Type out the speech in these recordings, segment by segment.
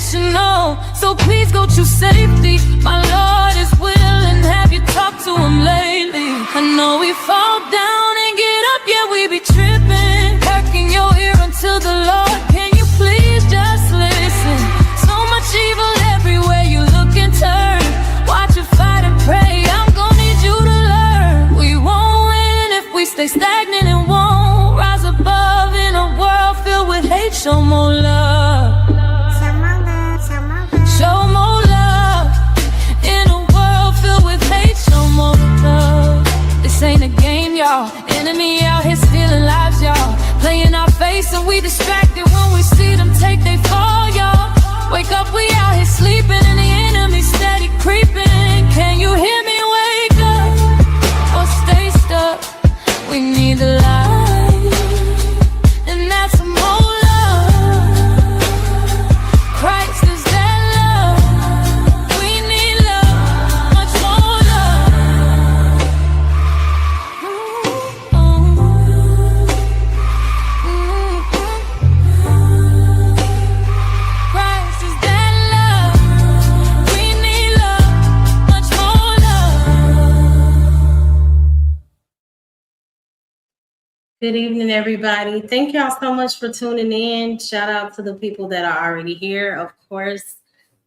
unconditional. So please go to safety. My Lord is willing. Have you talked to him lately? I know we fall down and get up, yeah, we be tripping. Packing your ear until the Lord, can you please just listen? So much evil everywhere you look and turn. Watch you fight and pray, I'm gonna need you to learn. We won't win if we stay stagnant and won't rise above in a world filled with hate. Show more love. Show more love. In a world filled with hate, show more love. This ain't a game, y'all. Enemy out here stealing lives, y'all. Playing our face and we distracted when we see them take they fall, y'all. Wake up, we out here sleeping and the enemy steady creeping. Can you hear me? Wake up or stay stuck. We need the light, and that's some more love. Christ is that love. We need love, much more love. Christ is that love. We need love, much more love. Good evening, everybody. Thank y'all so much for tuning in. Shout out to the people that are already here. Of course,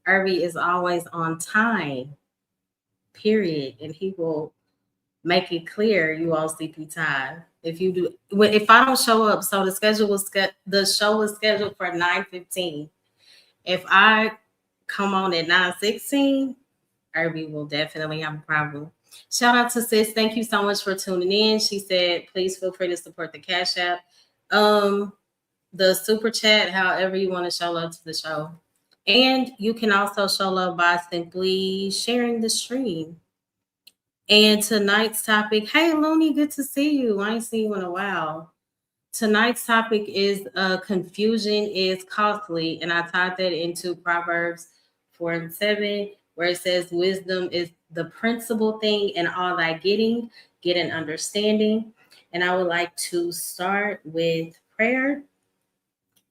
Irby is always on time, period. And he will make it clear you all CP time. If you do, if I don't show up, so the show was scheduled for 9:15. If I come on at 9:16, Irby will definitely have a problem. Shout out to Sis. Thank you so much for tuning in. She said, please feel free to support the Cash App. The super chat, however you want to show love to the show. And you can also show love by simply sharing the stream. And tonight's topic, hey Looney, good to see you. I ain't seen you in a while. Tonight's topic is confusion is costly. And I tied that into Proverbs 4:7, where it says wisdom is the principal thing in all thy getting, get an understanding. And I would like to start with prayer.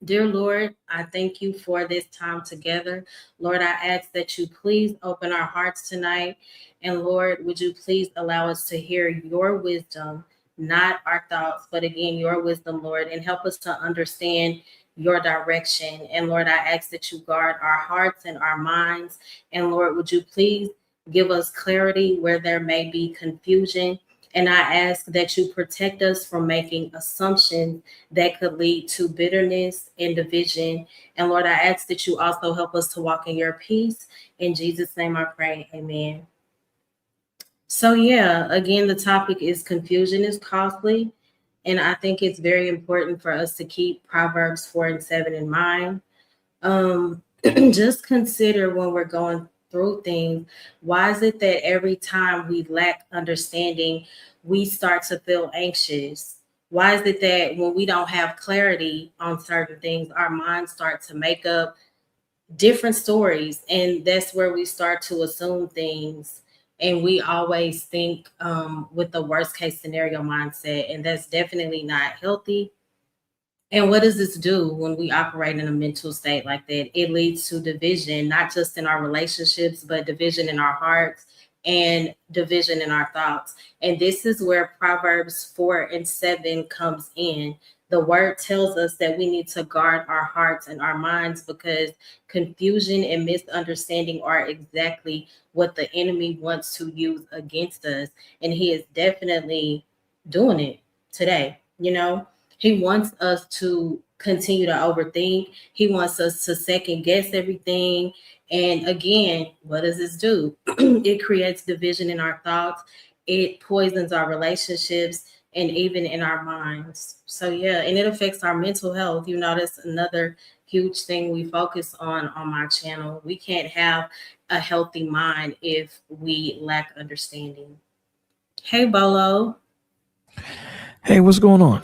Dear Lord, I thank you for this time together. Lord, I ask that you please open our hearts tonight. And Lord, would you please allow us to hear your wisdom, not our thoughts, but again, your wisdom, Lord, and help us to understand your direction. And Lord, I ask that you guard our hearts and our minds. And Lord, would you please give us clarity where there may be confusion. And I ask that you protect us from making assumptions that could lead to bitterness and division. And Lord, I ask that you also help us to walk in your peace. In Jesus' name I pray, amen. So yeah, again, the topic is confusion is costly. And I think it's very important for us to keep Proverbs 4:7 in mind. Just consider when we're going through things, why is it that every time we lack understanding, we start to feel anxious? Why is it that when we don't have clarity on certain things, our minds start to make up different stories? And that's where we start to assume things. And we always think with the worst case scenario mindset, and that's definitely not healthy. And what does this do when we operate in a mental state like that? It leads to division, not just in our relationships, but division in our hearts and division in our thoughts. And this is where Proverbs 4:7 comes in. The word tells us that we need to guard our hearts and our minds because confusion and misunderstanding are exactly what the enemy wants to use against us. And he is definitely doing it today, you know? He wants us to continue to overthink. He wants us to second guess everything. And again, what does this do? It creates division in our thoughts. It poisons our relationships and even in our minds. So yeah, and it affects our mental health. You know, that's another huge thing we focus on my channel. We can't have a healthy mind if we lack understanding. Hey, Bolo. Hey, what's going on?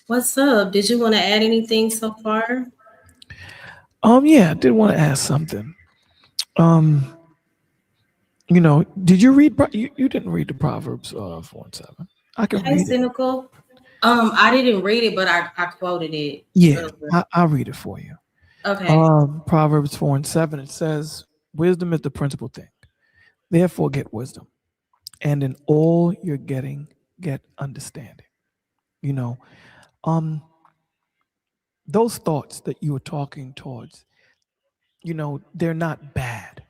What's up? Did you want to add anything so far? Yeah, I did want to ask something. You know, did you read? You didn't read the Proverbs 4:7. I can read Cynical. I didn't read it, but I quoted it. Yeah, I'll read it for you. Okay. Proverbs 4:7, it says, wisdom is the principal thing. Therefore, get wisdom. And in all you're getting, get understanding. You know, um, those thoughts that you were talking towards, they're not bad.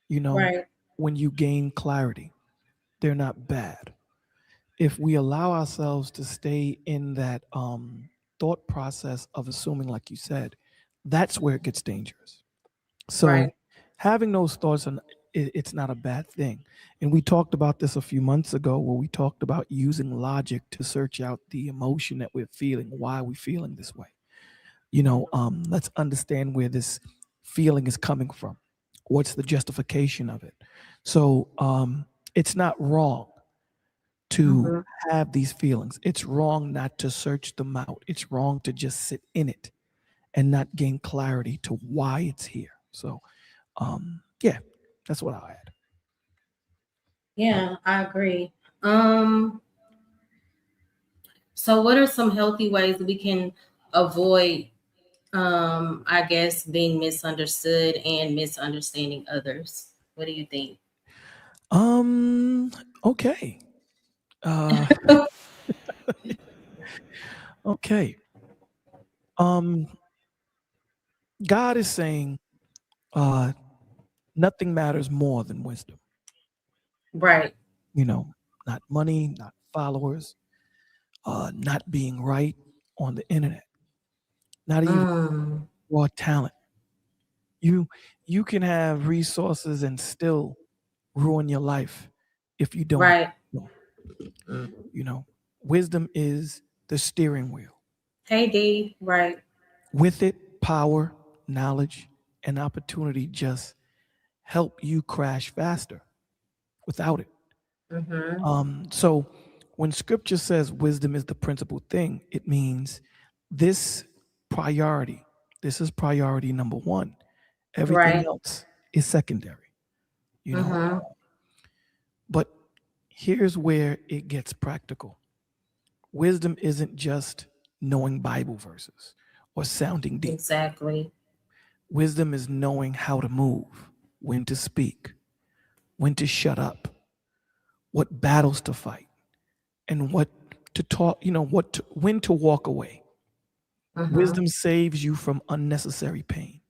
You know, Right. when you gain clarity, they're not bad. If we allow ourselves to stay in that thought process of assuming, like you said, that's where it gets dangerous. So Right. having those thoughts, and it's not a bad thing. And we talked about this a few months ago, where we talked about using logic to search out the emotion that we're feeling. Why are we feeling this way? Let's understand where this feeling is coming from. What's the justification of it? So it's not wrong to Hmm. have these feelings. It's wrong not to search them out. It's wrong to just sit in it and not gain clarity to why it's here. So, yeah, that's what I'll add. Yeah, I agree. Um, so what are some healthy ways that we can avoid, I guess, being misunderstood and misunderstanding others? What do you think? Okay. Uh, okay. Um, God is saying, uh, nothing matters more than wisdom. Right. You know, not money, not followers, not being right on the internet, not even Mm, raw talent. You you can have resources and still ruin your life if you don't. right. Know. You know, wisdom is the steering wheel. Hey D. Right. With it, power, knowledge, and opportunity just help you crash faster. Without it, Mm-hmm. so when Scripture says wisdom is the principal thing, it means this priority. This is priority number one. Everything Right. else is secondary. You know, Mm-hmm. but here's where it gets practical. Wisdom isn't just knowing Bible verses or sounding deep. Exactly. Wisdom is knowing how to move, when to speak, when to shut up, what battles to fight, and what to talk, when to walk away. Mm-hmm. Wisdom saves you from unnecessary pain.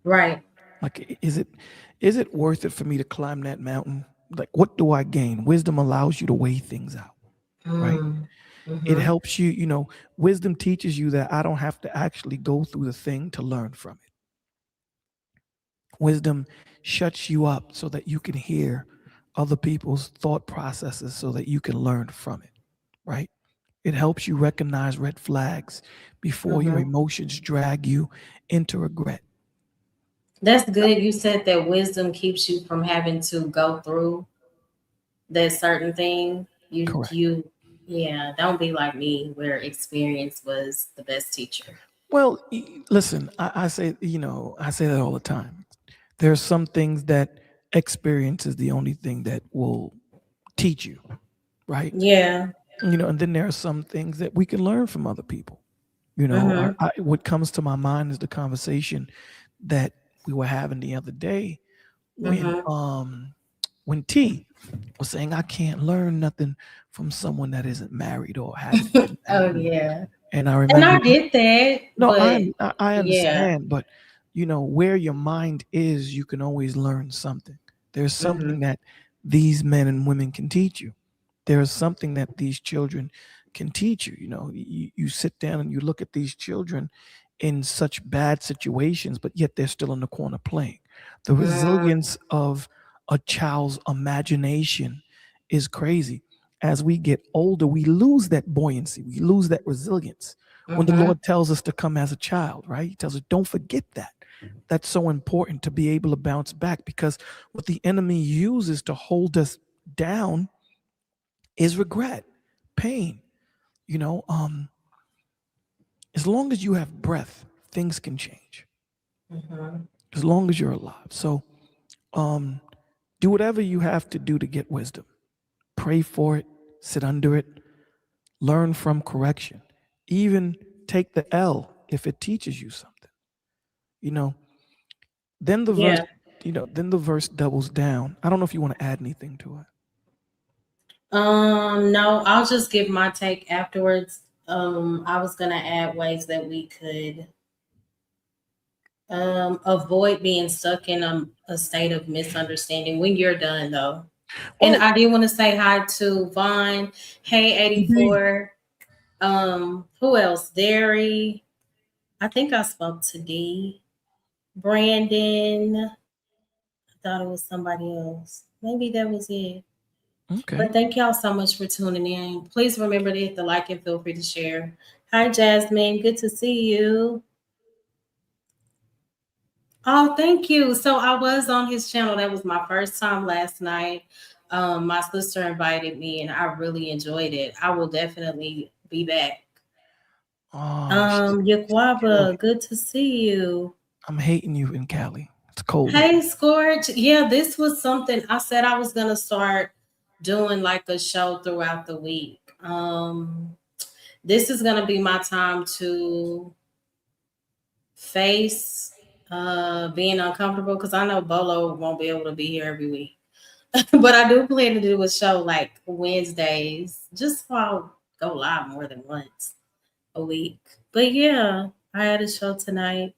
Right. Like, is it worth it for me to climb that mountain? Like, what do I gain? Wisdom allows you to weigh things out, right? Mm. It Mm-hmm. helps you, wisdom teaches you that I don't have to actually go through the thing to learn from it. Wisdom shuts you up so that you can hear other people's thought processes so that you can learn from it, right? It helps you recognize red flags before your Mm-hmm. emotions drag you into regret. That's good. You said that wisdom keeps you from having to go through that certain thing. Correct. Yeah, don't be like me where experience was the best teacher. Well, listen, I say that all the time. There are some things that experience is the only thing that will teach you, right? Yeah. And then there are some things that we can learn from other people. Mm-hmm. What comes to my mind is the conversation that we were having the other day when Mm-hmm. when T was saying I can't learn nothing from someone that isn't married or hasn't been Oh married. yeah. And I And remember, I get that, no, but I yeah. understand, but where your mind is, you can always learn something. There's Mm-hmm. something that these men and women can teach you. There is something that these children can teach you. You sit down and you look at these children in such bad situations, but yet they're still in the corner playing. The Mm-hmm. resilience of a child's imagination is crazy. As we get older, we lose that buoyancy, we lose that resilience. When the Mm-hmm. Lord tells us to come as a child, right? He tells us, don't forget that. That's so important to be able to bounce back, because what the enemy uses to hold us down is regret, pain. You know, um, as long as you have breath, things can change. Mm-hmm. As long as you're alive. So, um, do whatever you have to do to get wisdom. Pray for it, sit under it, learn from correction. Even take the L if it teaches you something. You know, then the verse, Yeah. then the verse doubles down. I don't know if you want to add anything to it. No, I'll just give my take afterwards. I was gonna add ways that we could avoid being stuck in a state of misunderstanding when you're done though. And Well, I do want to say hi to Vaughn. Hey, indeed. 84. Who else? Derry. I think I spoke to D. Brandon. I thought it was somebody else. Maybe that was it. Okay. But thank y'all so much for tuning in. Please remember to hit the like and feel free to share. Hi, Jasmine. Good to see you. Oh, thank you. So I was on his channel. That was my first time last night. My sister invited me, and I really enjoyed it. I will definitely be back. Oh, Yaquaba, Cali. good to see you. I'm hating you in Cali. It's cold here. Hey, Scorch. Yeah, this was something I said I was gonna start doing like a show throughout the week. This is gonna be my time to face being uncomfortable because I know Bolo won't be able to be here every week. But I do plan to do a show like Wednesdays, just so I'll go live more than once a week. But yeah, I had a show tonight.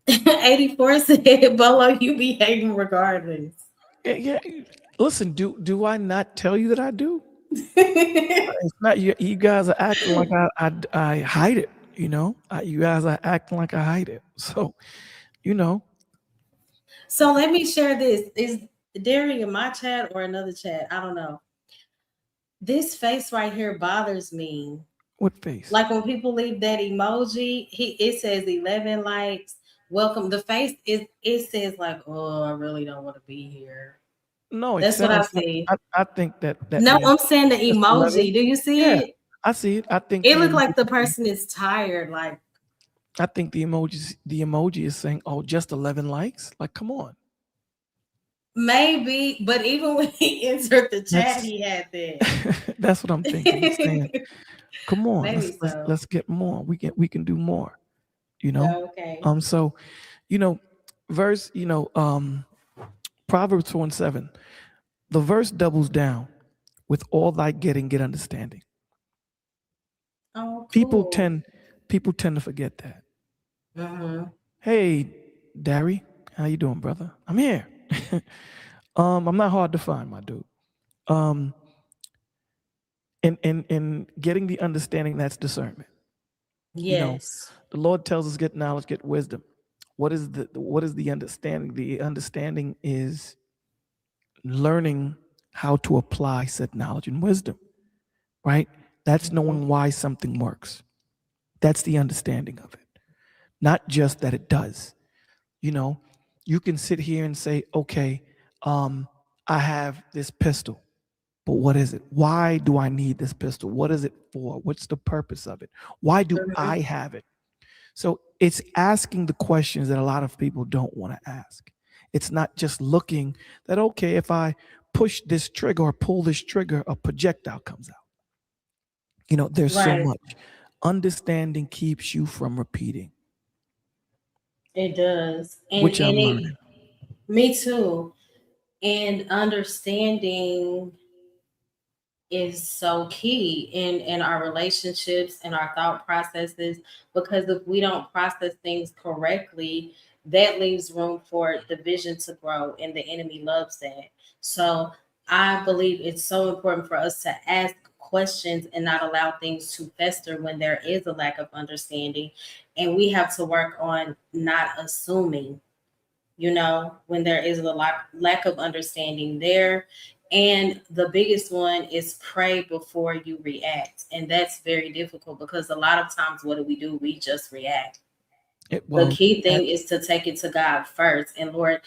84 said, Bolo, you be hating regardless. Yeah. Listen, do I not tell you that I do? It's not you guys are acting like I hide it. You guys are acting like I hide it. So, you know, So let me share this. Is Derry in my chat or another chat? I don't know. This face right here bothers me. what face? Like when people leave that emoji, it says 11 likes. Welcome. The face it says like, oh, I really don't want to be here. No, it That's what I sounds like see. I think that No, I'm saying the just 11. emoji. Do you see Yeah, it? I see it. I think It looked like the person is tired. Like the emoji is saying, "Oh, just 11 likes." Like, come on. maybe, but even when he entered the chat, That's he had that. that's what I'm thinking. He's saying, "Come on, Maybe so. let's get more. We can do more." You know. Okay. So, verse, Proverbs 4:7. The verse doubles down. With all thy getting, get understanding. Oh, People cool. tend to forget that. Mm-hmm. Hey, Darry, how you doing, brother? I'm here. I'm not hard to find, my dude. In getting the understanding, that's discernment. Yes. The Lord tells us get knowledge, get wisdom. What is the understanding? The understanding is learning how to apply said knowledge and wisdom, right? That's knowing why something works. That's the understanding of it. Not just that it does. You can sit here and say, okay, I have this pistol, but what is it? Why do I need this pistol? What is it for? What's the purpose of it? Why do I have it? So it's asking the questions that a lot of people don't want to ask. It's not just looking that, okay, if I push this trigger or pull this trigger, a projectile comes out. There's so Right. much. Understanding keeps you from repeating, It does. which I'm learning. Me too. And understanding is so key in our relationships and our thought processes, because if we don't process things correctly, that leaves room for division to grow, and the enemy loves that. So I believe it's so important for us to ask questions and not allow things to fester when there is a lack of understanding, and we have to work on not assuming, when there is a lack of understanding there. And the biggest one is pray before you react. And that's very difficult because a lot of times, what do? We just react. The key thing is to take it to God first. And Lord,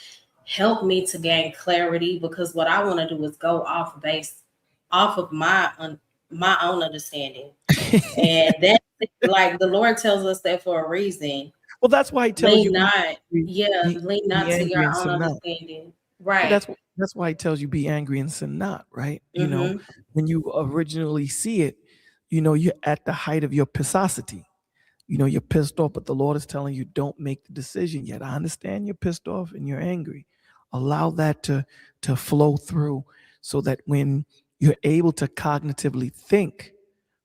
help me to gain clarity, because what I want to do is go off of my own understanding. And that's like the Lord tells us that for a reason. Well, that's why he tells Lean you not, be lean not to angry your and own sin not. understanding. Right. That's why he tells you be angry and sin not, right? Mhm. When you originally see it, you're at the height of your pisosity. You're pissed off, but the Lord is telling you, don't make the decision yet. I understand you're pissed off and you're angry. Allow that to flow through so that when you're able to cognitively think,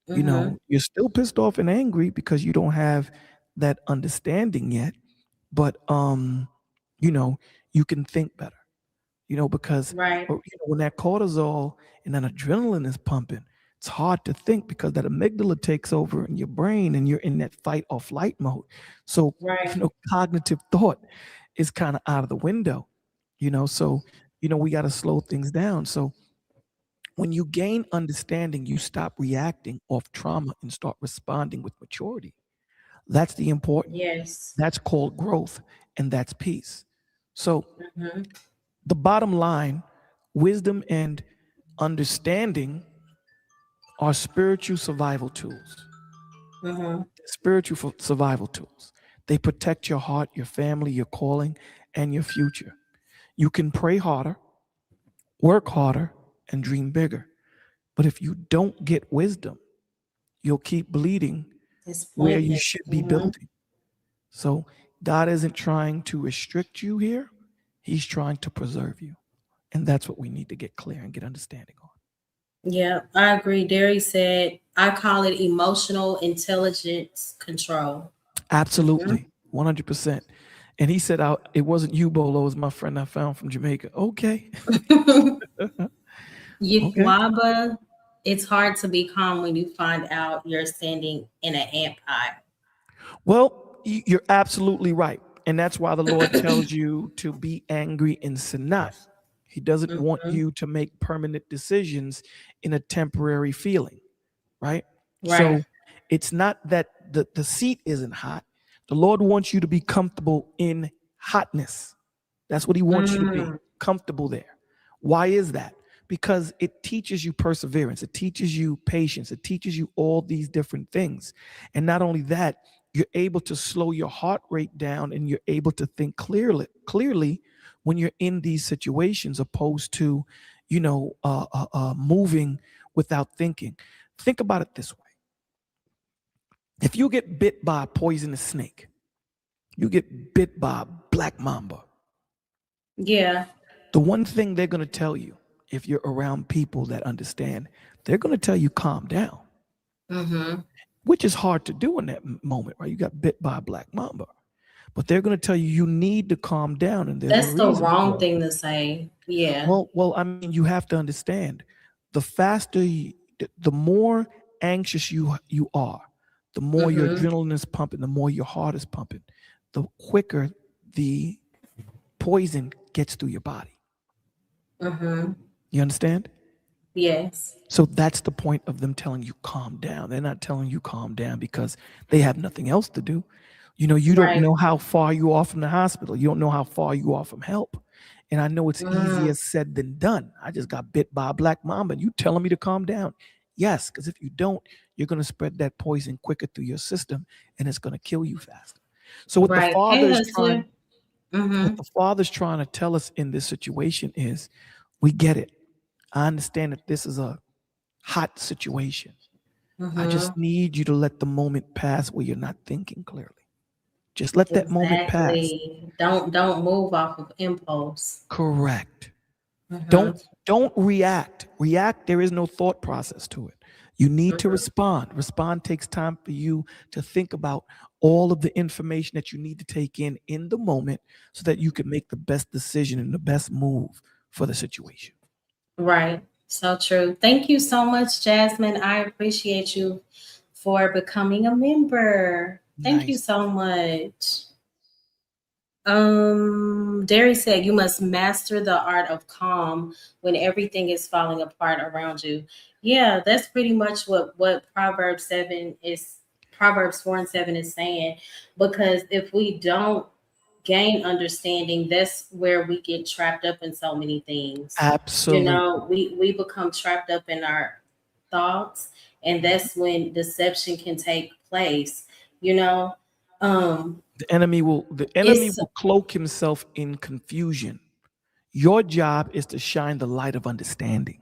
you're still pissed off and angry because you don't have that understanding yet, but you can think better, because Right. when that cortisol and that adrenaline is pumping, it's hard to think because that amygdala takes over in your brain and you're in that fight or flight mode. So, Right. cognitive thought is kind of out of the window, so, we got to slow things down. So when you gain understanding, you stop reacting off trauma and start responding with maturity. That's the important. Yes. That's called growth, and that's peace. So Hmm. the bottom line, wisdom and understanding are spiritual survival tools. Hmm. Spiritual survival tools. They protect your heart, your family, your calling, and your future. You can pray harder, work harder, and dream bigger. But if you don't get wisdom, you'll keep bleeding It's where you pointless. should be Hmm. building. So God isn't trying to restrict you here. He's trying to preserve you. And that's what we need to get clear and get understanding on. Yeah, I agree. Derry said, I call it emotional intelligence control. Mhm. Absolutely. 100%. And he said, it wasn't you, Bolo. It was my friend I found from Jamaica. Okay. Okay. Yukwaba, it's hard to be calm when you find out you're standing in an ant pile. Well, you're absolutely right. And that's why the Lord tells you to be angry and sin not. He doesn't want Mhm. you to make permanent decisions in a temporary feeling, right? Right. So it's not that the seat isn't hot. The Lord wants you to be comfortable in hotness. That's what he wants you to be, Mm. comfortable there. Why is that? Because it teaches you perseverance, it teaches you patience, it teaches you all these different things. And not only that, you're able to slow your heart rate down and you're able to think clearly when you're in these situations opposed to, moving without thinking. Think about it this way. If you get bit by a poisonous snake, you get bit by a black mamba, Yeah. the one thing they're going to tell you, if you're around people that understand, they're going to tell you calm down, Hmm. which is hard to do in that moment, right? You got bit by a black mamba, but they're going to tell you you need to calm down, and there's a That's the reason wrong for it. thing to say. Yeah. Well, I mean, you have to understand, the faster, the more anxious you are, the more your Hmm. adrenaline is pumping, the more your heart is pumping, the quicker the poison gets through your body. Hmm. You understand? Yes. So that's the point of them telling you calm down. They're not telling you calm down because they have nothing else to do. You don't Right. know how far you are from the hospital. You don't know how far you are from help. And I know it's Mm. easier said than done. I just got bit by a black mamba and you telling me to calm down. Yes, because if you don't, you're going to spread that poison quicker through your system and it's going to kill you faster. So Right. Hey, Hustler. Hmm. what the father's trying to tell us in this situation is, we get it. I understand that this is a hot situation. I Hmm. just need you to let the moment pass where you're not thinking clearly. Just let that moment pass. Exactly. Don't move off of impulse. Correct. Hmm. Don't react. React, there is no thought process to it. You need to respond. Respond takes time for you to think about all of the information that you need to take in the moment so that you can make the best decision and the best move for the situation. Right. So true. Thank you so much, Jasmine. I appreciate you for becoming a member. Thank you Nice. so much. Derry said you must master the art of calm when everything is falling apart around you. Yeah, that's pretty much what Proverbs 4 and 7 is saying. Because if we don't gain understanding, that's where we get trapped up in so many things. Absolutely. We become trapped up in our thoughts, and that's when deception can take place. You know, um, The enemy it's will cloak himself in confusion. Your job is to shine the light of understanding.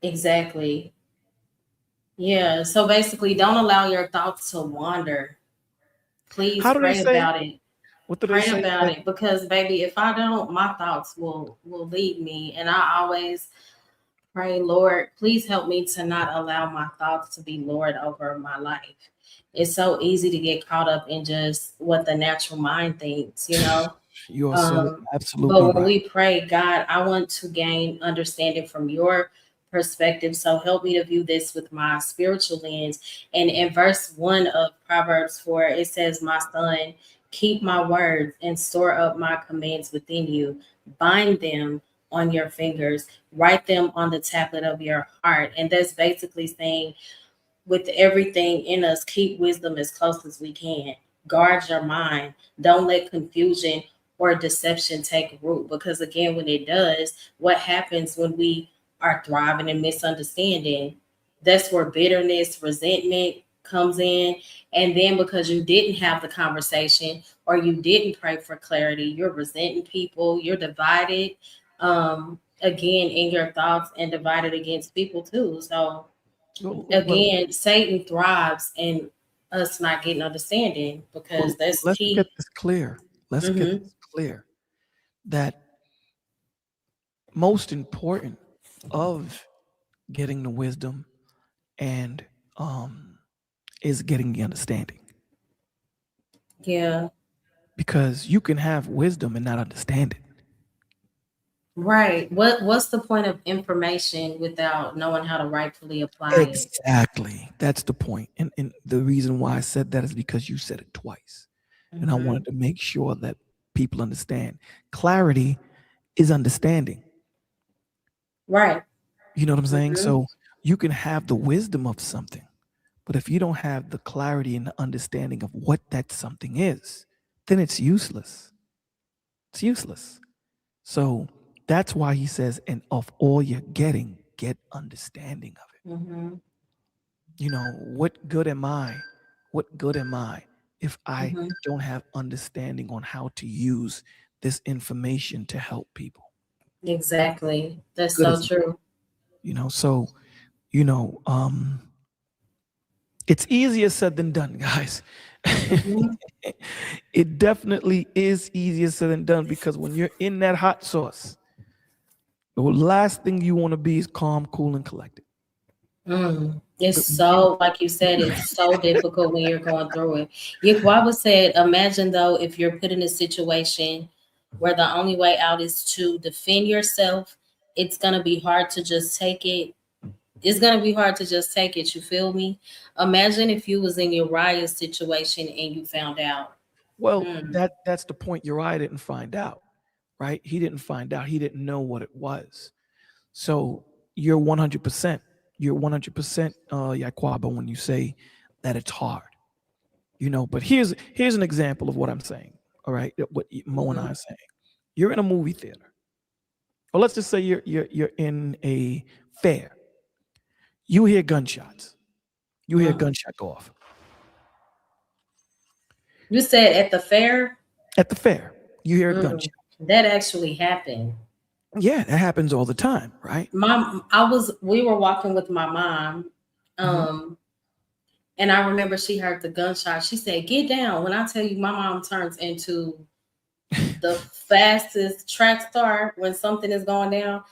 exactly, yeah. So basically, don't allow your thoughts to wander. Please How do they pray say? about it. What do they Pray say? about it, because baby, if I don't, my thoughts will lead me. And I always pray, Lord, please help me to not allow my thoughts to be Lord over my life. It's so easy to get caught up in just what the natural mind thinks, you know. You are so Um, absolutely but when right. we pray, God, I want to gain understanding from your perspective. So help me to view this with my spiritual lens. And in verse 1 of Proverbs 4, it says, my son, keep my words and store up my commands within you. Bind them on your fingers, write them on the tablet of your heart. And that's basically saying, with everything in us, keep wisdom as close as we can. Guard your mind. Don't let confusion or deception take root. Because again, when it does, what happens when we are thriving in misunderstanding? That's where bitterness, resentment comes in. And then because you didn't have the conversation or you didn't pray for clarity, you're resenting people, you're divided again in your thoughts and divided against people too. So Well, again, Satan thrives in us not getting understanding, because that's let's get key. this clear. Let's get Hmm. this clear that most important of getting the wisdom and is getting the understanding, Yeah, because you can have wisdom and not understand it. right. What's the point of information without knowing how to rightfully apply it? Exactly. That's the point. And the reason why I said that is because you said it twice. And I Hmm. wanted to make sure that people understand. Clarity is understanding. Right. You know what I'm saying? Hmm. So you can have the wisdom of something, but if you don't have the clarity and the understanding of what that something is, then it's useless. It's useless. So that's why he says, and of all you're getting, get understanding of it. Hmm. What good am I? What good am I if I Hmm. don't have understanding on how to use this information to help people? Exactly. That's Good so as true. so you know, it's easier said than done, guys. Hmm. It definitely is easier said than done, because when you're in that hot sauce, the last thing you want to be is calm, cool, and collected. It's The- so, like you said, it's so difficult when you're going through it. Yakwawa said, imagine though, if you're put in a situation where the only way out is to defend yourself, it's going to be hard to just take it. It's going to be hard to just take it. You feel me? Imagine if you was in Uriah's situation and you found out. well, Hmm. that's the point. Uriah didn't find out, right? He didn't find out. He didn't know what it was. So you're 100%. You're 100% Yaquaba when you say that it's hard. But here's an example of what I'm saying. All right, what Mo and I Hmm. are saying. You're in a movie theater, or let's just say you're in a fair. You hear gunshots. You hear a Hmm. gunshot go off You said at the fair. at the fair. You hear a Mm, gunshot. that actually happened. Yeah, that happens all the time, right? We were walking with my mom. Hmm. Um, And I remember she heard the gunshot. She said, "Get down." When I tell you, my mom turns into the fastest track star when something is going down.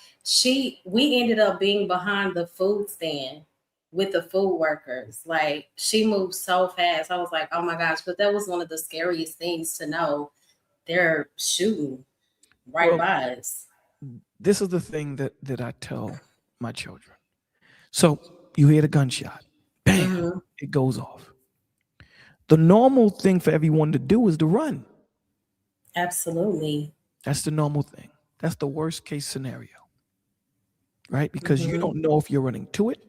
We ended up being behind the food stand with the food workers. Like, she moved so fast. I was like, "Oh my gosh!" But that was one of the scariest things to know. They're shooting right Well, by us. this is the thing that I tell my children. So you hear the gunshot, bam, Hmm. it goes off. The normal thing for everyone to do is to run. Absolutely. That's the normal thing. That's the worst case scenario, right? Because you Hmm. don't know if you're running to it.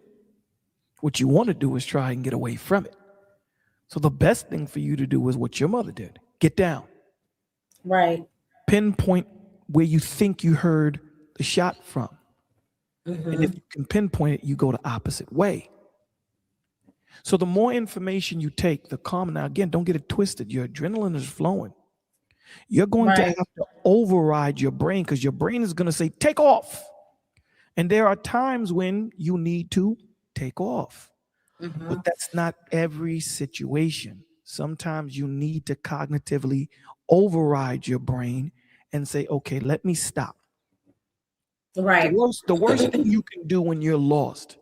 What you want to do is try and get away from it. So the best thing for you to do is what your mother did. Get down. Right. Pinpoint where you think you heard the shot from. And if Hmm. you can pinpoint it, you go the opposite way. So the more information you take, the calmer. Now, again, don't get it twisted. Your adrenaline is flowing. You're going to Right. have to override your brain, because your brain is going to say, take off. And there are times when you need to take off, but Hmm. that's not every situation. sometimes you need to cognitively override your brain and say, okay, let me stop. Right. The worst thing you can do when you're lost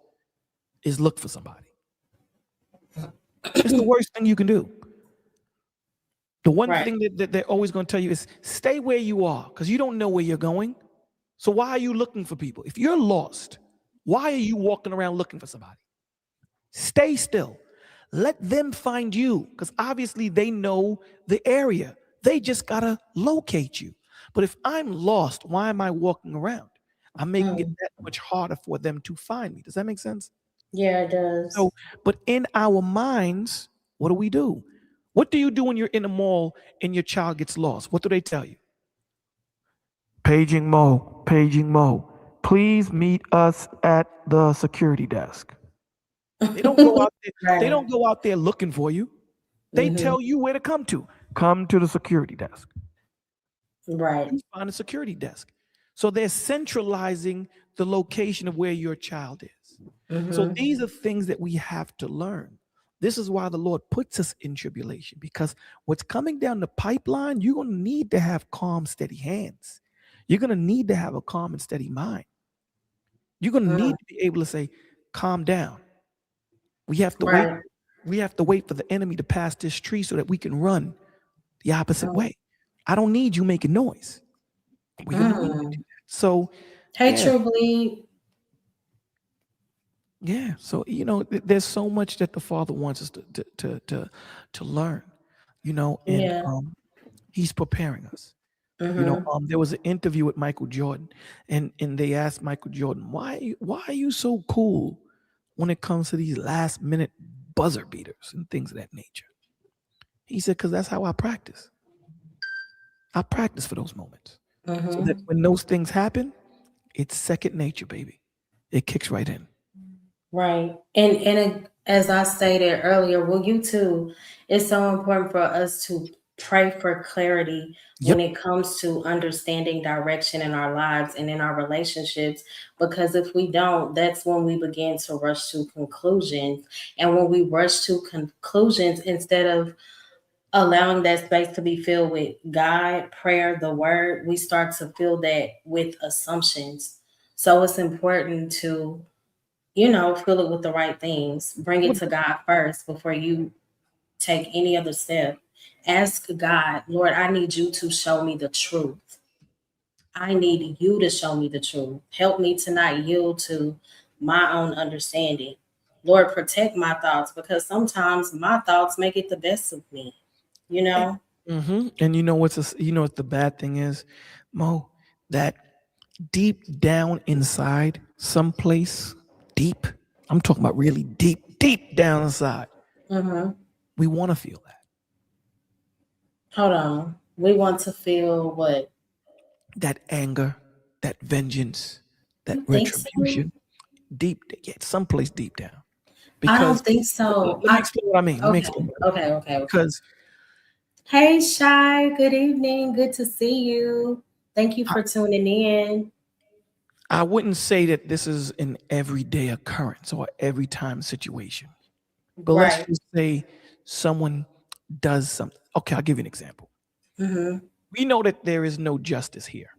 is look for somebody. It's the worst thing you can do. The one Right. thing that they're always going to tell you is stay where you are because you don't know where you're going. So why are you looking for people? If you're lost, why are you walking around looking for somebody? Stay still. Let them find you because obviously they know the area. They just got to locate you. But if I'm lost, why am I walking around? I'm making it that much harder for them to find me. Does that make sense? Yeah, it does. So, but in our minds, what do? What do you do when you're in a mall and your child gets lost? What do they tell you? Paging Mo, paging Mo. Please meet us at the security desk. They don't go out there, Right. they don't go out there looking for you. They tell you where to come to. Come to the security desk. Right. You find a security desk. So they're centralizing the location of where your child is. So these are things that we have to learn. This is why the Lord puts us in tribulation, because what's coming down the pipeline, you're going to need to have calm, steady hands. You're going to need to have a calm and steady mind. You're going to need to be able to say, calm down. We have to wait. We have to wait for the enemy to pass this tree so that we can run the opposite way. I don't need you making noise. We're going to need to do that. So, hey, True Bleed. Yeah. So, there's so much that the Father wants us to learn, and he's preparing us. There was an interview with Michael Jordan, and they asked Michael Jordan, why are you so cool when it comes to these last minute buzzer beaters and things of that nature? He said, because that's how I practice. I practice for those moments. So that when those things happen, it's second nature, baby. It kicks right in. Right. And as I stated earlier, well, you too, it's so important for us to pray for clarity when it comes to understanding direction in our lives and in our relationships. Because if we don't, that's when we begin to rush to conclusions. And when we rush to conclusions, instead of allowing that space to be filled with God, prayer, the word, we start to fill that with assumptions. So it's important to fill it with the right things. Bring it to God first before you take any other step. Ask God, Lord, I need you to show me the truth. I need you to show me the truth. Help me to not yield to my own understanding. Lord, protect my thoughts because sometimes my thoughts make it the best of me, you know? And what the bad thing is, Mo, that deep down inside, someplace deep, I'm talking about really deep down inside, we want to feel that. Hold on. We want to feel what? That anger, that vengeance, that You think so? retribution, someplace deep down. I don't Because think so. let me explain what I mean. Okay. Because hey, Shy. Good evening. Good to see you. Thank you for tuning in. I wouldn't say that this is an everyday occurrence or every time situation. But let's just say someone does something. Okay, I'll give you an example. We know that there is no justice here.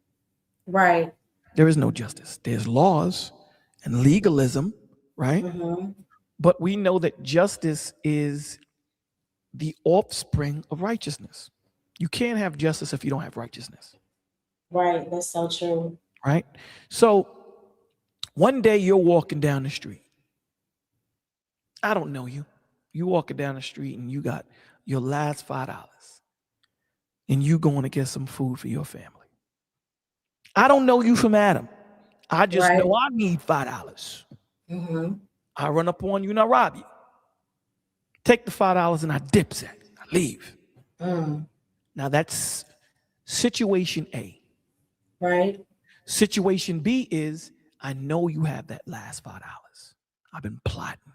Right. There is no justice. There's laws and legalism, right? But we know that justice is the offspring of righteousness. You can't have justice if you don't have righteousness. Right. That's so true. Right? So one day you're walking down the street. I don't know you. You walking down the street and you got your last $5 and you going to get some food for your family. I don't know you from Adam. I just know I need $5. I run up on you and I rob you. Take the $5 and I dips it. I leave. Now that's situation A. Right. Situation B is I know you have that last $5. I've been plotting.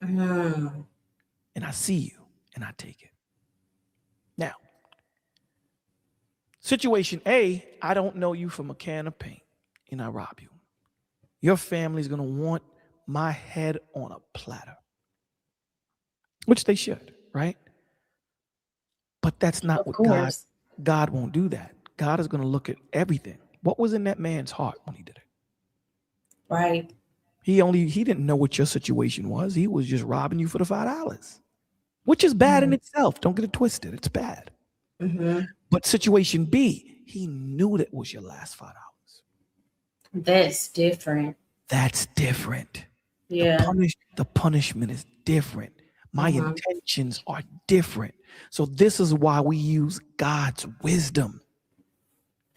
And I see you and I take it. Now, situation A, I don't know you from a can of paint and I rob you. Your family's going to want my head on a platter, which they should, right? But that's not Of what course. God won't do that. God is going to look at everything. What was in that man's heart when he did it? Right. He didn't know what your situation was. He was just robbing you for the $5, which is bad in itself. Don't get it twisted. It's bad. Mm-hmm. But situation B, he knew that was your last $5. That's different. That's different. Yeah. The punishment is different. My Mhm. intentions are different. So this is why we use God's wisdom.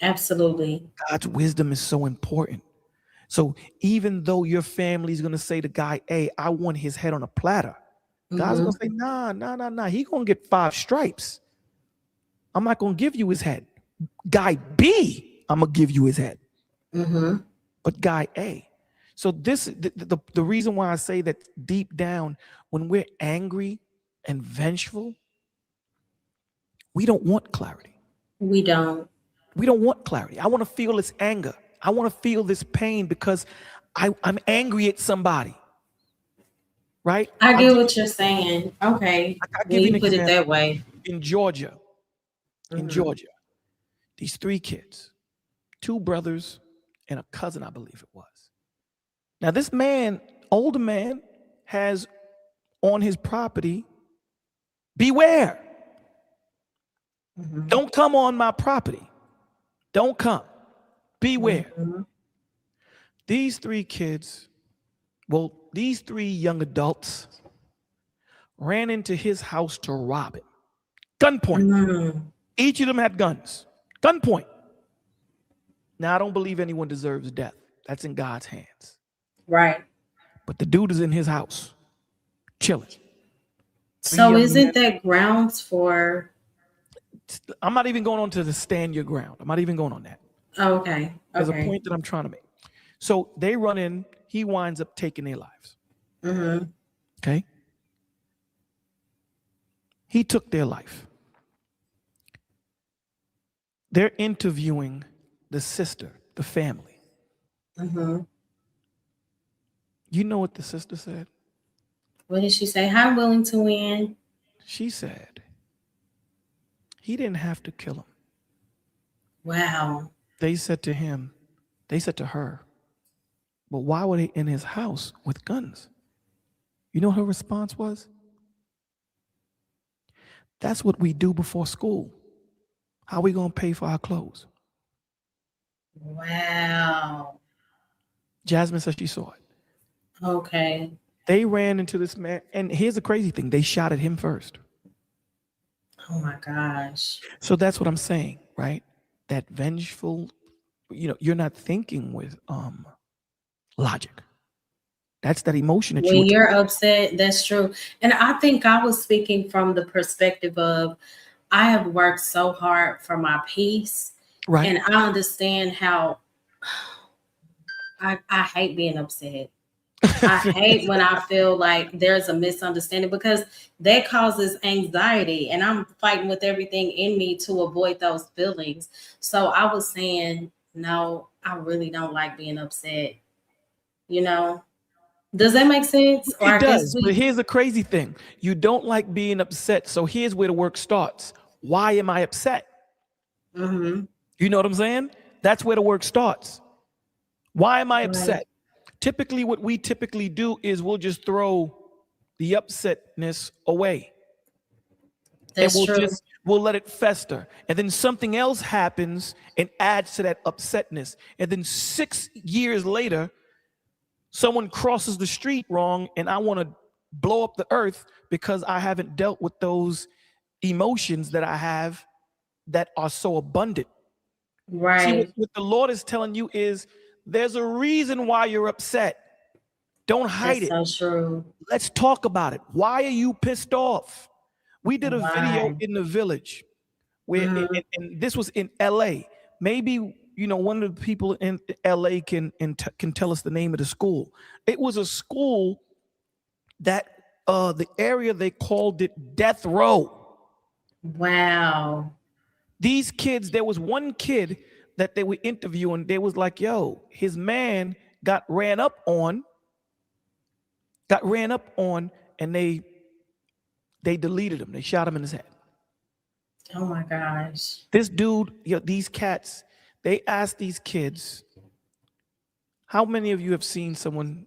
Absolutely. God's wisdom is so important. So even though your family is going to say to guy A, I want his head on a platter, God's going to say, nah. He going to get 5 stripes. I'm not going to give you his head. Guy B, I'm going to give you his head. Mm-hmm. But guy A. So the reason why I say that deep down, when we're angry and vengeful, we don't want clarity. We don't. We don't want clarity. I want to feel this anger. I want to feel this pain because I'm angry at somebody. Right? I get what you're saying. Okay. I'll When give you you an put it example. that way. In Georgia, Mhm. these 3 kids, 2 brothers and a cousin, I believe it was. Now, this man, older man, has on his property, beware. Mhm. Don't come on my property. Don't come. Beware. Mhm. These 3 kids, these 3 young adults ran into his house to rob him. Gunpoint. Mhm. Each of them had guns. Gunpoint. Now, I don't believe anyone deserves death. That's in God's hands. Right. But the dude is in his house, chilling. So young isn't men. that grounds for? I'm not even going on to the stand your ground. I'm not even going on that. Oh, okay. There's a Okay. point that I'm trying to make. So they run in, he winds up taking their lives. Mm-hmm. Okay? He took their life. They're interviewing the sister, the family. Mm-hmm. You know what the sister said? What did she say? I'm willing to win. She said, he didn't have to kill him. Wow. They said to her, but why were they in his house with guns? You know what her response was? That's what we do before school. How are we going to pay for our clothes? Wow. Jasmine said she saw it. Okay. They ran into this man, and here's the crazy thing. They shot at him first. Oh my gosh. So that's what I'm saying, right? That vengeful, you're not thinking with logic. That's that emotion that When you're upset, that's true. And I think I was speaking from the perspective of I have worked so hard for my peace. right. And I understand how I hate being upset. I hate when I feel like there's a misunderstanding because that causes anxiety and I'm fighting with everything in me to avoid those feelings. So I was saying, no, I really don't like being upset. Does that make sense? Or I It guess does, but here's the crazy thing. You don't like being upset. So here's where the work starts. Why am I upset? Mm-hmm. You know what I'm saying? That's where the work starts. Why am I upset? Right. Typically, what we typically do is we'll just throw the upsetness away. That's and true. We'll let it fester. And then something else happens and adds to that upsetness. And then 6 years later, someone crosses the street wrong and I want to blow up the earth because I haven't dealt with those emotions that I have that are so abundant. Right. See, what the Lord is telling you is there's a reason why you're upset. Don't hide it. That's so true. Let's talk about it. Why are you pissed off? We did a video Why? in the village where, and this was in LA. Maybe, one of the people in LA can tell us the name of the school. It was a school that the area, they called it Death Row. Wow. These kids, there was one kid that they were interviewing. They was like, yo, his man got ran up on and they deleted him. They shot him in his head. Oh my gosh. This dude, these cats, they asked these kids, how many of you have seen someone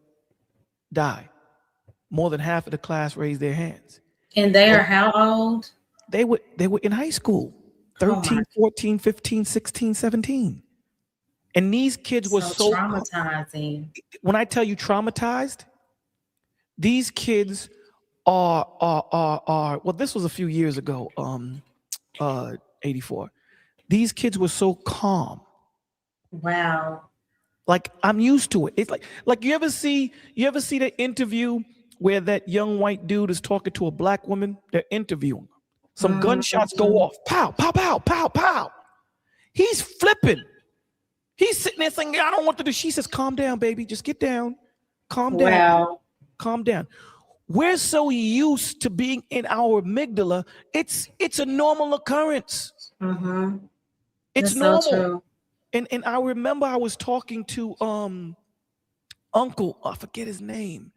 die? More than half of the class raised their hands. And they are how old? They were in high school, Oh 13, my, 14, 15, 16, 17. And these kids were so traumatizing. when I tell you traumatized, these kids are well, this was a few years ago, 84. These kids were so calm. Wow. Like I'm used to it. It's like you ever see the interview where that young white dude is talking to a black woman? They're interviewing. Some gunshots go off. Pow, pow, pow, pow, pow. He's flipping. He's sitting there saying, I don't want to do. She says, calm down, baby. Just get down. Calm down. Wow. Calm down. We're so used to being in our amygdala. It's a normal occurrence. Mm-hmm. It's That's normal. so true. And I remember I was talking to Uncle, I forget his name.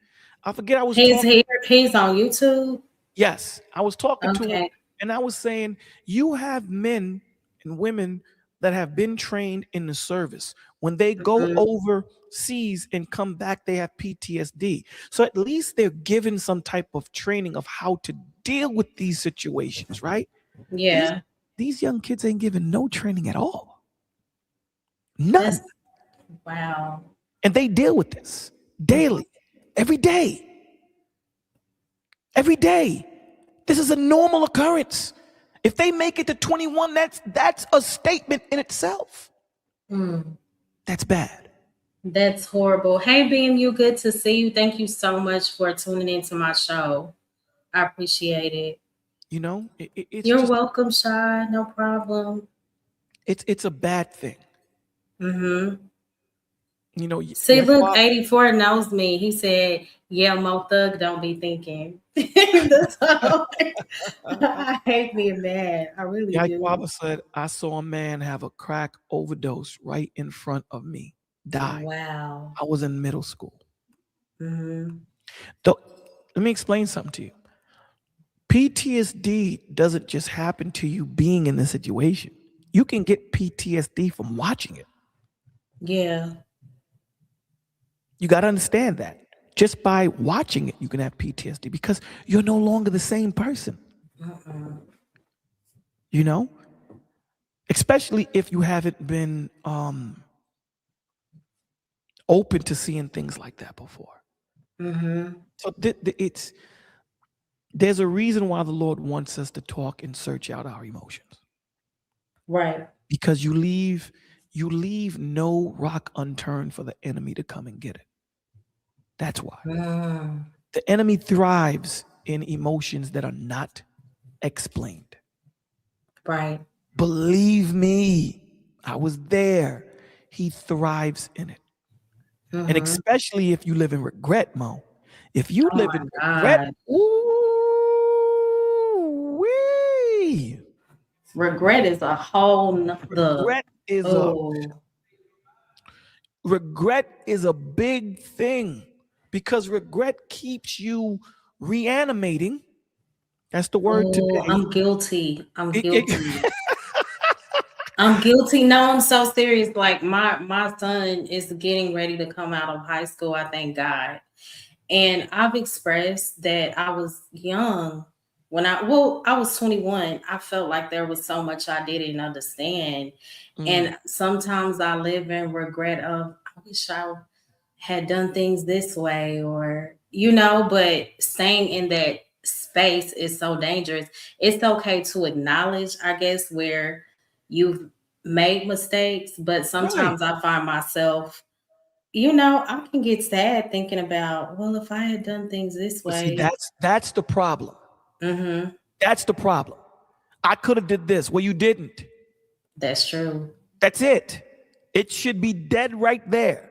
I forget I was He's talking. here. He's on YouTube. Yes, I was talking to him, Okay. and I was saying, you have men and women that have been trained in the service. When they go Mhm. overseas and come back, they have PTSD. So at least they're given some type of training of how to deal with these situations, right? Yeah. These young kids ain't given no training at all. None. That's, wow. And they deal with this daily, every day. Every day. This is a normal occurrence. If they make it to 21, that's a statement in itself. Mm. That's bad. That's horrible. Hey, BMU, good to see you. Thank you so much for tuning into my show. I appreciate it. You know, it's You're just, welcome, Shy. No problem. it's a bad thing. Mm-hmm. You know, See, your look, father, 84 knows me. He said, yeah, Mo Thug don't be thinking. That's all. I hate being mad. I really your do. father said, I saw a man have a crack overdose right in front of me, die. Wow. I was in middle school. Mm-hmm. Let me explain something to you. PTSD doesn't just happen to you being in the situation. You can get PTSD from watching it. Yeah. You got to understand that. Just by watching it, you can have PTSD because you're no longer the same person. Mm-mm. You know? Especially if you haven't been open to seeing things like that before. Mm-hmm. So there's a reason why the Lord wants us to talk and search out our emotions. Right. Because you leave no rock unturned for the enemy to come and get it. That's why. Mm. The enemy thrives in emotions that are not explained. Right. Believe me, I was there. He thrives in it. Mm-hmm. And especially if you live in regret, Mo. If you Oh live my in regret, God. ooh-wee. Regret is a whole nother. Regret is a big thing because regret keeps you reanimating. That's the word today. I'm guilty. I'm guilty. I'm guilty. No, I'm so serious. Like my son is getting ready to come out of high school. I thank God. And I've expressed that I was young when I was 21. I felt like there was so much I didn't understand. And sometimes I live in regret of I wish I had done things this way or but staying in that space is so dangerous. It's okay to acknowledge, I guess, where you've made mistakes, but sometimes I find myself I can get sad thinking about, well, if I had done things this way. See, that's the problem. Mm-hmm. That's the problem. I could have did this. Well, you didn't. That's true. That's it. It should be dead right there.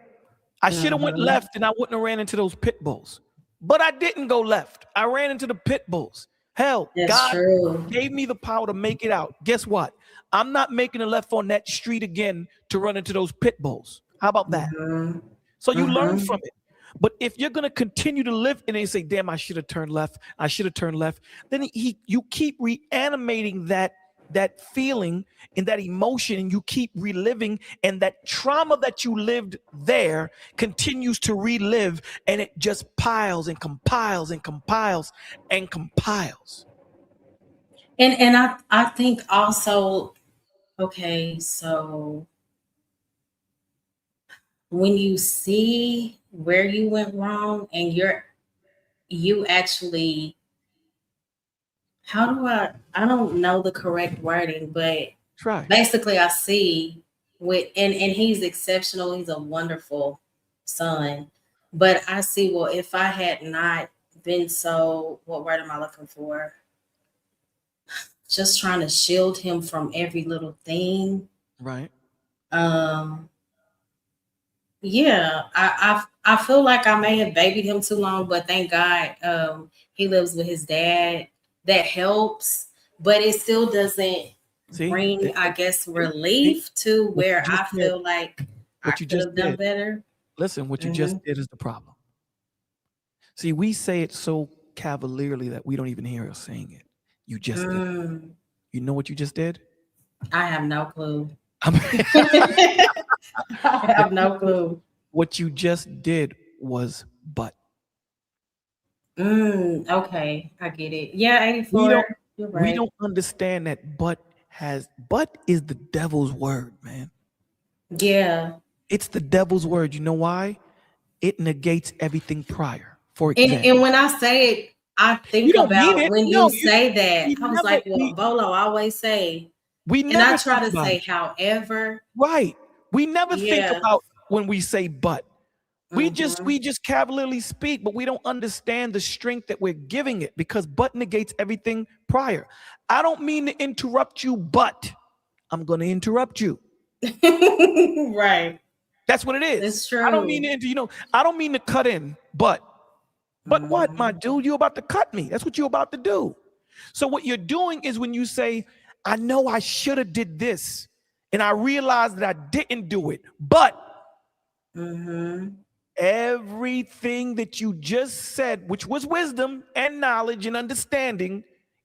I should have went left and I wouldn't have ran into those pit bulls. But I didn't go left. I ran into the pit bulls. Hell, God gave me the power to make it out. Guess what? I'm not making a left on that street again to run into those pit bulls. How about that? Mm-hmm. So you learn from it. But if you're going to continue to live and they say, damn, I should have turned left. I should have turned left. Then you keep reanimating that that feeling and that emotion, and you keep reliving, and that trauma that you lived there continues to relive, and it just piles and compiles and compiles and compiles. And I think also, okay, so when you see where you went wrong and you actually, how do I don't know the correct wording, but Try. basically I see with, and he's exceptional, he's a wonderful son. But I see, well, if I had not been so, what word am I looking for? Just trying to shield him from every little thing. Right. Um, yeah, I feel like I may have babied him too long, but thank God he lives with his dad. That helps, but it still doesn't See, bring, I guess, relief to what you where just I did, feel like I what you could just have done did. better. Listen, what you just did is the problem. See, we say it so cavalierly that we don't even hear us saying it. You just did. Mm, You know what you just did? I have no clue. I mean, I have no clue. what you just did was but. Okay, I get it. Yeah, We 84. don't You're we right. don't understand that but is the devil's word, man. Yeah. It's the devil's word. You know why? It negates everything prior. For And example, when I say it, I you think don't mean about it. when No, you say that, we I was never like, well, Bolo always say, we and I never try think to about say, it. however, Right. We never think yeah. about when we say but. Hmm. We just cavalierly speak, but we don't understand the strength that we're giving it, because but negates everything prior. I don't mean to interrupt you, but I'm going to interrupt you. Right. That's what it is. It's I don't mean true. to, I don't mean to cut in, but what, my Mhm. dude? You're about to cut me. That's what you're about to do. So what you're doing is when you say, I know I should have did this, and I realized that I didn't do it, but Mhm. everything that you just said, which was wisdom and knowledge and understanding,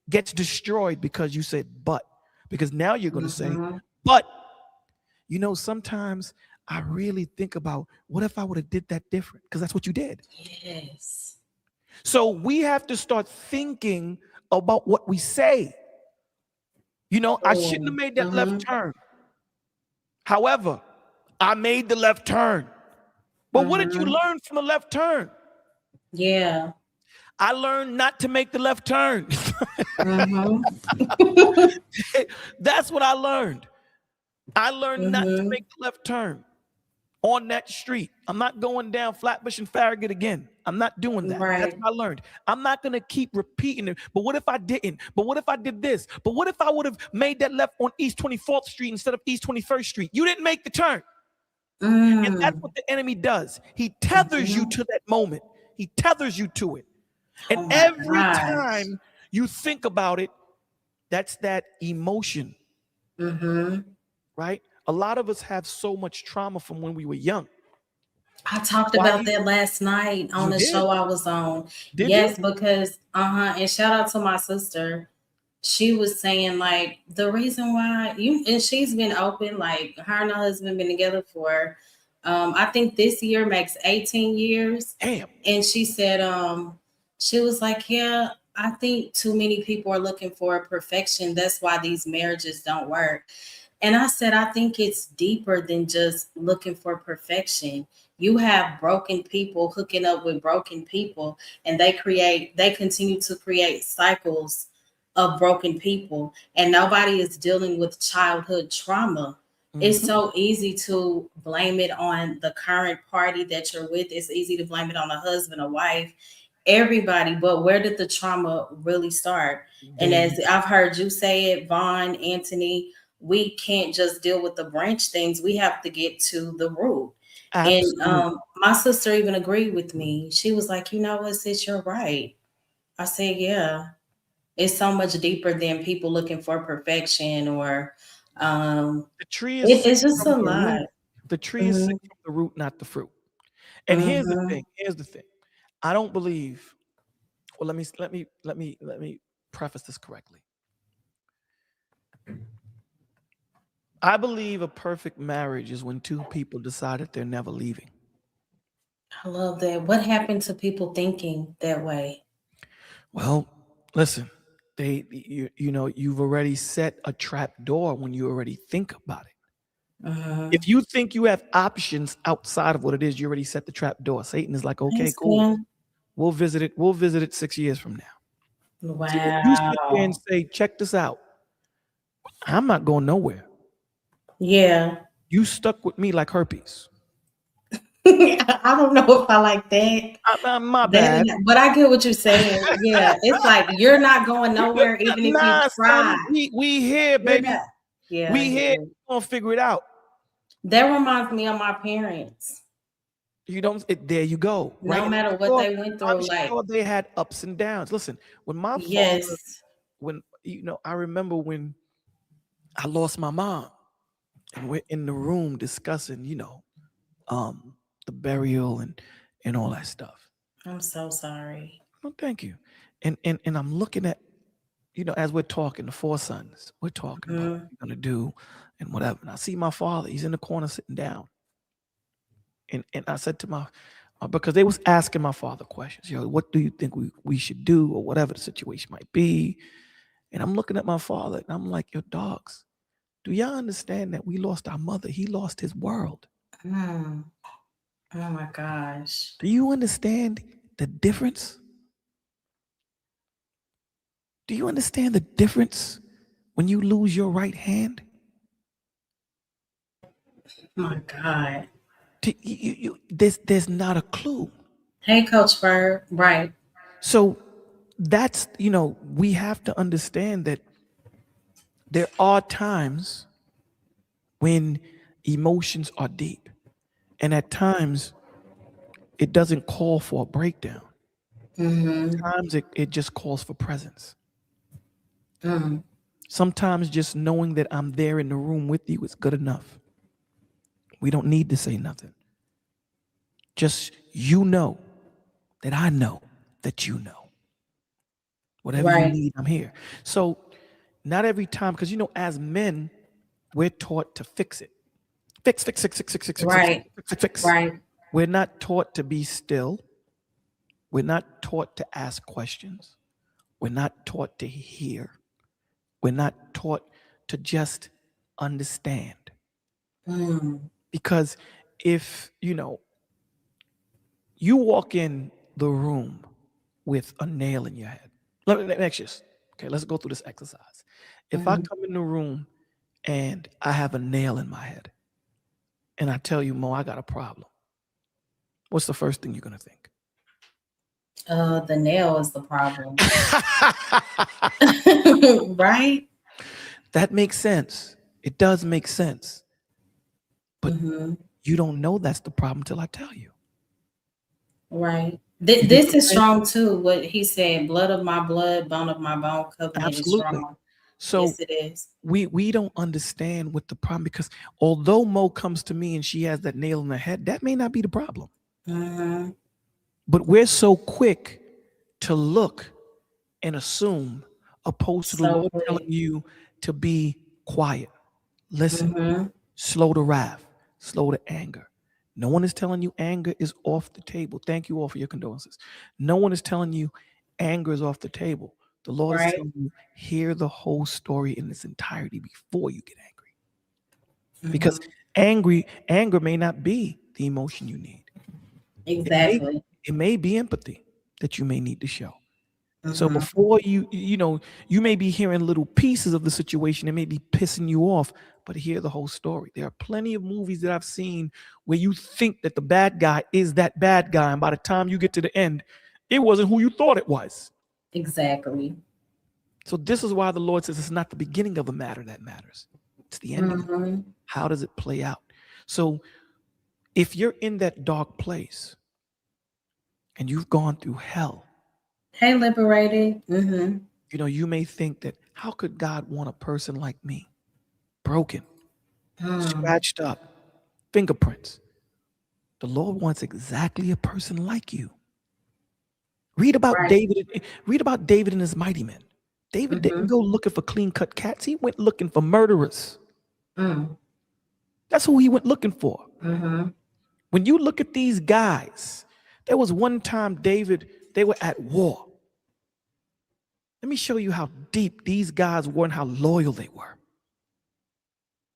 gets destroyed because you said but. Because now you're going to say, Mhm. but sometimes I really think about what if I would have did that different? Because that's what you did. Yes. So we have to start thinking about what we say. I shouldn't have Oh. made that left Mhm. turn. However, I made the left turn. But what did you Mhm. learn from the left turn? Yeah. I learned not to make the left turn. Mhm. That's what I learned. I learned not to Mhm. make the left turn on that street. I'm not going down Flatbush and Farragut again. I'm not doing that. That's Right. what I learned. I'm not going to keep repeating it. But what if I didn't? But what if I did this? But what if I would have made that left on East 24th Street instead of East 21st Street? You didn't make the turn. And that's Mm. what the enemy does. He tethers you Mhm. to that moment. He tethers you to it. And Oh my every gosh. time you think about it, that's that emotion, Mhm. right? A lot of us have so much trauma from when we were young. I talked Why about that last night on you the did? show I was on. Did you? Yes, because and shout out to my sister. She was saying like the reason why you, and she's been open, like her and her husband been together for I think this year makes 18 years. Damn. And she said she was like, yeah, I think too many people are looking for perfection. That's why these marriages don't work. And I said, I think it's deeper than just looking for perfection. You have broken people hooking up with broken people, and they continue to create cycles of broken people, and nobody is dealing with childhood trauma. It's Mhm. so easy to blame it on the current party that you're with. It's easy to blame it on a husband, a wife, everybody. But where did the trauma really start? And There as you I've heard you say it, Vaughn, Anthony, we can't just deal with the branch things. We have to get to the root. And absolutely. my sister even agreed with me. She was like, you know what, sis, you're right. I said, yeah, it's so much deeper than people looking for perfection or The tree is sick it's just from a the lot. root. The tree is Hmm. sick from the root, not the fruit. And here's the Hmm. thing. Here's the thing. I don't believe. Well, let me preface this correctly. I believe a perfect marriage is when two people decide that they're never leaving. I love that. What happened to people thinking that way? Well, listen, you've already set a trap door when you already think about it. Mhm. If you think you have options outside of what it is, you already set the trap door. Satan is like, okay, Thanks, cool. man. We'll visit it. We'll visit it 6 years from now. See, if you sit there and Wow. say, check this out, I'm not going nowhere. Yeah. You stuck with me like herpes. I don't know if I like that. My bad. But I get what you're saying. Yeah, it's like you're not going nowhere, even if you Nah, try. son, we here, You're baby. not. Yeah, I We get here. it. We're gonna figure it out. That reminds me of my parents. You don't. There you go. Right. No And matter what they went I'm through, like, sure they had ups and downs. Listen, when my father, yes. when I remember when I lost my mom, and we're in the room discussing, the burial and all that stuff. I'm so sorry. Oh, thank you. And I'm looking at, as we're talking, the four sons, we're talking about what Mhm. we're gonna do and whatever. And I see my father, he's in the corner sitting down. And I said to because they was asking my father questions, what do you think we should do or whatever the situation might be? And I'm looking at my father and I'm like, yo, dogs, do y'all understand that we lost our mother? He lost his world. Mm. Oh my gosh. Do you understand the difference? Do you understand the difference when you lose your right hand? My God. There's not a clue. Hey, Coach Bird. Right. So that's, we have to understand that there are times when emotions are deep. And at times, it doesn't call for a breakdown. Mm-hmm. Sometimes it just calls for presence. Mm. Sometimes just knowing that I'm there in the room with you is good enough. We don't need to say nothing. Just that I know that you know. Whatever you Right. need, I'm here. So not every time, because as men, we're taught to fix it. Fix. Right. Right. We're not taught to be still. We're not taught to ask questions. We're not taught to hear. We're not taught to just understand. Mm. Because if, you walk in the room with a nail in your head. Let me ask you this. Okay, let's go through this exercise. If I Mhm. come in the room and I have a nail in my head and I tell you, Mo, I got a problem, what's the first thing you're going to think? The nail is the problem. Right? That makes sense. It does make sense. But Mm-hmm. you don't know that's the problem till I tell you. Right. You get This what I'm is saying? strong too. What he said, blood of my blood, bone of my bone, covenant is Absolutely. strong. So Yes, it is. we don't understand what the problem, because although Mo comes to me and she has that nail in her head, that may not be the problem. Mm-hmm. But we're so quick to look and assume, opposed to the So Lord quick. telling you to be quiet, listen, Mm-hmm. slow to wrath, slow to anger. No one is telling you anger is off the table. Thank you all for your condolences. No one is telling you anger is off the table. The Lord is Right. telling you, hear the whole story in its entirety before you get angry. Because anger may not be the emotion you need. Exactly. It may be empathy that you may need to show. So Mm-hmm. before you may be hearing little pieces of the situation, it may be pissing you off, but hear the whole story. There are plenty of movies that I've seen where you think that the bad guy is that bad guy, and by the time you get to the end, it wasn't who you thought it was. Exactly. So this is why the Lord says it's not the beginning of a matter that matters. It's the end of it. Mm-hmm. How does it play out? So if you're in that dark place and you've gone through hell, Hey, liberated. Mm-hmm. you may think that, how could God want a person like me? Broken, scratched up, fingerprints. The Lord wants exactly a person like you. Read about Right. David. Read about David and his mighty men. David didn't go looking for clean-cut cats. He went looking for murderers. Mm. That's who he went looking for. Mm-hmm. When you look at these guys, there was one time David, they were at war. Let me show you how deep these guys were and how loyal they were.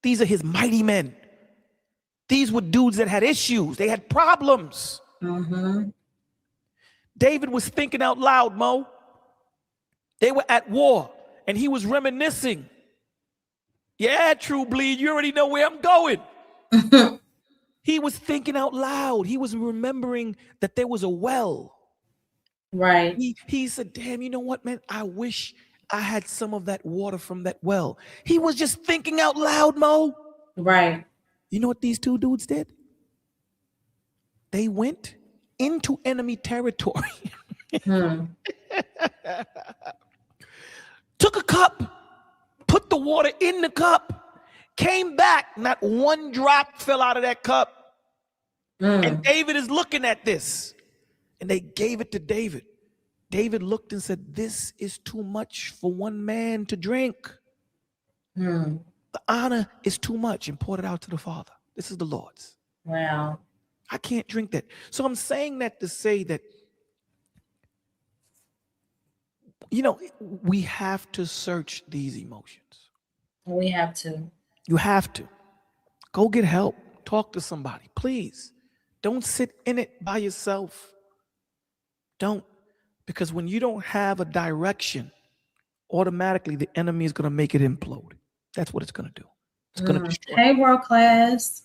These are his mighty men. These were dudes that had issues. They had problems. Mm-hmm. David was thinking out loud, Mo. They were at war, and he was reminiscing. Yeah, True Bleed, you already know where I'm going. He was thinking out loud. He was remembering that there was a well. Right. He said, damn, you know what, man? I wish I had some of that water from that well. He was just thinking out loud, Mo. Right. You know what these two dudes did? They went into enemy territory. Hmm. Took a cup, put the water in the cup, came back, not one drop fell out of that cup. And David is looking at this. And they gave it to David. David looked and said, this is too much for one man to drink. The honor is too much, and poured it out to the Father. This is the Lord's. Wow. I can't drink that. So I'm saying that to say that, you know, we have to search these emotions. We have to. You have to. Go get help. Talk to somebody, please. Don't sit in it by yourself. Don't. Because when you don't have a direction, automatically the enemy is going to make it implode. That's what it's going to do. It's going to destroy. Hey, World Class.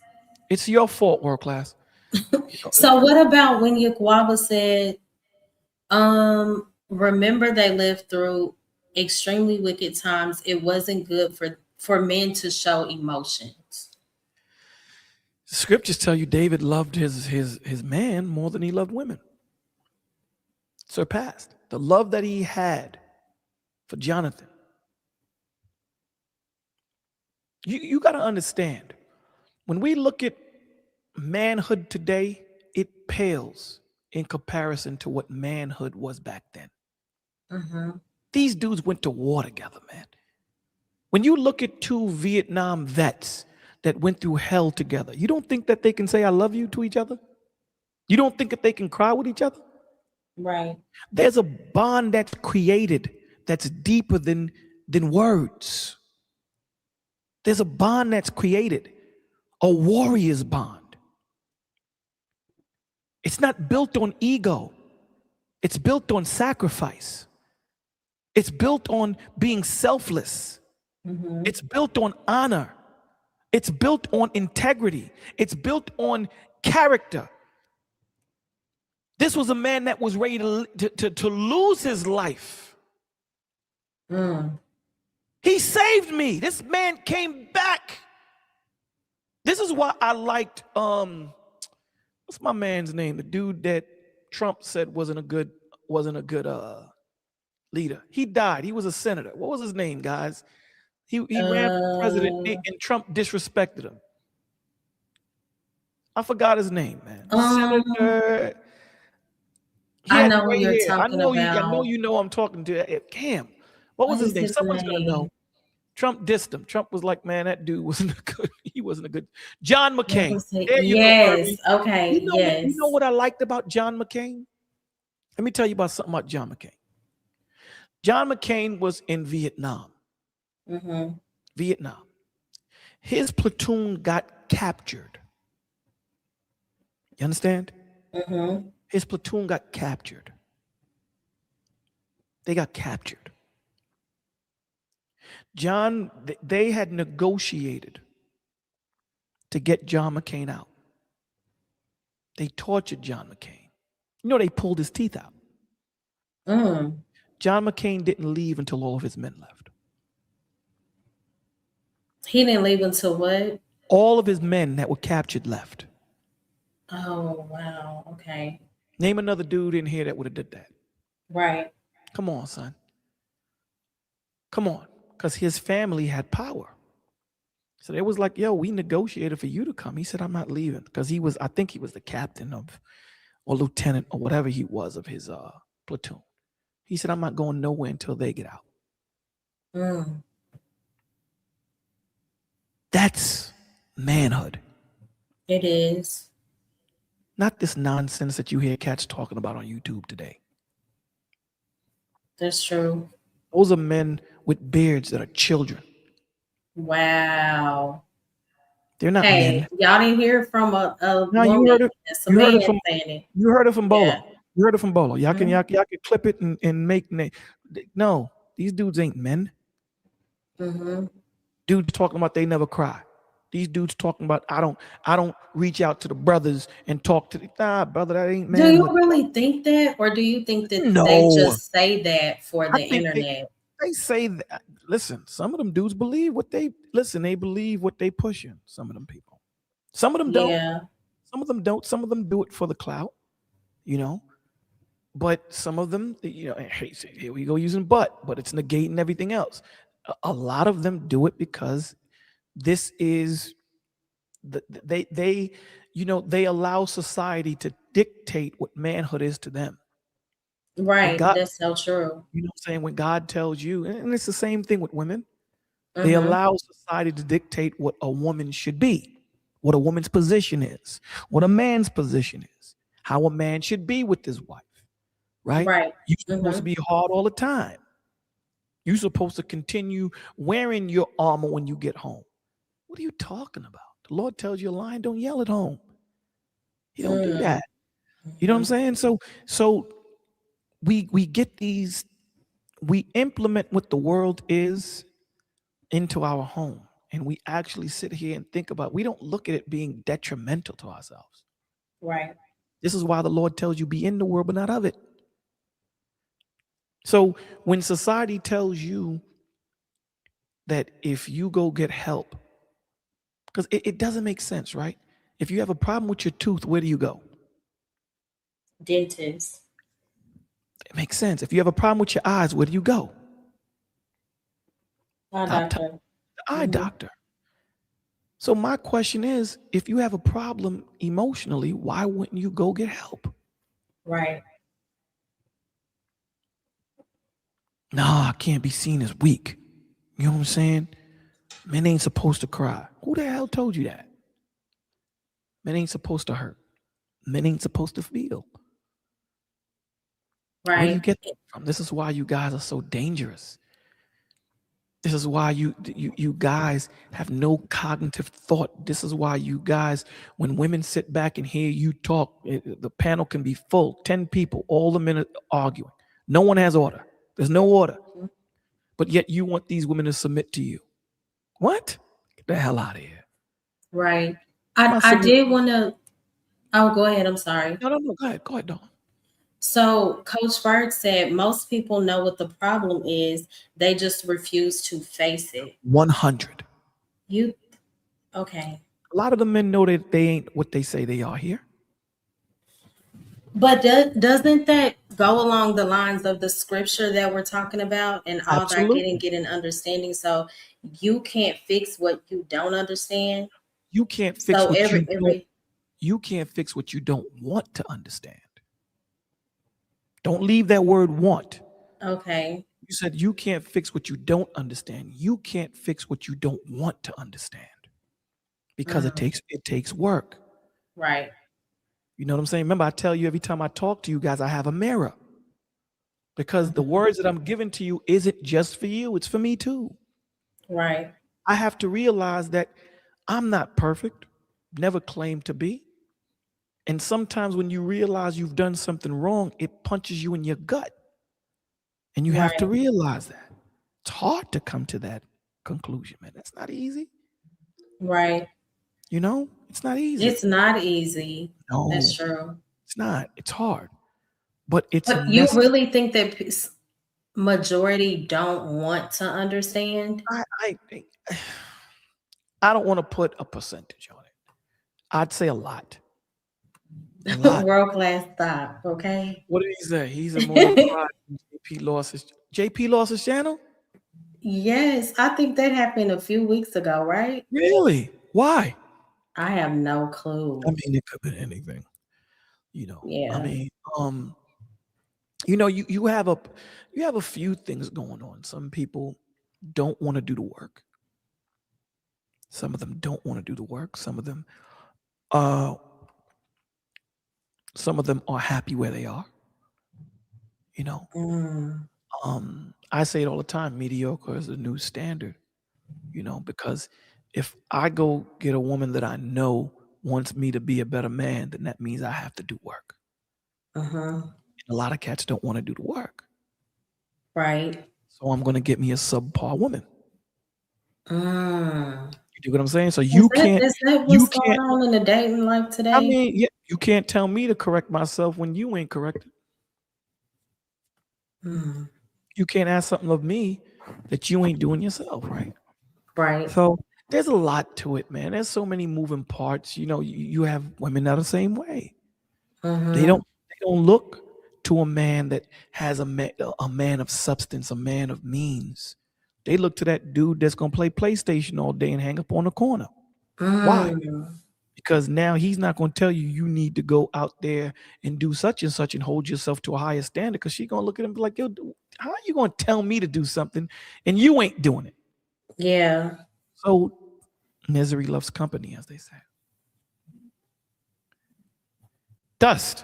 It's your fault, World Class. So what about when Yakwaba said, remember they lived through extremely wicked times. It wasn't good for men to show emotions. Scriptures tell you David loved his man more than he loved women. Surpassed. The love that he had for Jonathan. You got to understand, when we look at manhood today, it pales in comparison to what manhood was back then. These dudes went to war together, man. When you look at two Vietnam vets that went through hell together, you don't think that they can say I love you to each other? You don't think that they can cry with each other? Right. There's a bond that's created that's deeper than words. There's a bond that's created, a warrior's bond. It's not built on ego. It's built on sacrifice. It's built on being selfless. It's built on honor. It's built on integrity. It's built on character. This was a man that was ready to lose his life. He saved me. This man came back. This is why I liked, what's my man's name? The dude that Trump said wasn't a good leader. He died. He was a senator. What was his name, guys? He ran for president and Trump disrespected him. I forgot his name, man. Senator. I know what you're talking about. I know you know I'm talking to. Cam. What was his name? Someone's gonna know. Trump dissed him. Trump was like, man, that dude wasn't a good. He wasn't a good. John McCain. Yes. Okay. You know what I liked about John McCain? Let me tell you about something about John McCain. John McCain was in Vietnam. Vietnam. His platoon got captured. You understand? His platoon got captured. They got captured. They had negotiated to get John McCain out. They tortured John McCain. You know, they pulled his teeth out. John McCain didn't leave until all of his men left. He didn't leave until what? All of his men that were captured left. Oh, wow. Okay. Name another dude in here that would have did that. Right. Come on, son. Come on. Because his family had power. So they was like, yo, we negotiated for you to come. He said, I'm not leaving. Because I think he was the captain or lieutenant or whatever he was of his platoon. He said, I'm not going nowhere until they get out. That's manhood. It is. Not this nonsense that you hear cats talking about on YouTube today. That's true. Those are men with beards that are children. Wow. They're not Hey, men. y'all didn't hear from a No, you woman. heard it. It's a You heard man it from. saying it. You heard it from Bolo. Yeah. You heard it from Bolo. Y'all can Mhm. y'all can clip it and make no. These dudes ain't men. Mm-hmm. Dudes talking about they never cry. These dudes talking about I don't reach out to the brothers and talk to the brother, that ain't Do you manhood. really think that, or do you think that they No. just say that for I the think internet? they say that. Listen, some of them dudes believe what they believe what they pushing. Some of them people. Some of them don't. Yeah. Some of them don't. Some of them do it for the clout, you know. But some of them, hey, here we go using but it's negating everything else. A lot of them do it because this is they they allow society to dictate what manhood is to them. Right. God, That's so true. you know what I'm saying? When God tells you, and it's the same thing with women, they Mm-hmm. allow society to dictate what a woman should be, what a woman's position is, what a man's position is, how a man should be with his wife, right? Right. You're supposed to be hard all the time. You're supposed to continue wearing your armor when you get home. What are you talking about? The Lord tells you a line, don't yell at home. He don't do that. You know what I'm saying? So we get these, we implement what the world is into our home. And we actually sit here and think about, we don't look at it being detrimental to ourselves. Right. This is why the Lord tells you be in the world, but not of it. So when society tells you that if you go get help, because it doesn't make sense, right? If you have a problem with your tooth, where do you go? Dentist. It makes sense. If you have a problem with your eyes, where do you go? Eye doctor. The eye doctor. So my question is, if you have a problem emotionally, why wouldn't you go get help? Right. No, I can't be seen as weak. You know what I'm saying? Men ain't supposed to cry. Who the hell told you that? Men ain't supposed to hurt. Men ain't supposed to feel. Right. Where do you get that from? This is why you guys are so dangerous. This is why you guys have no cognitive thought. This is why you guys, when women sit back and hear you talk, the panel can be full, 10 people, all the men are arguing. No one has order. There's no order. But yet you want these women to submit to you. What? Get the hell out of here. Right. I did want to. Oh, go ahead. I'm sorry. No. Go ahead, Dawn. So Coach Bird said most people know what the problem is. They just refuse to face it. 100. Okay. A lot of the men know that they ain't what they say they are here. But doesn't that go along the lines of the scripture that we're talking about and all Absolutely. that getting understanding? So you can't fix what you don't understand. You can't fix you can't fix what you don't want to understand. Don't leave that word want. Okay. You said you can't fix what you don't understand. You can't fix what you don't want to understand. Because it takes work. Right. You know what I'm saying? Remember, I tell you every time I talk to you guys, I have a mirror. Because the words that I'm giving to you isn't just for you, it's for me too. Right. I have to realize that I'm not perfect, never claimed to be. And sometimes when you realize you've done something wrong, it punches you in your gut. And you have to realize that. It's hard to come to that conclusion, man. That's not easy. Right. You know, it's not easy. It's not easy. No, that's true. It's not. It's hard. But it's But you really think that majority don't want to understand? I don't want to put a percentage on it. I'd say a lot. World class thought, okay? What did he say? He's a more JP lost his channel? Yes, I think that happened a few weeks ago, right? Really? Why? I have no clue. I mean, it could have been anything. You know. Yeah. I mean, you know, you have a few things going on. Some people don't want to do the work. Some of them don't want to do the work. Uh some of them are happy where they are. You know, Mm, I say it all the time, mediocre is the new standard, because if I go get a woman that I know wants me to be a better man, then that means I have to do work. uh-huh. A lot of cats don't want to do the work. Right. So I'm going to get me a subpar woman. Mm. You do what I'm saying? So Is you that you what's going can't, on in the dating life today? I mean, yeah, you can't tell me to correct myself when you ain't corrected. Mm. You can't ask something of me that you ain't doing yourself, right? Right. So there's a lot to it, man. There's so many moving parts. You have women that are the same way. Mm-hmm. They don't look to a man that has a man of substance, a man of means. They look to that dude that's gonna play PlayStation all day and hang up on the corner. Why? Mm. Because now he's not gonna tell you need to go out there and do such and such and hold yourself to a higher standard. Because she's gonna look at him and be like, yo, how are you gonna tell me to do something and you ain't doing it? Yeah. So misery loves company, as they say. Dust.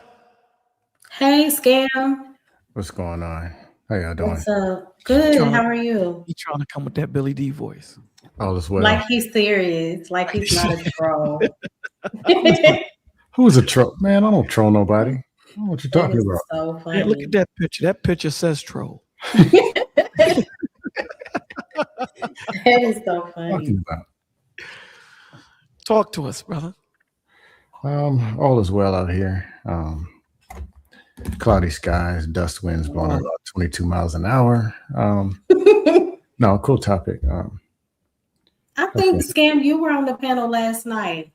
Hey, Scam. What's going on? How y'all doing? What's up? Good. Trying to- How are you? He trying to come with that Billy D voice. All is well. Like he's serious. Like he's not a troll. Who's a troll? Man, I don't troll nobody. I don't know what you're That talking is about. so funny. Man, look at that picture. That picture says troll. That is so funny. Talking about. Talk to us, brother. All is well out here. Cloudy skies, dust winds blowing at about 22 miles an hour. No, cool topic. I think, Scam, you were on the panel last night,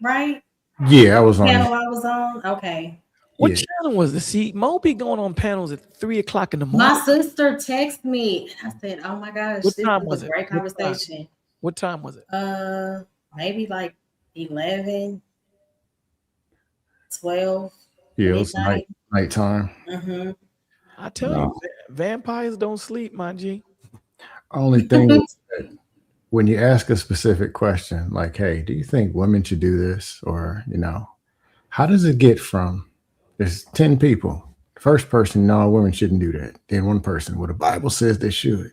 right? Yeah, I was on. Panel I was on? Okay. What Yeah. channel was this? See, Mo be going on panels at 3:00 in the morning. My sister texted me. I said, oh my gosh, What this time was was a it? great What time? conversation. What time was it? Maybe like 11, 12. Yeah, it was nighttime. Mm-hmm. I tell No. you, vampires don't sleep, my G. Only thing is that when you ask a specific question, like, hey, do you think women should do this? Or, how does it get from there's 10 people? First person, no, women shouldn't do that. Then one person, well, the Bible says they should.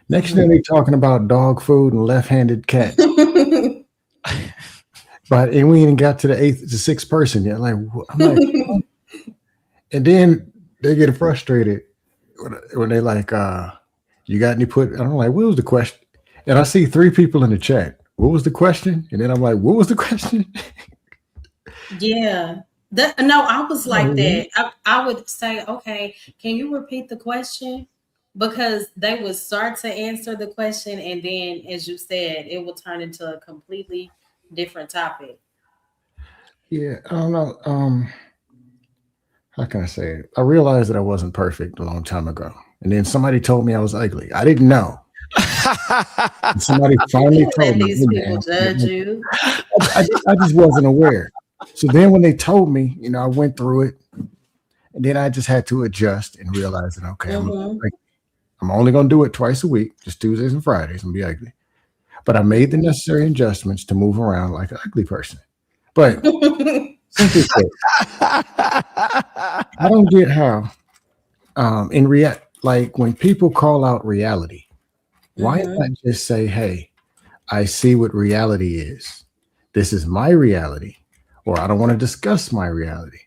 Next thing they're talking about dog food and left-handed cats. And we ain't got to the sixth person yet. I'm like, and then they get frustrated when they like, you got any put? I'm like, what was the question? And I see 3 people in the chat. What was the question? And then I'm like, what was the question? Yeah. I was like that. I would say, okay, can you repeat the question? Because they would start to answer the question, and then, as you said, it will turn into a completely different topic. Yeah, I don't know. How can I say it? I realized that I wasn't perfect a long time ago. And then somebody told me I was ugly. I didn't know. And somebody finally Let told me. these people judge you. I just wasn't aware. So then when they told me, I went through it. And then I just had to adjust and realize that, okay, I'm only going to do it twice a week, just Tuesdays and Fridays, and be ugly. But I made the necessary adjustments to move around like an ugly person. But simply put, I don't get how like when people call out reality, why not just say, hey, I see what reality is. This is my reality. Or I don't want to discuss my reality.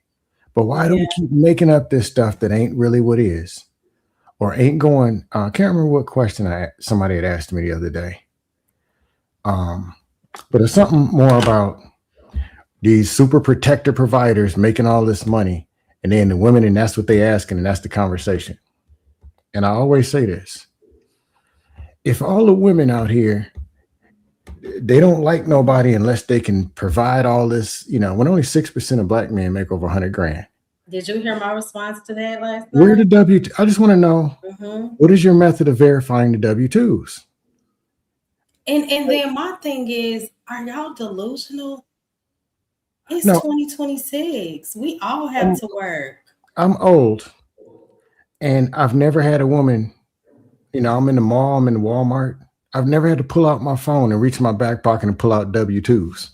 But why do we keep making up this stuff that ain't really what is? Or ain't going, I can't remember what question somebody had asked me the other day. But it's something more about these super protector providers making all this money, and then the women, and that's what they asking, and that's the conversation. And I always say this: if all the women out here, they don't like nobody unless they can provide all this, when only 6% of black men make over 100 grand. Did you hear my response to that last night? Where the W2? I just want to know, what is your method of verifying the W2s? And then my thing is, are y'all delusional? It's No. 2026. We all have to work. I'm old, and I've never had a woman, I'm in the mall, I'm in Walmart. I've never had to pull out my phone and reach my back pocket and pull out W-2s.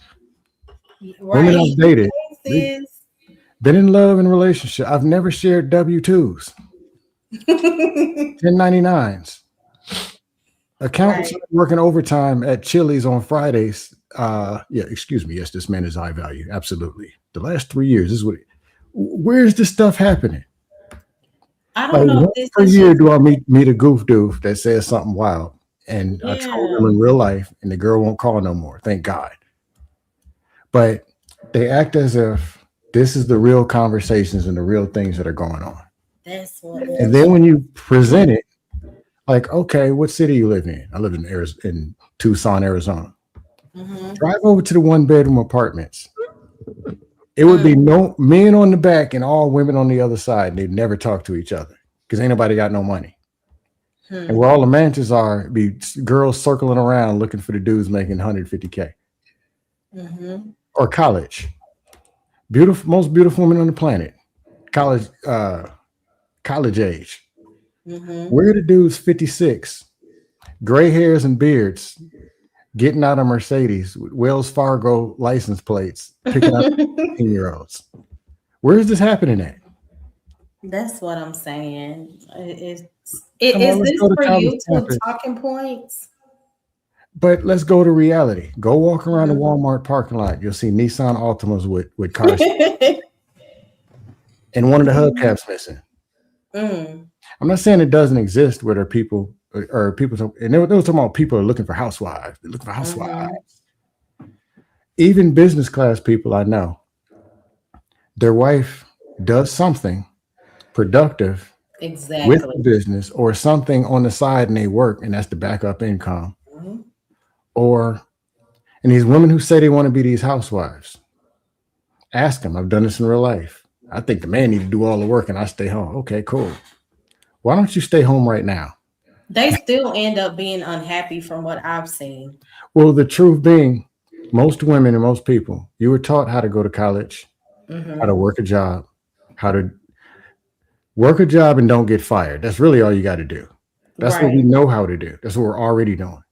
Women Right. I've dated, Sis. been in love and relationship. I've never shared W-2s, 1099s. Accountants Right. working overtime at Chili's on Fridays. Excuse me. Yes, this man is high value. Absolutely. The last 3 years, this is what. Where's this stuff happening? I Like don't know if once this per is year just, do I meet a goof doof that says something wild, and I told them yeah. in real life, and the girl won't call no more. Thank God. But they act as if this is the real conversations and the real things that are going on. That's what. And then when you present it, like, okay, what city you live in? I live in Tucson, Arizona. Mhm. Drive over to the 1-bedroom apartments. It would be no men on the back and all women on the other side. And they'd never talk to each other because ain't nobody got no money. And where all the mansions are, be girls circling around looking for the dudes making 150K Mhm. or college. Beautiful, most beautiful women on the planet. College age. Mhm. Where are the dudes 56, gray hairs and beards, getting out of Mercedes with Wells Fargo license plates, picking up 18-year-olds? Where is this happening at? That's what I'm saying. Is Come on, let's this go to for college you two campus. talking points? But let's go to reality. Go walk around the Mhm. Walmart parking lot. You'll see Nissan Altimas with cars and one of the hubcaps missing. Mm. I'm not saying it doesn't exist where there are people or people, and they were talking about people are looking for housewives. They're looking for housewives. Even business class people I know, their wife does something productive with Exactly. the business or something on the side and they work, and that's the backup income. Mhm. And these women who say they want to be these housewives, ask them. I've done this in real life. I think the man need to do all the work and I stay home. Okay, cool. Why don't you stay home right now? They still end up being unhappy from what I've seen. Well, the truth being, most women and most people, you were taught how to go to college, how to work a job, how to work a job and don't get fired. That's really all you got to do. That's what we Right. know how to do. That's what we're already doing.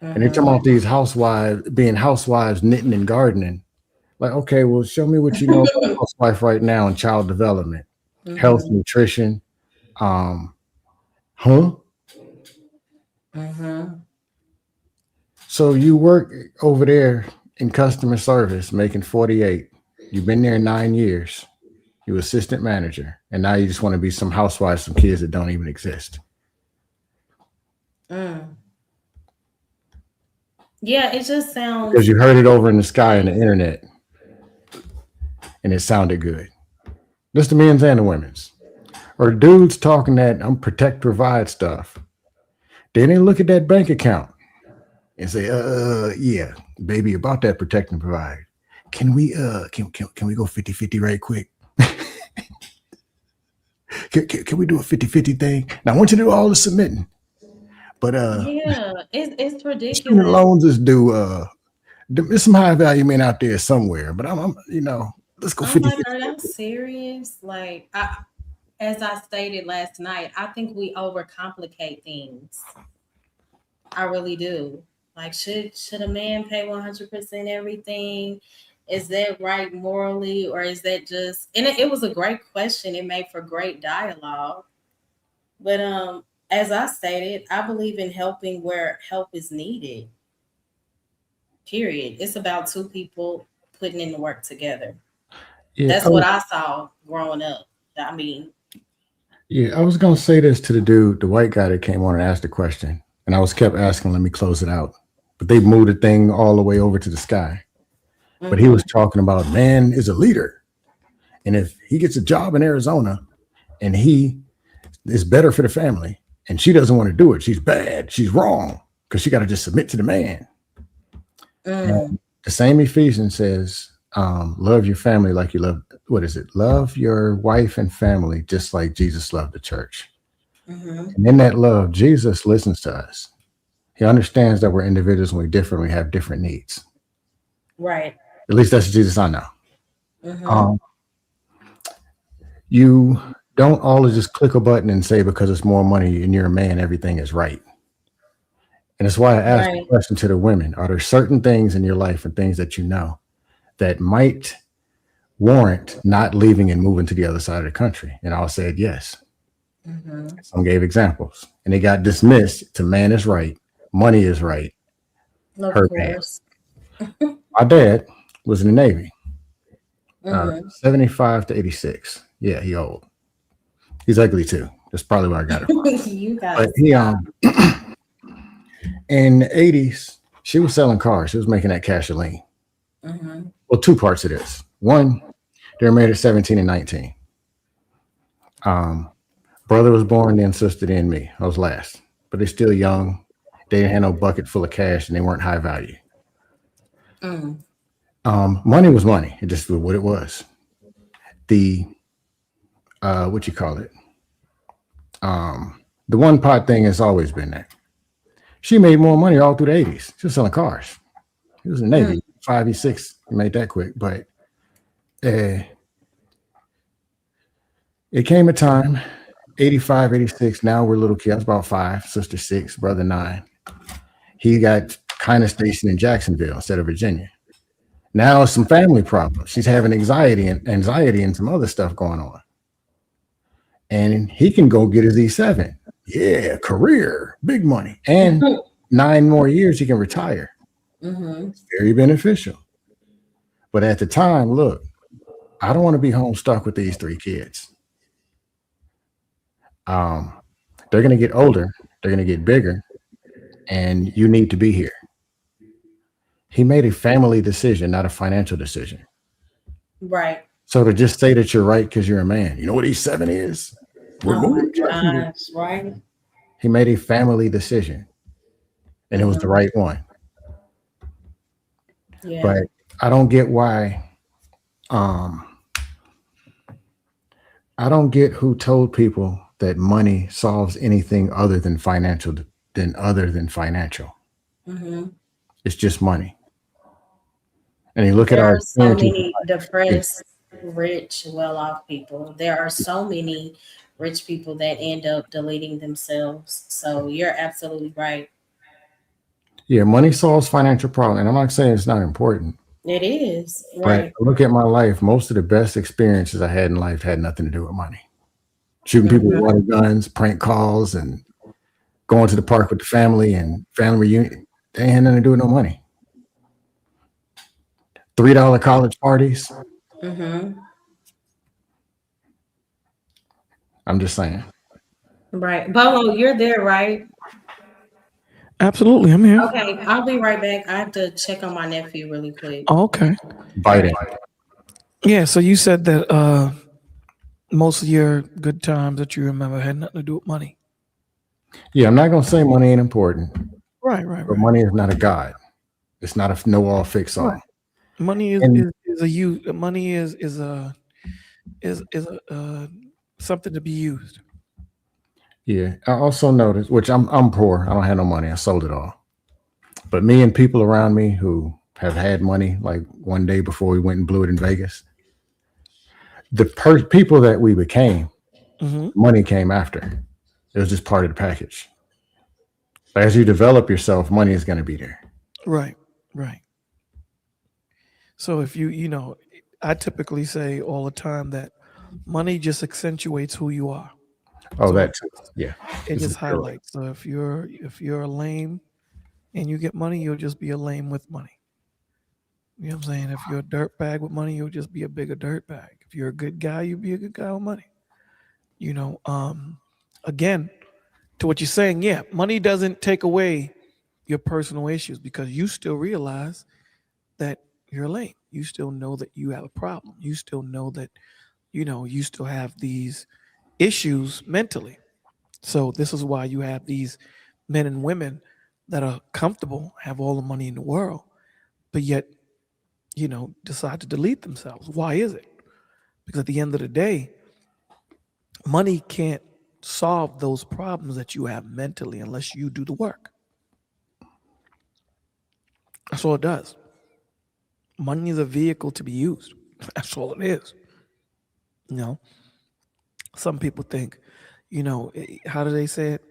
And they're talking about these housewives being housewives, knitting and gardening. Like, okay, well, show me what you know about a housewife right now in child development, health, nutrition, home. So you work over there in customer service, making 48. You've been there 9 years. You assistant manager, and now you just want to be some housewife, some kids that don't even exist. Yeah, it just sounds. Because you heard it over in the sky on the internet, and it sounded good. Just the men's and the women's. Or dudes talking that I'm protect, provide stuff. Then they look at that bank account and say, yeah, baby, about that protect and provide. Can we can we go 50-50 right quick? Can we do a 50-50 thing? Now I want you to do all the submitting. But Yeah, it's student ridiculous. loans is due. There's some high value men out there somewhere, but I'm let's go I'm 50-50. like, are y'all serious? Like, as I stated last night, I think we overcomplicate things. I really do. Like, should a man pay 100% everything? Is that right morally, or is that just? And it was a great question. It made for great dialogue. But as I stated, I believe in helping where help is needed. Period. It's about two people putting in the work together. Yeah, That's what I saw growing up. I mean, I was gonna say this to the dude, the white guy that came on and asked the question, and I was kept asking, let me close it out. But they moved the thing all the way over to the sky. But he was talking about man is a leader. And if he gets a job in Arizona and he is better for the family and she doesn't want to do it, she's bad, she's wrong, because she got to just submit to the man. And the same Ephesians says, love your family like you love, what is it? Love your wife and family just like Jesus loved the church. And in that love, Jesus listens to us. He understands that we're individuals and we're different. We have different needs. right. At least that's Jesus I know. You don't always just click a button and say because it's more money and you're a man, everything is right. And it's why I asked the Right. question to the women: are there certain things in your life and things that you know that might warrant not leaving and moving to the other side of the country? And all said yes. Mm-hmm. Some gave examples, and they got dismissed to man is right, money is right, Of her man. course. My dad was in the Navy, Mm-hmm. 75 to 86. Yeah, he old. He's ugly too. That's probably where I got it from. You But guys. he in the 80s, she was selling cars. She was making that cash lean. Mm-hmm. Well, two parts of this. One, they were married at 17 and 19. Brother was born, then sister, then me. I was last. But they're still young. They didn't have no bucket full of cash and they weren't high value. Mm. Money was money. It just was what it was. The what you call it? The one pot thing has always been that. She made more money all through the 80s. She was selling cars. He was in the Navy, 5 E6, made that quick. But it came a time, 85, 86. Now we're little kids, about 5, sister 6, brother 9. He got kind of stationed in Jacksonville instead of Virginia. Now some family problems. She's having anxiety and some other stuff going on. And he can go get his E7. Yeah, career, big money. And 9 more years he can retire. Mm-hmm. It's very beneficial. But at the time, look, I don't want to be home stuck with these 3 kids. They're going to get older. They're going to get bigger. And you need to be here. He made a family decision, not a financial decision. Right. So to just say that you're right because you're a man, you know what E7 is? Oh my gosh. Right. He made a family decision. And it was the right one. Yeah. But I don't get why. I don't get who told people that money solves anything other than financial. Mm-hmm. It's just money. And you look There at our are so experiences. many depressed, rich, well-off people. There are so many rich people that end up deleting themselves. So you're absolutely right. Yeah, money solves financial problems. And I'm not saying it's not important. It is. But Right. look at my life. Most of the best experiences I had in life had nothing to do with money. Shooting people with water guns, prank calls, and going to the park with the family and family reunion. They ain't had nothing to do with no money. $3 college parties. Mm-hmm. I'm just saying. Right. Bolo, you're there, right? Absolutely, I'm here. Okay, I'll be right back. I have to check on my nephew really quick. Okay. Biting. Yeah, so you said that most of your good times that you remember had nothing to do with money. Yeah, I'm not gonna say money ain't important, Right. but money is not a god. It's not a know all fix all. Right. Money is a use. Money is something to be used. Yeah. I also noticed, which I'm poor. I don't have no money. I sold it all. But me and people around me who have had money, like one day before we went and blew it in Vegas, the people that we became, money came after. It was just part of the package. As you develop yourself, money is going to be there. Right. So if I typically say all the time that money just accentuates who you are. Oh, that too. Yeah. It just highlights. So if you're a lame and you get money, you'll just be a lame with money. You know what I'm saying? If you're a dirt bag with money, you'll just be a bigger dirt bag. If you're a good guy, you'll be a good guy with money. Again, to what you're saying, yeah, money doesn't take away your personal issues because you still realize that you're lame. You still know that you have a problem. You still know that, you still have these issues mentally. So this is why you have these men and women that are comfortable, have all the money in the world, but yet, decide to delete themselves. Why is it? Because at the end of the day, money can't solve those problems that you have mentally unless you do the work. That's all it does. Money is a vehicle to be used. That's all it is. Some people think, how do they say it?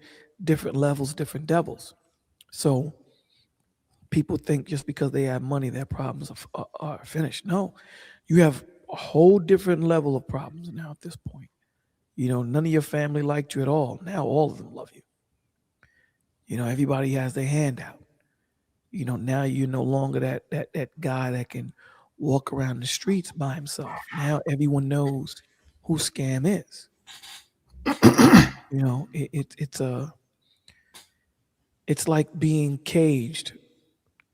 Different levels, different devils. So people think just because they have money, their problems are finished. No, you have a whole different level of problems now at this point. None of your family liked you at all. Now all of them love you. Everybody has their hand out. Now you're no longer that guy that can walk around the streets by himself. Now everyone knows who Scam is. It's like being caged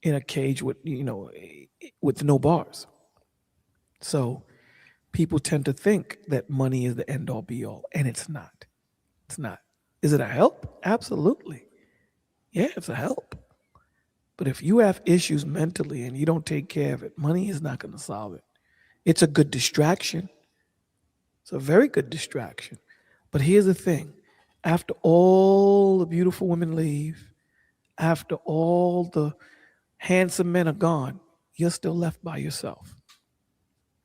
in a cage with no bars. So people tend to think that money is the end all be all, and it's not. It's not. Is it a help? Absolutely. Yeah, it's a help. But if you have issues mentally and you don't take care of it, money is not going to solve it. It's a good distraction. It's a very good distraction. But here's the thing. After all the beautiful women leave, after all the handsome men are gone, you're still left by yourself.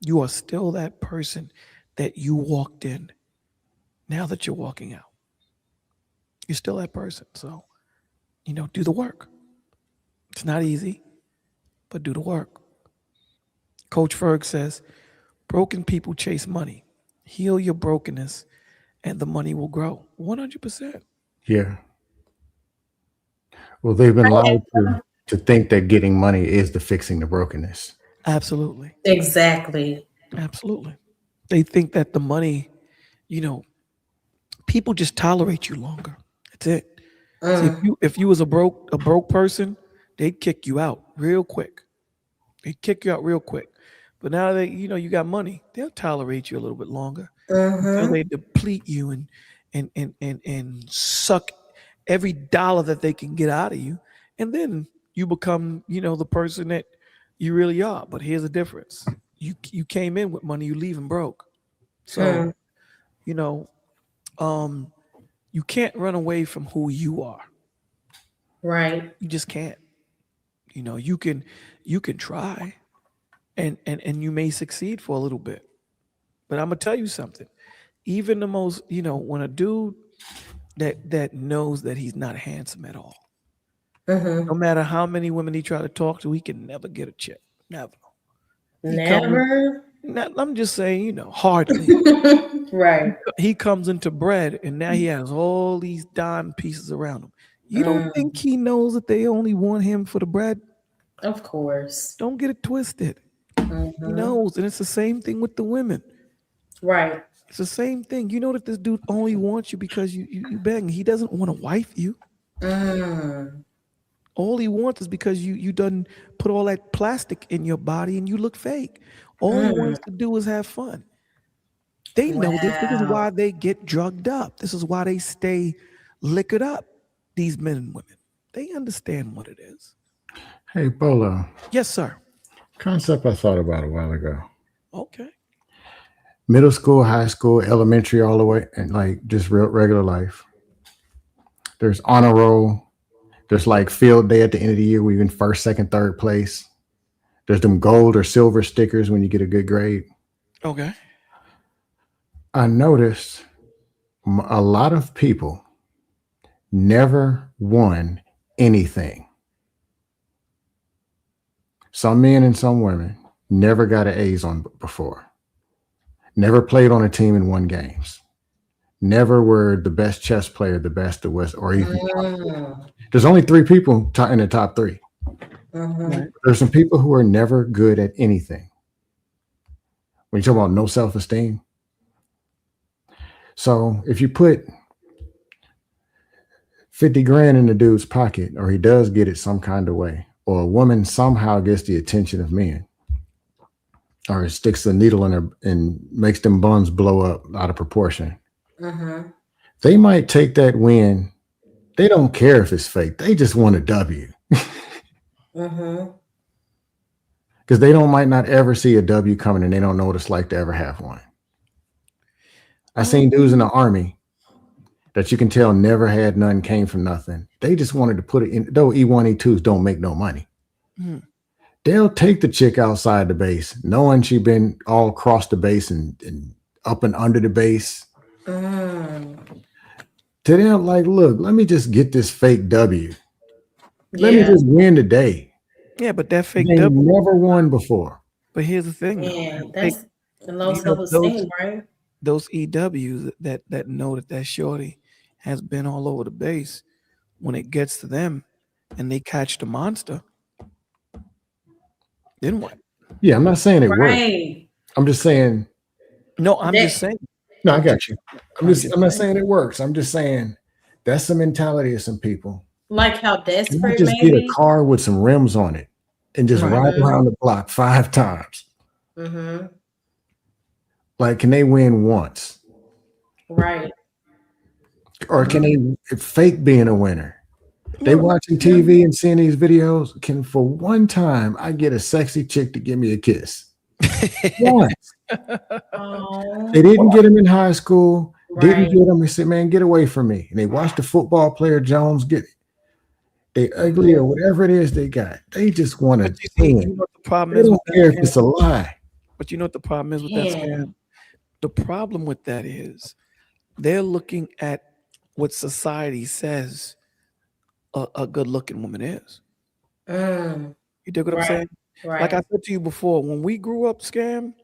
You are still that person that you walked in now that you're walking out. You're still that person. So, do the work. It's not easy, but do the work. Coach Ferg says, broken people chase money. Heal your brokenness and the money will grow. 100%. Yeah. Well, they've been lied to think that getting money is the fixing the brokenness. Absolutely. Exactly. Absolutely. They think that the money, people just tolerate you longer. That's it. See, if you was a broke person, they'd kick you out real quick. They'd kick you out real quick. But now that you got money, they'll tolerate you a little bit longer until they deplete you and suck every dollar that they can get out of you, and then you become the person that you really are. But here's the difference: you came in with money, you leaving broke. So you can't run away from who you are. Right. You just can't. You can try and you may succeed for a little bit. But I'm gonna tell you something. Even the most, when a dude that knows that he's not handsome at all, no matter how many women he try to talk to, he can never get a chick. Never. Never. I'm just saying, hardly. Right. He comes into bread and now he has all these dime pieces around him. You don't think he knows that they only want him for the bread? Of course. Don't get it twisted. He knows. And it's the same thing with the women. Right. It's the same thing. You know that this dude only wants you because you begging. He doesn't want to wife you. All he wants is because you done put all that plastic in your body and you look fake. All he wants to do is have fun. They know this. This is why they get drugged up. This is why they stay liquored up, these men and women. They understand what it is. Hey, Bolo. Yes, sir. Concept I thought about a while ago. Okay. Middle school, high school, elementary, all the way, and like just real regular life. There's honor roll. There's like field day at the end of the year where you're in first, second, third place. There's them gold or silver stickers when you get a good grade. Okay. I noticed a lot of people never won anything. Some men and some women never got an A's on before. Never played on a team and won games. Never were the best chess player, the best of West, or even there's only 3 people in the top 3. There's some people who are never good at anything. When you talk about no self-esteem. So if you put 50 grand in the dude's pocket, or he does get it some kind of way, or a woman somehow gets the attention of men, or sticks a needle in her and makes them buns blow up out of proportion. They might take that win. They don't care if it's fake. They just want a W. Because they might not ever see a W coming, and they don't know what it's like to ever have one. I seen dudes in the army that you can tell never had none, came from nothing. They just wanted to put it in, though E1, E2s don't make no money. They'll take the chick outside the base, knowing she been all across the base and up and under the base. To them, like, look, let me just get this fake W. Let me just win today. Yeah, but that fake They double. never won before. But here's the thing, though. Man, That fake, that's the low you know, self-esteem, right? those EWs that know that shorty has been all over the base. When it gets to them, and they catch the monster, then what? Yeah, I'm not saying it worked. Right. I'm just saying. No, I'm That- just saying. No, I got you. I'm just not saying it works. I'm just saying that's the mentality of some people. Like how Can I desperate, just get a maybe. car with some rims on it and just Right. ride around the block 5 times? Mm-hmm. Like, can they win once? Right. Or can they fake being a winner? They watching TV and seeing these videos. Can for one time I get a sexy chick to give me a kiss? Once. Oh, They didn't get him in high school. Didn't right. get him. They said, "Man, get away from me." And they watched the football player Jones get they ugly or whatever it is they got. They just want to But you see, you win. know what the problem They is don't with care if that? it's a lie. But you know what the problem is with that Yeah. scam? The problem with that is they're looking at what society says a good looking woman is. Mm, You dig what I'm right. saying? Right. Like I said to you before, when we grew up, scam,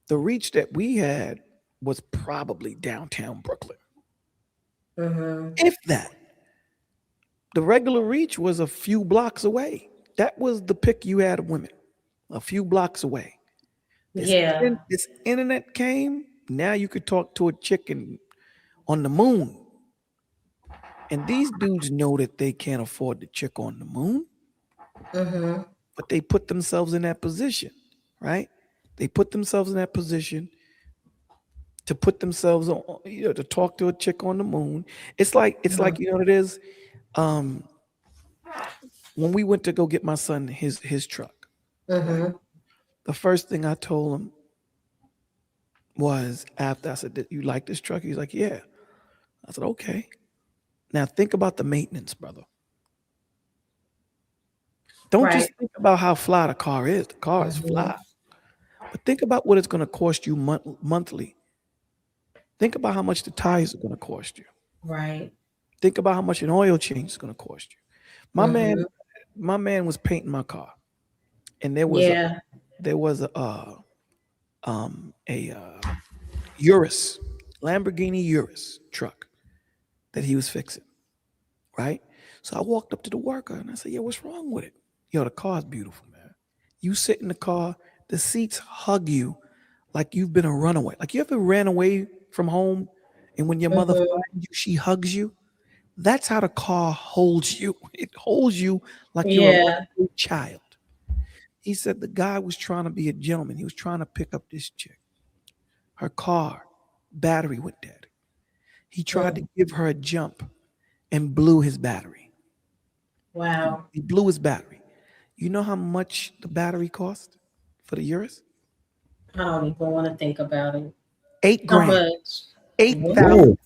the reach that we had was probably downtown Brooklyn. Mm-hmm. If that. The regular reach was a few blocks away. That was the pick you had of women, a few blocks away. Yeah. This internet came. Now you could talk to a chicken on the moon. And these dudes know that they can't afford the chick on the moon, Mm-hmm. but they put themselves in that position, right? They put themselves in that position to put themselves on, to talk to a chick on the moon. It's like you know what it is. When we went to go get my son his truck, Mm-hmm. the first thing I told him was, after I said, "You like this truck?" He's like, "Yeah." I said, "Okay. Now think about the maintenance, brother. Don't just Right. think about how fly the car is. The car is fly. But think about what it's going to cost you monthly. Think about how much the tires are going to cost you. Right. Think about how much an oil change is going to cost you." My Mhm. man was painting my car, and there was Yeah. a Urus, Lamborghini Urus truck that he was fixing, right? So I walked up to the worker and I said, "Yo, what's wrong with it?" "Yo, the car's beautiful, man. You sit in the car, the seats hug you like you've been a runaway. Like you ever ran away from home and when your mother Mhm. finds you, she hugs you? That's how the car holds you. It holds you like you're a Yeah. runaway child." He said the guy was trying to be a gentleman. He was trying to pick up this chick. Her car, battery went dead. He tried to give her a jump and blew his battery. Wow. He blew his battery. You know how much the battery cost for the Urus? I don't even want to think about it. $8 How grand. much? 8,000.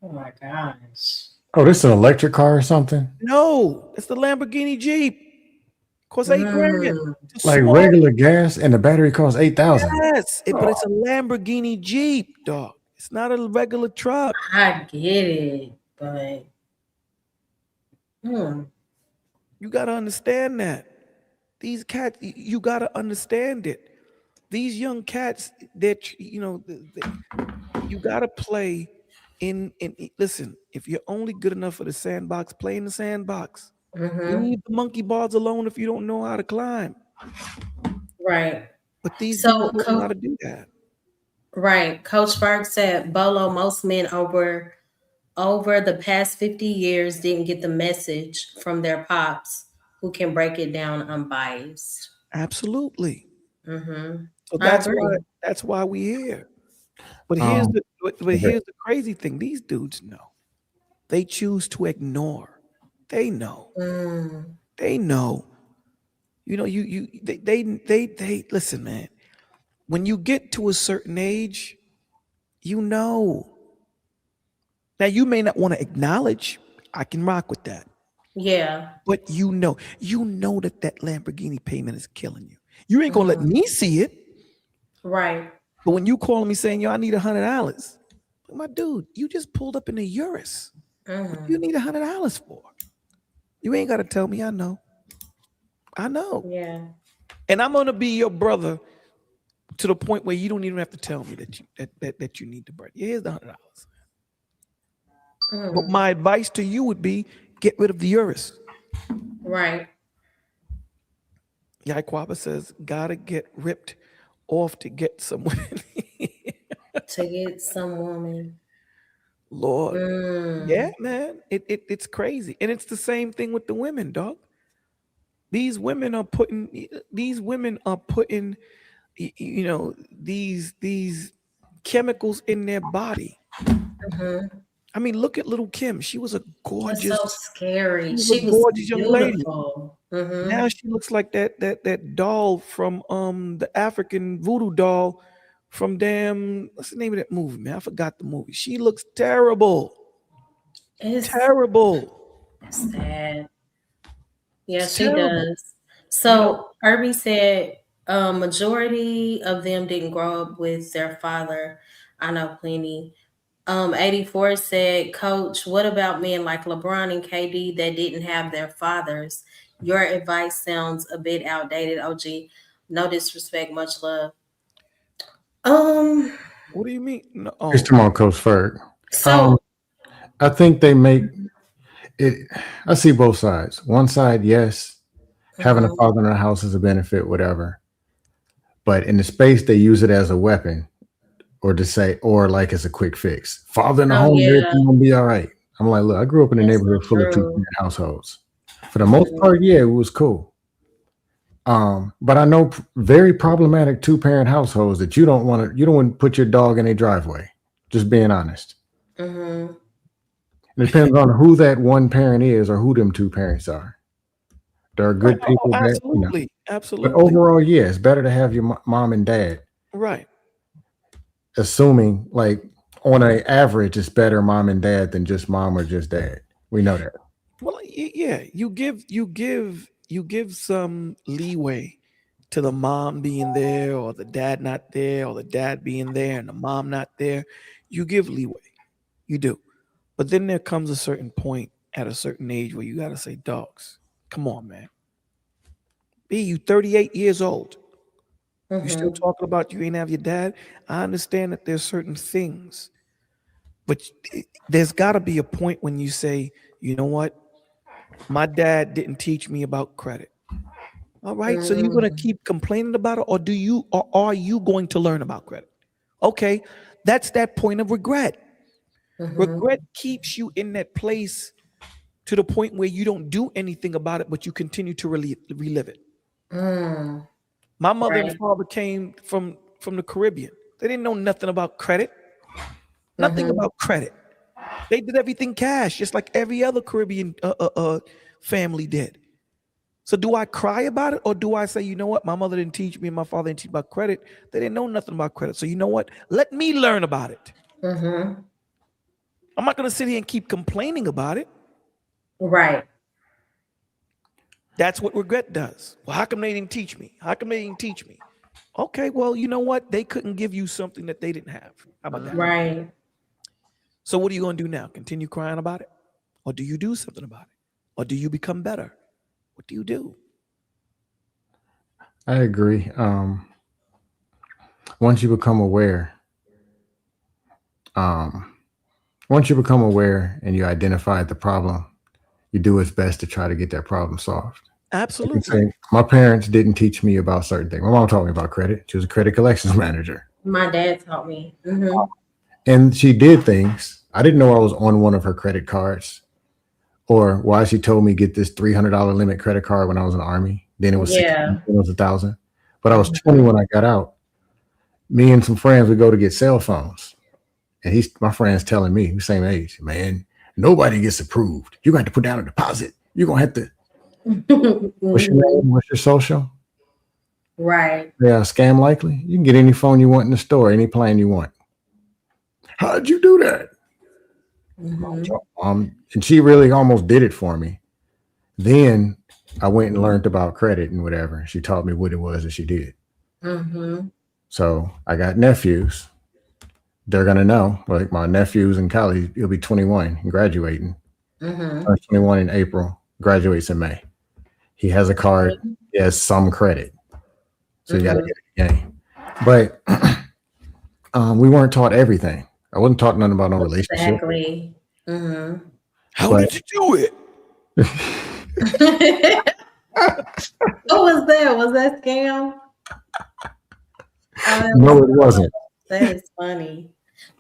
Oh my gosh. Oh, this is an electric car or something? No, it's the Lamborghini Jeep. Costs $8 grand. Mm. It's a Like small- regular gas, and the battery costs 8,000. Yes, but it's a Lamborghini Jeep, dog. It's not a regular truck. I get it, but You got to understand that. These cats, you got to understand it. These young cats, that you got to play in. Listen, if you're only good enough for the sandbox, play in the sandbox. Leave the monkey bars alone if you don't know how to climb. right. But these So, dudes don't know how to do that. Right. Coach Berg said, Bolo, most men over the past 50 years didn't get the message from their pops who can break it down unbiased. Absolutely. Mm-hmm. So I agree. that's why we here. But here's the crazy thing. These dudes know. They choose to ignore. They know. They know. You know, they listen, man. When you get to a certain age, you know. Now you may not want to acknowledge. I can rock with that. Yeah. But you know that Lamborghini payment is killing you. You ain't gonna let me see it. Right. But when you calling me saying, "Yo, I need $100," my dude, you just pulled up in a Urus. What do you need $100 for? You ain't got to tell me. I know. I know. Yeah. And I'm gonna be your brother to the point where you don't even have to tell me that you need the bread. Here's the $100. But Mm, my advice to you would be get rid of the Urus. right. Yaquaba says, gotta get ripped off to get someone. To get some woman. Lord. Yeah, Mm, man. It's crazy. And it's the same thing with the women, dog. These women are putting these chemicals in their body. mhm. I mean, look at little Kim. She was a That's so gorgeous, scary. she was a She was gorgeous young lady. beautiful. Now she looks like that doll from the African voodoo doll from damn, what's the name of that movie, man? I forgot the movie. She looks terrible. It's Terrible. sad. Yeah, It's she terrible. does. You know, So Irby said majority of them didn't grow up with their father. I know plenty. 84 said, Coach, what about men like LeBron and KD that didn't have their fathers? Your advice sounds a bit outdated, OG. No disrespect, much love. Um, what do you mean? No, It's oh, come on, Coach Ferg. so I think they make it. I see both sides. One side, yes, having a mhm. father in the house is a benefit, whatever. But in the space, they use it as a weapon, or to say, or like it's a quick fix. Father in the Oh home, yeah, everything gonna be all right. I'm like, look, I grew up in a that's so neighborhood full of true. two-parent households. For the most Mhm. part, yeah, it was cool. But I know very problematic two-parent households that you don't want to put your dog in a driveway. Just being honest. Mhm. It depends on who that one parent is or who them two parents are. There are right. good Oh, people that, absolutely. but Absolutely. overall, yeah, it's better to have your mom and dad. Right. Assuming, like, on a average, it's better mom and dad than just mom or just dad. We know that. Well, yeah, you give some leeway to the mom being there or the dad not there or the dad being there and the mom not there. You give leeway. You do. But then there comes a certain point at a certain age where you got to say, dogs, come on, man. B, you 38 years old. You still Mhm. talking about you ain't have your dad? I understand that there's certain things, but there's got to be a point when you say, you know what? My dad didn't teach me about credit. All right. So you're gonna Mhm. keep complaining about it, or are you going to learn about credit? Okay, that's that point of regret. Mhm. Regret keeps you in that place to the point where you don't do anything about it, but you continue to relive it. Mm. My mother and Right. father came from the Caribbean. They didn't know nothing about credit. Nothing Mhm. about credit. They did everything cash, just like every other Caribbean family did. So do I cry about it or do I say, you know what? My mother didn't teach me and my father didn't teach me about credit. They didn't know nothing about credit. So you know what? Let me learn about it. Mhm. I'm not going to sit here and keep complaining about it. Right. That's what regret does. Well, how come they didn't teach me? How come they didn't teach me? Okay, well, you know what? They couldn't give you something that they didn't have. How about that? Right. So what are you going to do now? Continue crying about it? Or do you do something about it? Or do you become better? What do you do? I agree. Once you become aware, um, once you become aware and you identify the problem, you do its best to try to get that problem solved. I can Absolutely. say my parents didn't teach me about certain things. My mom taught me about credit. She was a credit collections manager. My dad taught me. Mhm. And she did things. I didn't know I was on one of her credit cards or why she told me get this $300 limit credit card when I was in the army. Then it was 600, Yeah. then it was 1,000. But I was 20 Mhm. when I got out. Me and some friends would go to get cell phones. And my friend's telling me, the same age, man, nobody gets approved. You got to put down a deposit. You're gonna have to, what's your Mhm. name? What's your social? Right. Yeah, scam likely. You can get any phone you want in the store, any plan you want. How'd you do that? Mhm. And she really almost did it for me. Then I went and learned about credit and whatever. She taught me what it was that she did. Mhm. So I got nephews. They're gonna know. Like my nephews in college, he'll be 21 and graduating. Mhm. Turns 21 in April. graduates in May. He has a card. He has some credit. So you got to get the game. But we weren't taught everything. I wasn't taught nothing about no relationship. Exactly. Mm-hmm. How did you do it? What was that? Was that scam? No, it wasn't. That is funny.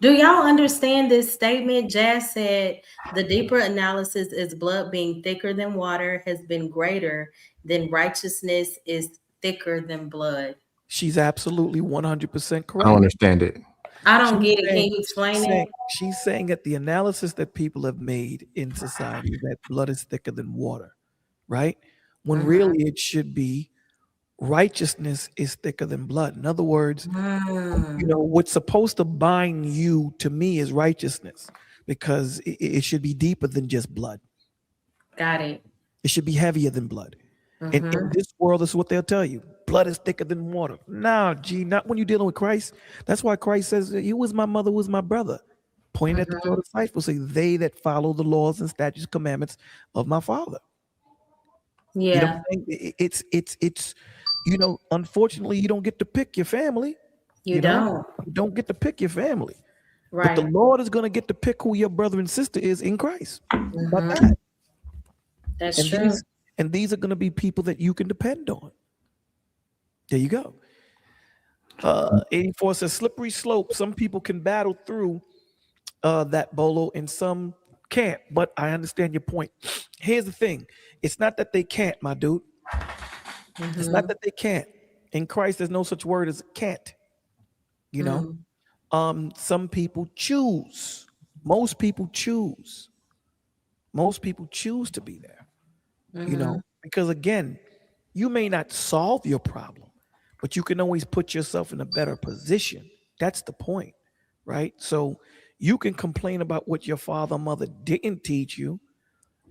Do y'all understand this statement? Jazz said the deeper analysis is blood being thicker than water has been greater than righteousness is thicker than blood. She's absolutely 100% I correct. don't understand it. I don't She's get it. Can saying- you explain she's it? saying- She's saying that the analysis that people have made in society that blood is thicker than water, right? When really it should be righteousness is thicker than blood. In other words, you know, what's supposed to bind you to me is righteousness, because it should be deeper than just blood. Got it. It should be heavier than blood. And in this world, this is what they'll tell you. Blood is thicker than water. No, not when you're dealing with Christ. That's why Christ says, "He was my mother, was my brother." Pointing at the 12 disciples, say, "They that follow the laws and statutes, commandments of my Father." Yeah. You know what I'm saying? It's you know, unfortunately, you don't get to pick your family. You know? You don't get to pick your family. Right. But the Lord is going to get to pick who your brother and sister is in Christ. How about that? That's true. These are going to be people that you can depend on. There you go. 84 says slippery slope. Some people can battle through that, Bolo, and some can't. But I understand your point. Here's the thing. It's not that they can't, my dude. It's not that they can't. In Christ, there's no such word as can't. You know, some people choose. Most people choose. Most people choose to be there. You know, because again, you may not solve your problem, but you can always put yourself in a better position. That's the point, right? So you can complain about what your father or mother didn't teach you.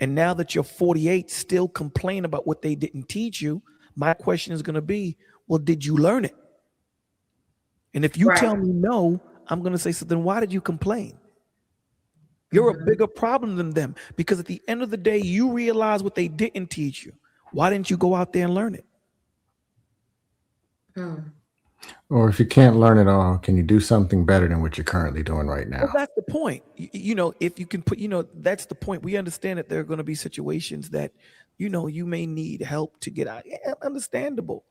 And now that you're 48, still complain about what they didn't teach you. My question is going to be, well, did you learn it? And if you tell me no, I'm going to say, so then why did you complain? You're a bigger problem than them, because at the end of the day, you realize what they didn't teach you. Why didn't you go out there and learn it? Or if you can't learn it all, can you do something better than what you're currently doing right now? Well, that's the point. You know, if you can put, you know, that's the point. We understand that there are going to be situations that, you know, you may need help to get out. Yeah, understandable.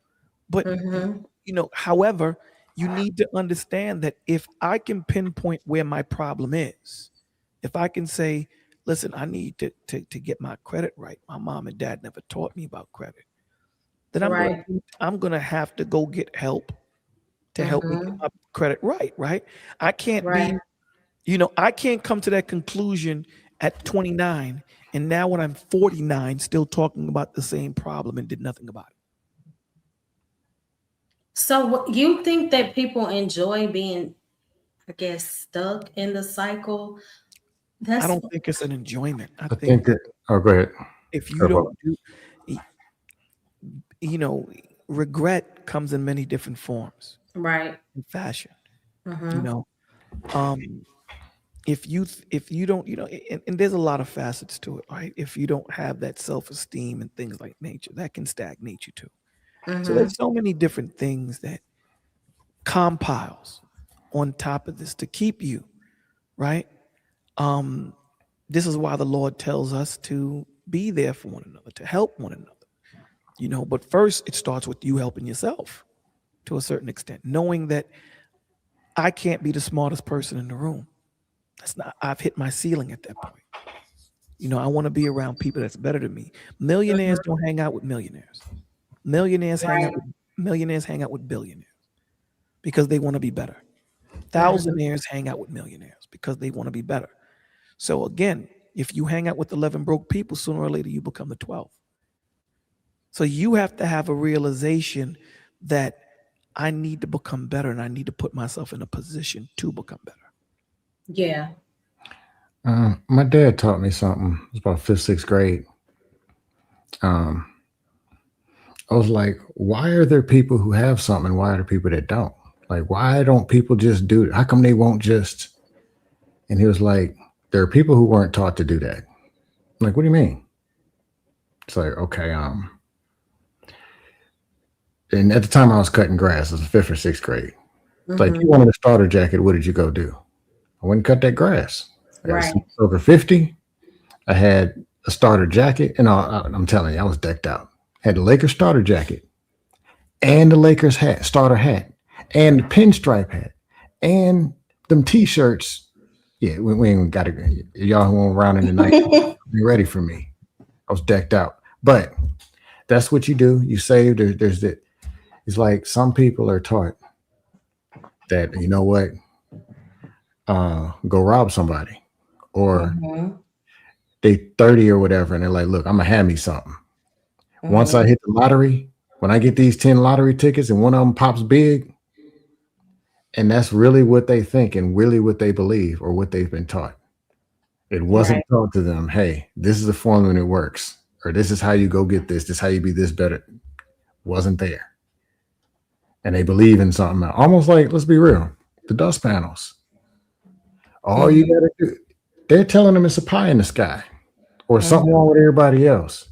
But, you know, however, you need to understand that if I can pinpoint where my problem is, if I can say, listen, I need to get my credit right. My mom and dad never taught me about credit. Then I'm gonna have to go get help to help me get my credit right, right? I can't be, you know, I can't come to that conclusion at 29 and now when I'm 49 still talking about the same problem and did nothing about it. So you think that people enjoy being, I guess, stuck in the cycle? I don't think it's an enjoyment. I think that, oh, go ahead. If you don't do, you know, regret comes in many different forms. Right. In fashion. You know, if you don't, you know, and there's a lot of facets to it, right? If you don't have that self-esteem and things like nature, that can stagnate you too. So there's so many different things that compiles on top of this to keep you, right? This is why the Lord tells us to be there for one another, to help one another, you know, but first it starts with you helping yourself to a certain extent, knowing that I can't be the smartest person in the room. I've hit my ceiling at that point. You know, I want to be around people that's better than me. Millionaires don't hang out with millionaires. Millionaires hang out with billionaires because they want to be better. Thousandaires hang out with millionaires because they want to be better. So again, if you hang out with 11 broke people, sooner or later you become the 12th. So you have to have a realization that I need to become better and I need to put myself in a position to become better. Yeah. My dad taught me something. It was about 5th, 6th grade. I was like, why are there people who have something and why are there people that don't? Like, why don't people just do it? How come they won't just? And he was like, there are people who weren't taught to do that. I'm like, what do you mean? It's like, okay, and at the time I was cutting grass. It was 5th or 6th grade. It's like, you wanted a starter jacket, what did you go do? I went and cut that grass. I got a over 50. I had a starter jacket, and I'm telling you, I was decked out. Had the Lakers starter jacket, and the Lakers hat, starter hat, and the pinstripe hat, and them t-shirts. Yeah, we ain't got to. Y'all who went around in the night, be ready for me. I was decked out, but that's what you do. You save. There's that. It's like some people are taught that, you know what, go rob somebody, or they 30 or whatever, and they're like, look, I'm gonna have me something. Once I hit the lottery, when I get these 10 lottery tickets and one of them pops big, and that's really what they think and really what they believe or what they've been taught. It wasn't taught to them, hey, this is the formula and it works, or this is how you go get this is how you be this better. Wasn't there. And they believe in something else. Almost like, let's be real, the dust panels. All you gotta do, they're telling them it's a pie in the sky or something wrong with everybody else.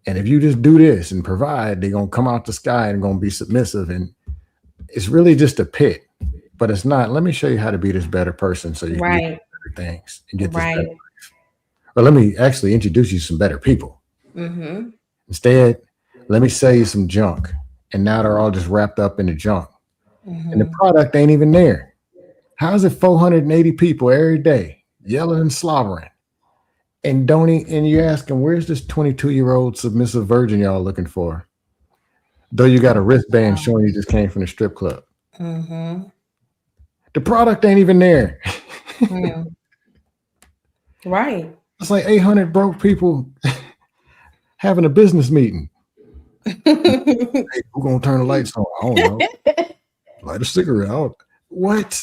And if you just do this and provide, they're gonna come out the sky and gonna be submissive. And it's really just a pit, but it's not. Let me show you how to be this better person so you can get better things and get this better life. Or let me actually introduce you to some better people. Instead, let me sell you some junk. And now they're all just wrapped up in the junk. And the product ain't even there. How is it 480 people every day yelling and slobbering? And and you ask them, where's this 22-year-old submissive virgin y'all looking for? Though you got a wristband showing you just came from the strip club. The product ain't even there. Right. It's like 800 broke people having a business meeting. Hey, who's gonna turn the lights on? I don't know. Light a cigarette out. What?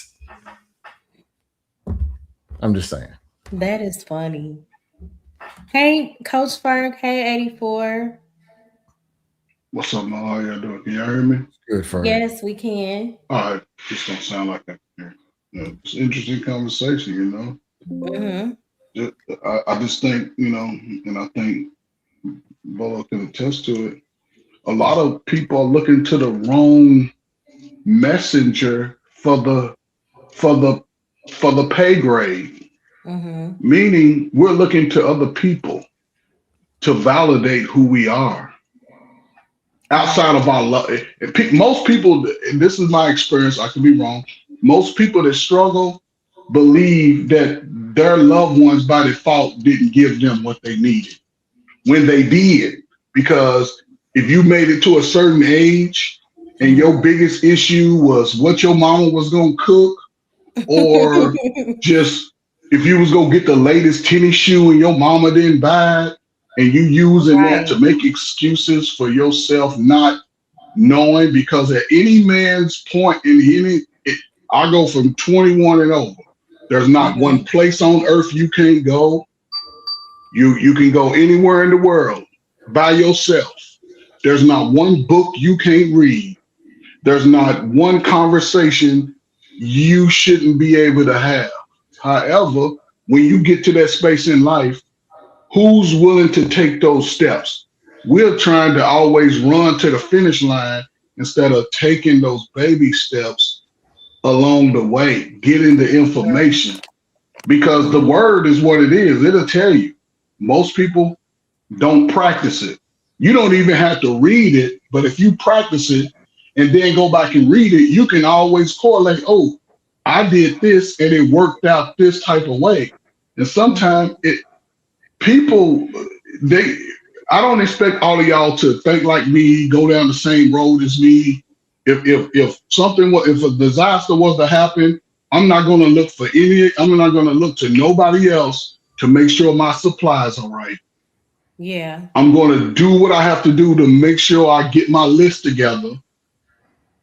I'm just saying. That is funny. Hey, Coach Ferg. Hey, 84. What's up, man? How y'all doing? Can y'all hear me? Good for Yes, we can. All right. This don't sound like I can hear. It's an interesting conversation, you know. I just think, you know, and I think Bolo can attest to it. A lot of people are looking to the wrong messenger for the pay grade. Meaning we're looking to other people to validate who we are outside of our love. Most people, and this is my experience, I could be wrong, most people that struggle believe that their loved ones by default didn't give them what they needed when they did. Because if you made it to a certain age and your biggest issue was what your mama was gonna cook, or just if you was gonna get the latest tennis shoe and your mama didn't buy it, and you using that to make excuses for yourself not knowing, because at any man's point I go from 21 and over. There's not one place on earth you can't go. You can go anywhere in the world by yourself. There's not one book you can't read. There's not one conversation you shouldn't be able to have. However, when you get to that space in life, who's willing to take those steps? We're trying to always run to the finish line instead of taking those baby steps along the way, getting the information. Because the word is what it is. It'll tell you. Most people don't practice it. You don't even have to read it, but if you practice it and then go back and read it, you can always correlate, oh, I did this and it worked out this type of way. And sometimes I don't expect all of y'all to think like me, go down the same road as me. If a disaster was to happen, I'm not going to look to nobody else to make sure my supplies are right. Yeah. I'm going to do what I have to do to make sure I get my list together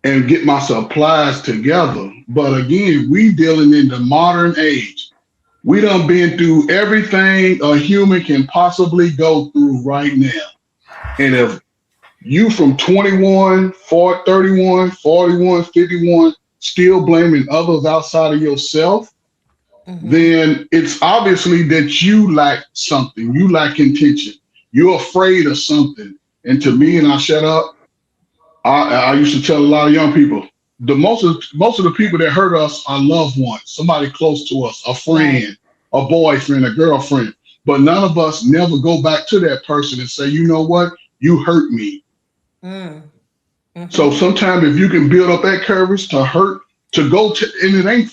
and get my supplies together. But again, we dealing in the modern age. We done been through everything a human can possibly go through right now. And if you from 21, 40, 31, 41, 51, still blaming others outside of yourself, then it's obviously that you lack something. You lack intention. you're afraid of something. And to me, and I shut up, I used to tell a lot of young people, most of the people that hurt us are loved ones, somebody close to us, a friend, a boyfriend, a girlfriend. But none of us never go back to that person and say, you know what, you hurt me. So sometimes if you can build up that courage to hurt, to go to, and it ain't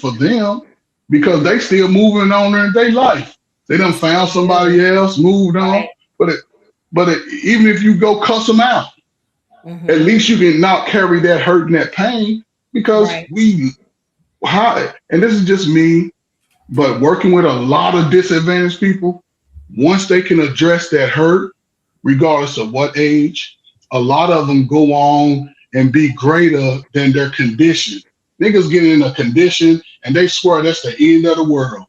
for them, because they still moving on in their life. They done found somebody else, moved on. But even if you go cuss them out, at least you can not carry that hurt and that pain, because and this is just me, but working with a lot of disadvantaged people, once they can address that hurt, regardless of what age, a lot of them go on and be greater than their condition. Niggas get in a condition and they swear that's the end of the world.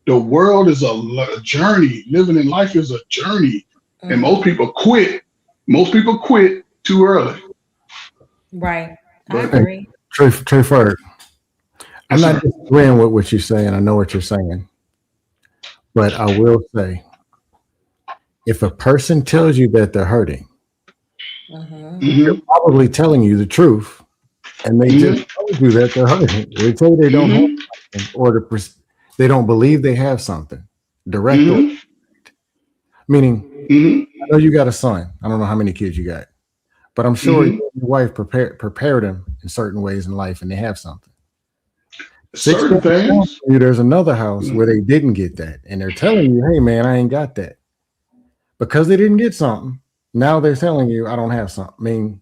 The world is a journey. Living in life is a journey. And most people quit. Most people quit too early. Right. I agree. Trey Furtick, I'm not disagreeing with what you're saying. I know what you're saying. But I will say, if a person tells you that they're hurting, they're probably telling you the truth, and they just told you that they're hurting. They tell you they don't have something, or they don't believe they have something. Direct or indirect. Meaning, I know you got a son. I don't know how many kids you got, but I'm sure your wife prepared them in certain ways in life, and they have something. Certain things. There's another house where they didn't get that, and they're telling you, "Hey, man, I ain't got that," because they didn't get something. Now they're telling you, I don't have something. I mean,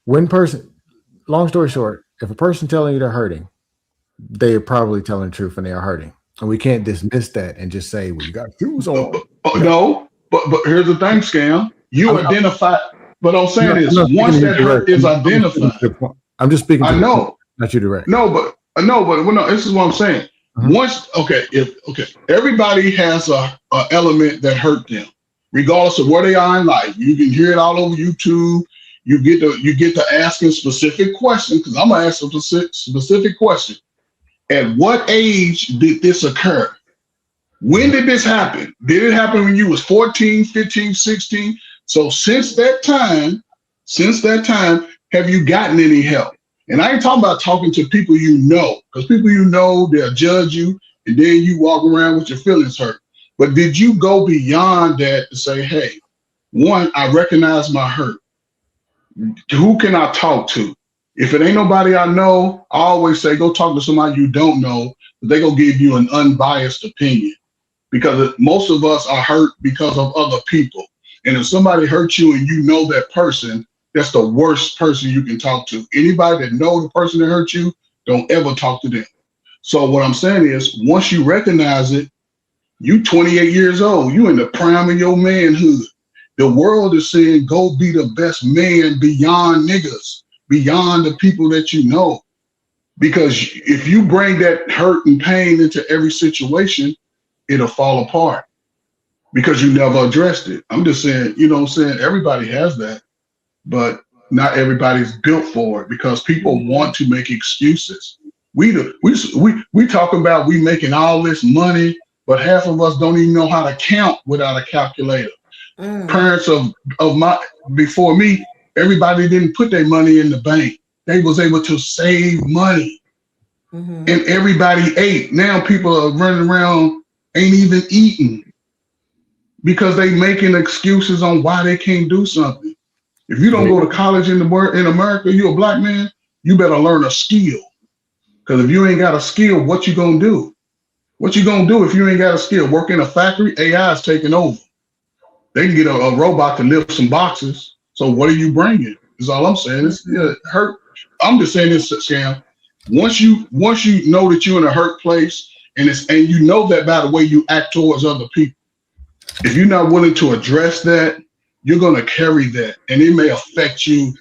long story short, if a person telling you they're hurting, they are probably telling the truth and they are hurting. And we can't dismiss that and just say, well, you got shoes on. No, but here's the thing, Scam. You identify, but I'm saying is once that hurt is identified. I'm just speaking to I know. Not you direct. No, this is what I'm saying. Once, everybody has a element that hurt them. Regardless of where they are in life, you can hear it all over YouTube. You get to asking specific questions, because I'm gonna ask a specific question. At what age did this occur? When did this happen? Did it happen when you was 14, 15, 16? So since that time, have you gotten any help? And I ain't talking about talking to people you know, because people you know, they'll judge you, and then you walk around with your feelings hurt. But did you go beyond that to say, hey, one, I recognize my hurt. Who can I talk to? If it ain't nobody I know, I always say, go talk to somebody you don't know. They're going to give you an unbiased opinion, because most of us are hurt because of other people. And if somebody hurts you and you know that person, that's the worst person you can talk to. Anybody that knows the person that hurt you, don't ever talk to them. So what I'm saying is, once you recognize it, you 28 years old, you in the prime of your manhood. The world is saying, go be the best man beyond niggas, beyond the people that you know. Because if you bring that hurt and pain into every situation, it'll fall apart because you never addressed it. I'm just saying, everybody has that, but not everybody's built for it, because people want to make excuses. We talking about we making all this money, but half of us don't even know how to count without a calculator. Parents before me, everybody didn't put their money in the bank. They was able to save money, and everybody ate. Now people are running around, ain't even eating, because they making excuses on why they can't do something. If you don't go to college in America, you're a black man, you better learn a skill. Because if you ain't got a skill, what you gonna do? What you gonna do if you ain't got a skill? Work in a factory? AI is taking over. They can get a robot to lift some boxes. So what are you bringing? Is all I'm saying. It's hurt. I'm just saying this, Scam. Once you know that you're in a hurt place, and you know that by the way you act towards other people, if you're not willing to address that, you're gonna carry that, and it may affect you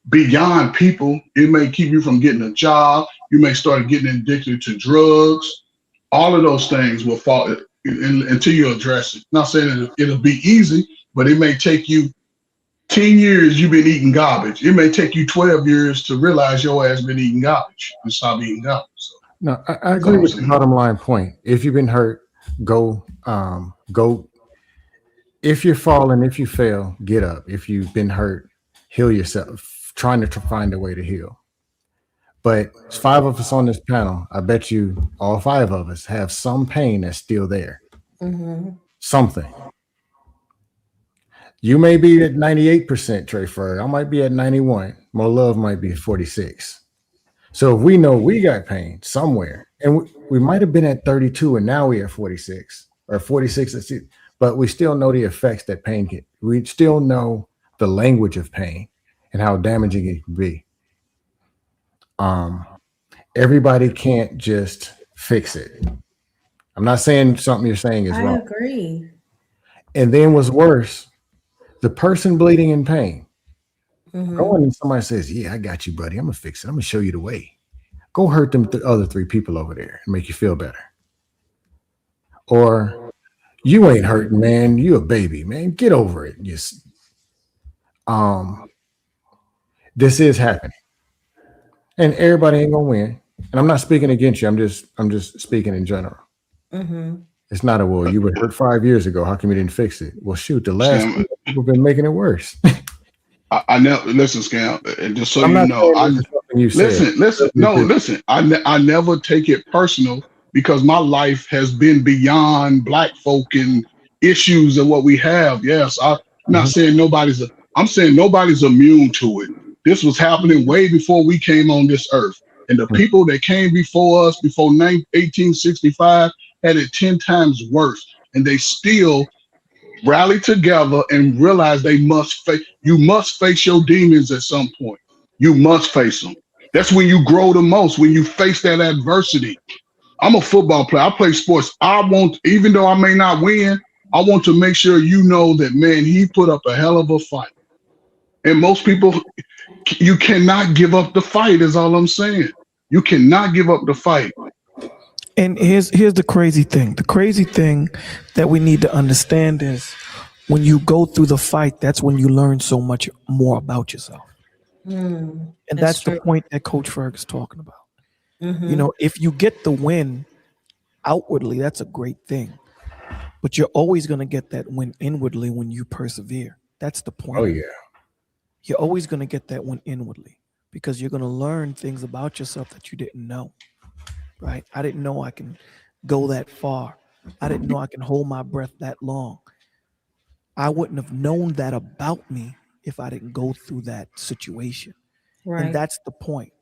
beyond people. It may keep you from getting a job. You may start getting addicted to drugs. All of those things will fall until you address it. Not saying it'll be easy, but it may take you 10 years you've been eating garbage. It may take you 12 years to realize your ass been eating garbage and stop eating garbage. So, no, I agree with the bottom line point. If you've been hurt, go. if you're falling, if you fail, get up. If you've been hurt, heal yourself, trying to find a way to heal. But it's 5 of us on this panel. I bet you all 5 of us have some pain that's still there. Something. You may be at 98%, Trey Fur. I might be at 91. More Love might be at 46. So if we know we got pain somewhere, and we might have been at 32 and now we're at 46 or 46, but we still know the effects that pain can. We still know the language of pain and how damaging it can be. Everybody can't just fix it. I'm not saying something you're saying is wrong. I agree. And then what's worse, the person bleeding in pain. Go and somebody says, yeah, I got you, buddy. I'm going to fix it. I'm going to show you the way. Go hurt them other 3 people over there and make you feel better. Or you ain't hurting, man. You a baby, man. Get over it. Just, this is happening. And everybody ain't going to win. And I'm not speaking against you. I'm just speaking in general. It's not a, well, you were hurt 5 years ago. How come you didn't fix it? Well, shoot, the last people have been making it worse. I never listen, Scam, and just so you know, listen. I never take it personal because my life has been beyond Black folk and issues and what we have. Yes, I'm not saying I'm saying nobody's immune to it. This was happening way before we came on this earth, and the people that came before us, before 1865, had it 10 times worse, and they still rally together and realize you must face your demons at some point. You must face them. That's when you grow the most, when you face that adversity. I'm a football player. I play sports. Even though I may not win, I want to make sure you know that, man, he put up a hell of a fight. And most people, you cannot give up the fight is all I'm saying. You cannot give up the fight. And here's the crazy thing. The crazy thing that we need to understand is when you go through the fight, that's when you learn so much more about yourself. And that's the point that Coach Ferg is talking about. You know, if you get the win outwardly, that's a great thing. But you're always going to get that win inwardly when you persevere. That's the point. Oh, yeah. You're always going to get that win inwardly because you're going to learn things about yourself that you didn't know. Right? I didn't know I can go that far. I didn't know I can hold my breath that long. I wouldn't have known that about me if I didn't go through that situation. Right. And that's the point.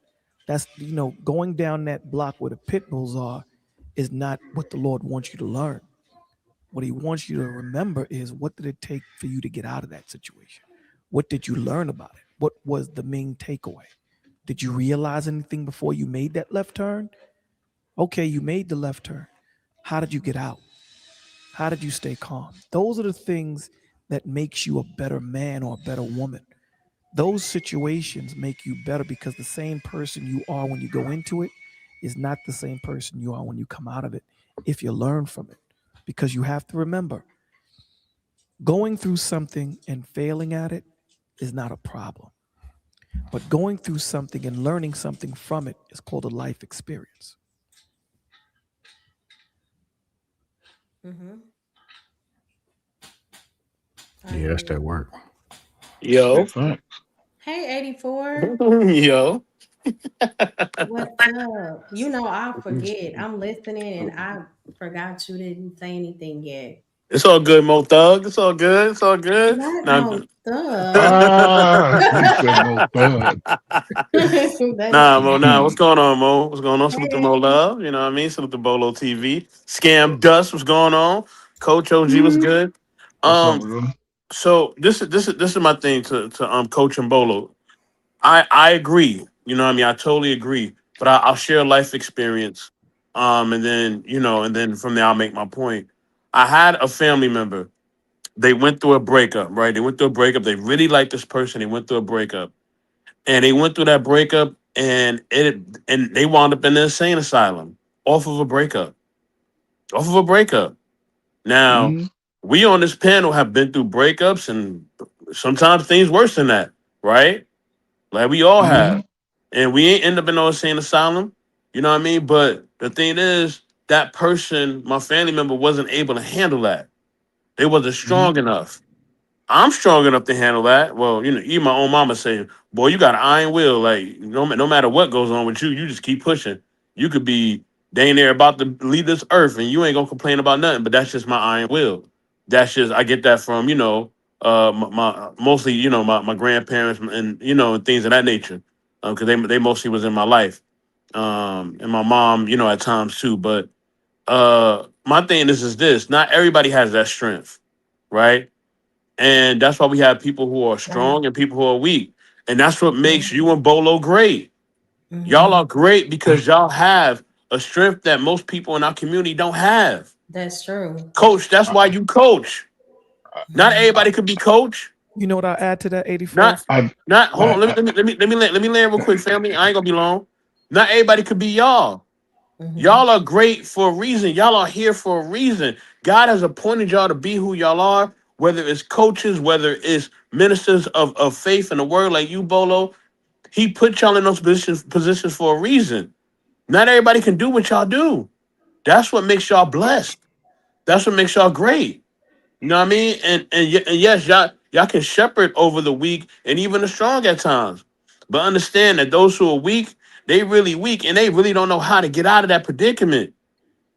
That's, you know, going down that block where the pit bulls are is not what the Lord wants you to learn. What he wants you to remember is, what did it take for you to get out of that situation? What did you learn about it? What was the main takeaway? Did you realize anything before you made that left turn? Okay, you made the left turn. How did you get out? How did you stay calm? Those are the things that makes you a better man or a better woman. Those situations make you better because the same person you are when you go into it is not the same person you are when you come out of it, if you learn from it. Because you have to remember, going through something and failing at it is not a problem. But going through something and learning something from it is called a life experience. Yeah, that's that work. Yo. Hey, 84. Yo. What's up? You know, I'll forget. I'm listening and I forgot you didn't say anything yet. It's all good, Mo Thug. It's all good. It's all good. Not Nah, Mo Thug. Mo. What's going on, Mo? What's going on? Salute to Mo Love. You know what I mean? Salute to Bolo TV. Scam Dust. What's going on? Coach OG was good. So this is my thing to Coach and Bolo. I agree. You know what I mean? I totally agree. But I'll share a life experience. And then from there I'll make my point. I had a family member. They went through a breakup, right? They went through a breakup. They really liked this person. They went through a breakup. And they went through that breakup and they wound up in the insane asylum off of a breakup. Now, we on this panel have been through breakups and sometimes things worse than that, right? Like we all have. And we ain't end up in no insane asylum. You know what I mean? But the thing is, that person, my family member, wasn't able to handle that. They wasn't strong enough. I'm strong enough to handle that. Well, even my own mama saying, "Boy, you got an iron will. Like no matter what goes on with you, you just keep pushing. You could be dang near about to leave this earth, and you ain't gonna complain about nothing. But that's just my iron will. That's just I get that from my mostly my grandparents and and things of that nature, because they mostly was in my life, and my mom at times too. But my thing is this: not everybody has that strength, right? And that's why we have people who are strong and people who are weak. And that's what makes you and Bolo great. Y'all are great because y'all have a strength that most people in our community don't have. That's true. Coach, that's why you coach. Not everybody could be coach. You know what I'll add to that, 84? Hold on. Let me land real quick, family. I ain't gonna be long. Not everybody could be y'all. Y'all are great for a reason. Y'all are here for a reason. God has appointed y'all to be who y'all are, whether it's coaches, whether it's ministers of faith and the word like you, Bolo. He put y'all in those positions for a reason. Not everybody can do what y'all do. That's what makes y'all blessed. That's what makes y'all great. You know what I mean? And yes, y'all can shepherd over the weak and even the strong at times. But understand that those who are weak, they really weak and they really don't know how to get out of that predicament.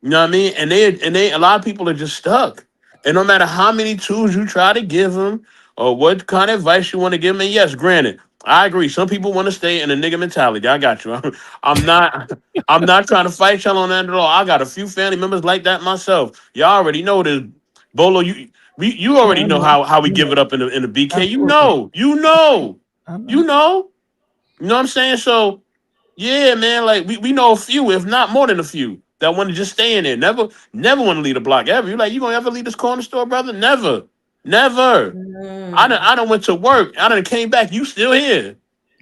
You know what I mean? And they a lot of people are just stuck. And no matter how many tools you try to give them or what kind of advice you want to give them, and yes, granted, I agree. Some people want to stay in a nigga mentality. I got you. I'm not trying to fight y'all on that at all. I got a few family members like that myself. Y'all already know this. Bolo, you already know how we give it up in the BK. You know. You know what I'm saying? So yeah, man, like we know a few, if not more than a few, that want to just stay in there. Never want to leave the block ever. You're like, you gonna ever leave this corner store, brother? Never. I done went to work. I done came back. You still here.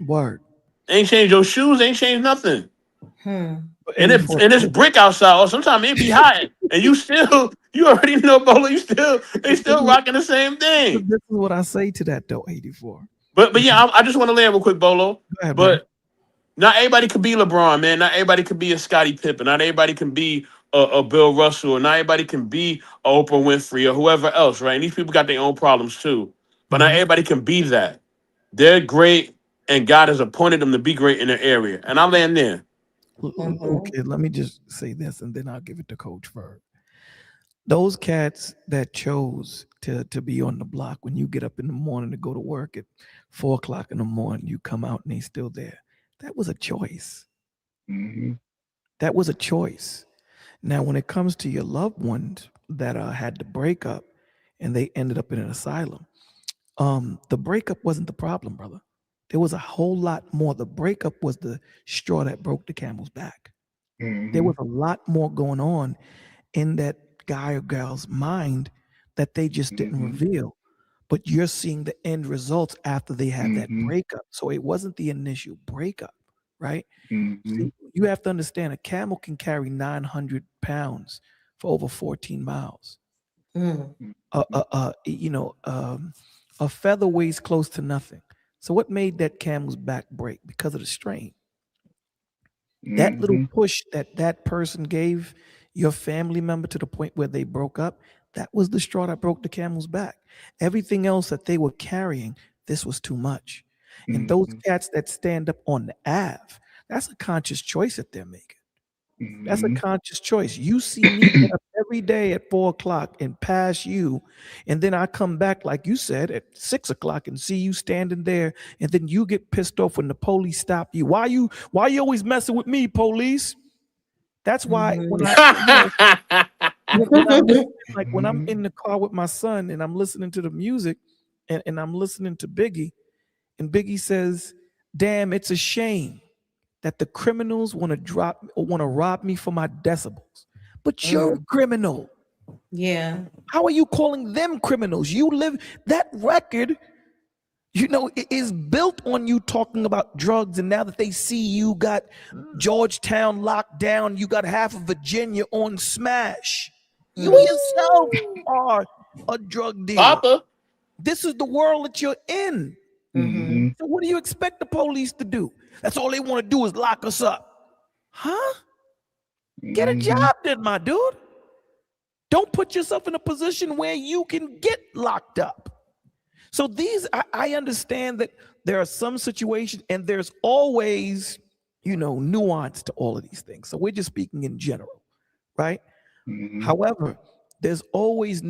Word. Ain't changed your shoes. Ain't changed nothing. And it's brick outside. Or sometimes it be hot. And you already know, Bolo. They still rocking the same thing. This is what I say to that though, 84. But yeah, I just want to land real quick, Bolo. Go ahead, but. Man. Not everybody could be LeBron, man. Not everybody could be a Scottie Pippen. Not everybody can be a Bill Russell. Or not everybody can be a Oprah Winfrey or whoever else, right? And these people got their own problems too. But not everybody can be that. They're great, and God has appointed them to be great in their area. And I'll land there. Okay, let me just say this, and then I'll give it to Coach Ferg. Those cats that chose to be on the block, when you get up in the morning to go to work at 4 o'clock in the morning, you come out and they're still there. That was a choice. That was a choice. Now, when it comes to your loved ones that had to break up and they ended up in an asylum, the breakup wasn't the problem, brother. There was a whole lot more. The breakup was the straw that broke the camel's back. There was a lot more going on in that guy or girl's mind that they just didn't reveal. But you're seeing the end results after they had that breakup. So it wasn't the initial breakup, right? See, you have to understand a camel can carry 900 pounds for over 14 miles. A feather weighs close to nothing. So what made that camel's back break? Because of the strain. That little push that person gave your family member to the point where they broke up, that was the straw that broke the camel's back. Everything else that they were carrying, this was too much. And those cats that stand up on the Ave, that's a conscious choice that they're making. That's a conscious choice. You see me get up every day at 4 o'clock and pass you, and then I come back, like you said, at 6 o'clock and see you standing there, and then you get pissed off when the police stop you. Why you always messing with me, police? That's why when I'm in the car with my son and I'm listening to the music and I'm listening to Biggie, and Biggie says, "Damn, it's a shame that the criminals want to rob me for my decibels. But you're a criminal." Yeah. How are you calling them criminals? You live that record, it is built on you talking about drugs. And now that they see you got Georgetown locked down, you got half of Virginia on smash. You yourself are a drug dealer. Papa. This is the world that you're in. So what do you expect the police to do? That's all they want to do is lock us up. Huh? Get a job then, my dude. Don't put yourself in a position where you can get locked up. So I understand that there are some situations, and there's always, nuance to all of these things. So we're just speaking in general, right? Mm-hmm. However, there's always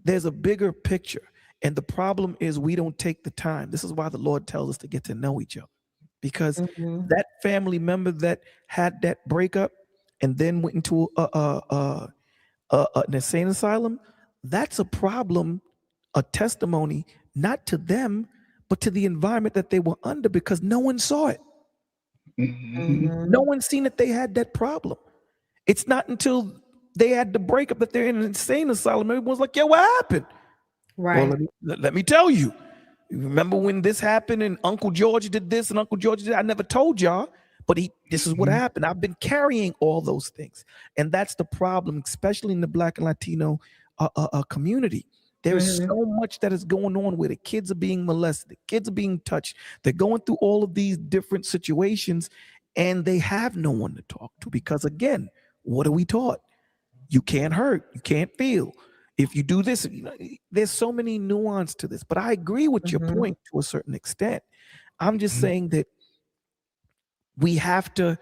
there's a bigger picture. And the problem is we don't take the time. This is why the Lord tells us to get to know each other, because that family member that had that breakup and then went into an insane asylum, that's a problem, a testimony, not to them, but to the environment that they were under, because no one saw it. No one seen that they had that problem. It's not until they had the breakup that they're in an insane asylum. Everyone's like, yo, what happened? Right. Well, let me tell you. You remember when this happened and Uncle George did this and Uncle George did that? I never told y'all, but this is what happened. I've been carrying all those things. And that's the problem, especially in the Black and Latino community. There's so much that is going on where the kids are being molested, the kids are being touched. They're going through all of these different situations, and they have no one to talk to, because, again, what are we taught? You can't hurt. You can't feel. If you do this, there's so many nuance to this. But I agree with your point to a certain extent. I'm just saying that we have to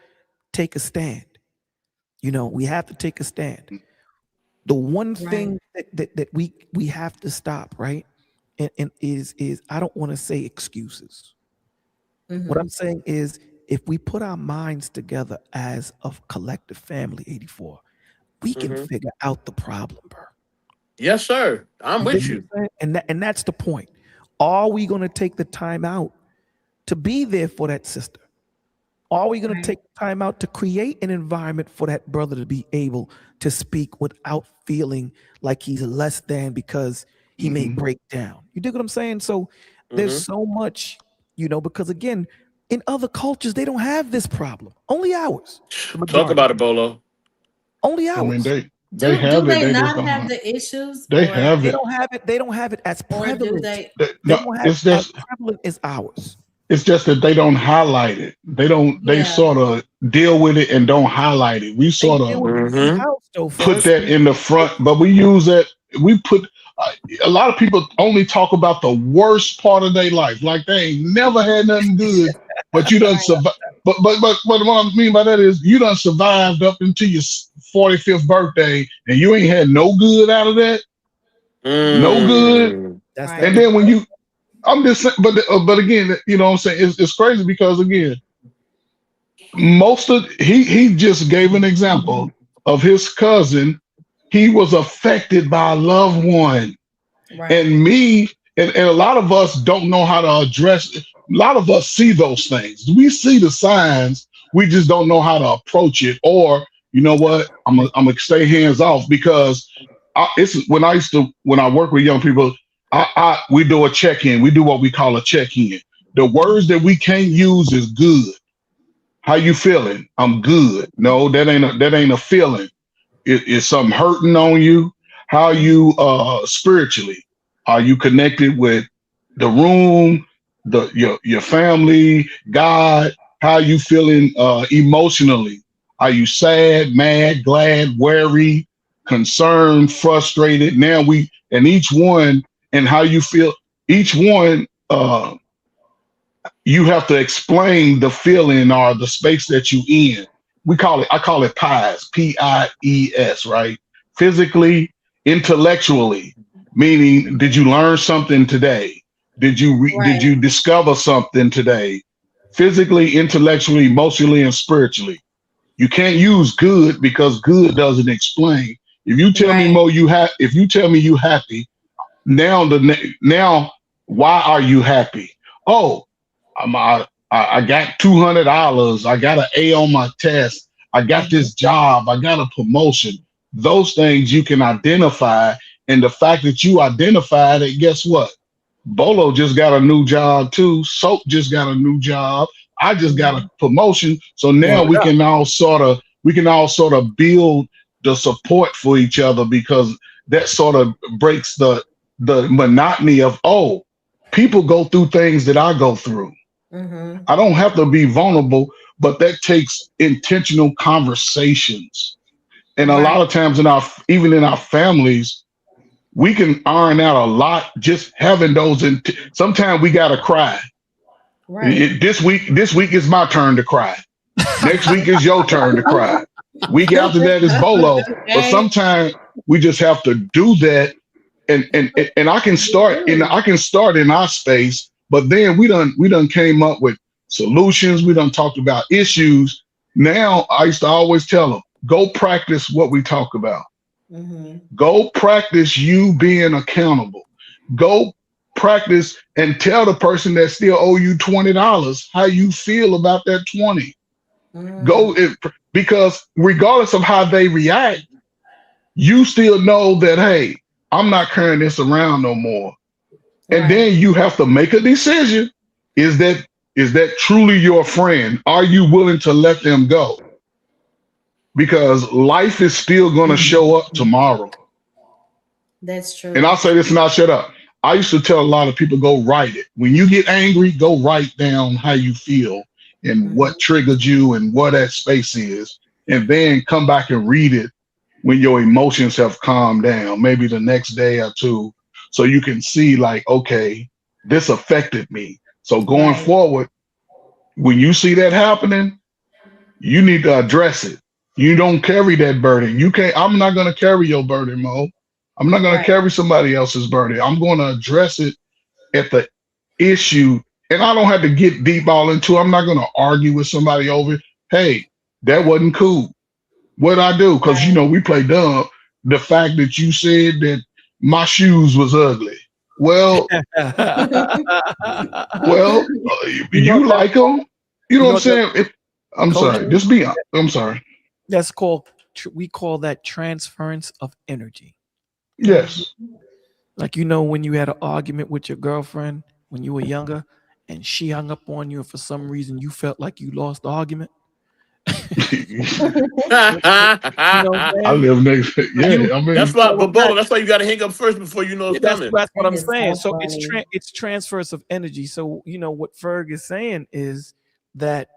take a stand. We have to take a stand. The one thing that we have to stop, right? And is I don't want to say excuses. What I'm saying is, if we put our minds together as a collective family, 84, we can figure out the problem, bro. Yes, sir. I'm with you. And that's the point. Are we going to take the time out to be there for that sister? Are we going to take time out to create an environment for that brother to be able to speak without feeling like he's less than because he may break down? You dig what I'm saying? So there's so much, because, again, in other cultures, they don't have this problem. Only ours. Talk about it, Bolo. Only ours. I mean, Do they have they it. not have the issues? They or- have They it. don't have it. They don't have it as Or do prevalent. they? They No, don't have it's it as just prevalent as ours. it's just that they don't highlight it. They don't. They Yeah. sort of deal with it and don't highlight it. We They sort deal of with it in-house, though, put Fuzz. that in the front, but we use that. We put a lot of people only talk about the worst part of their life, like they ain't never had nothing good. But you done survive. But what I mean by that is you done survived up until your 45th birthday, and you ain't had no good out of that. No good. That's Right. And then when you, I'm just saying, but again, what I'm saying, it's crazy because, again, he just gave an example of his cousin. He was affected by a loved one, Right. and me and a lot of us don't know how to address it. A lot of us see those things. We see the signs. We just don't know how to approach it. Or, you know what? I'm gonna stay hands off, because when I work with young people, we do a check-in. We do what we call a check-in. The words that we can't use is good. How you feeling? I'm good. No, that ain't a feeling. It's something hurting on you. How you spiritually? Are you connected with the room, your family, God? How you feeling emotionally? Are you sad, mad, glad, worried, concerned, frustrated? Now each one, and how you feel, each one, you have to explain the feeling or the space that you in. I call it PIES, P-I-E-S, right? Physically, intellectually, meaning, did you learn something today? Did you discover something today? Physically, intellectually, emotionally, and spiritually. You can't use good, because good doesn't explain. If you tell me, Mo, if you tell me you happy, now why are you happy? Oh, I got $200. I got an A on my test. I got this job. I got a promotion. Those things you can identify. And the fact that you identified it, guess what? Bolo just got a new job too. Soap just got a new job. I just got a promotion. So now we can all sort of build the support for each other, because that sort of breaks the monotony of, oh, people go through things that I go through. I don't have to be vulnerable, but that takes intentional conversations. And a lot of times even in our families, we can iron out a lot just having those. Sometimes we gotta cry. Right. This week is my turn to cry. Next week is your turn to cry. Week after that is Bolo. But sometimes we just have to do that. And I can start in our space, but then we done came up with solutions. We done talked about issues. Now I used to always tell them, go practice what we talk about. Go practice you being accountable. Go practice and tell the person that still owe you $20 how you feel about that 20. Because regardless of how they react, you still know that, hey, I'm not carrying this around no more. And then you have to make a decision. Is that truly your friend? Are you willing to let them go? Because life is still going to show up tomorrow. That's true. And I'll say this and I'll shut up. I used to tell a lot of people, go write it. When you get angry, go write down how you feel and what triggered you and what that space is. And then come back and read it when your emotions have calmed down, maybe the next day or two, so you can see like, okay, this affected me. So going forward, when you see that happening, you need to address it. You don't carry that burden. I'm not going to carry your burden, Mo. I'm not going to carry somebody else's burden. I'm going to address it at the issue. And I don't have to get deep all into it. I'm not going to argue with somebody over it. Hey, that wasn't cool. What'd I do? Because, we play dumb. The fact that you said that my shoes was ugly. Well, you like them. You know what I'm saying? I'm sorry. Just be honest. I'm sorry. That's we call that transference of energy. Yes. Like, when you had an argument with your girlfriend when you were younger and she hung up on you and for some reason you felt like you lost the argument. I live next. Yeah, I mean that's why. But Bolo, that's why you got to hang up first before you know it's coming. That's what I'm saying. So it's transfers of energy. So what Ferg is saying is that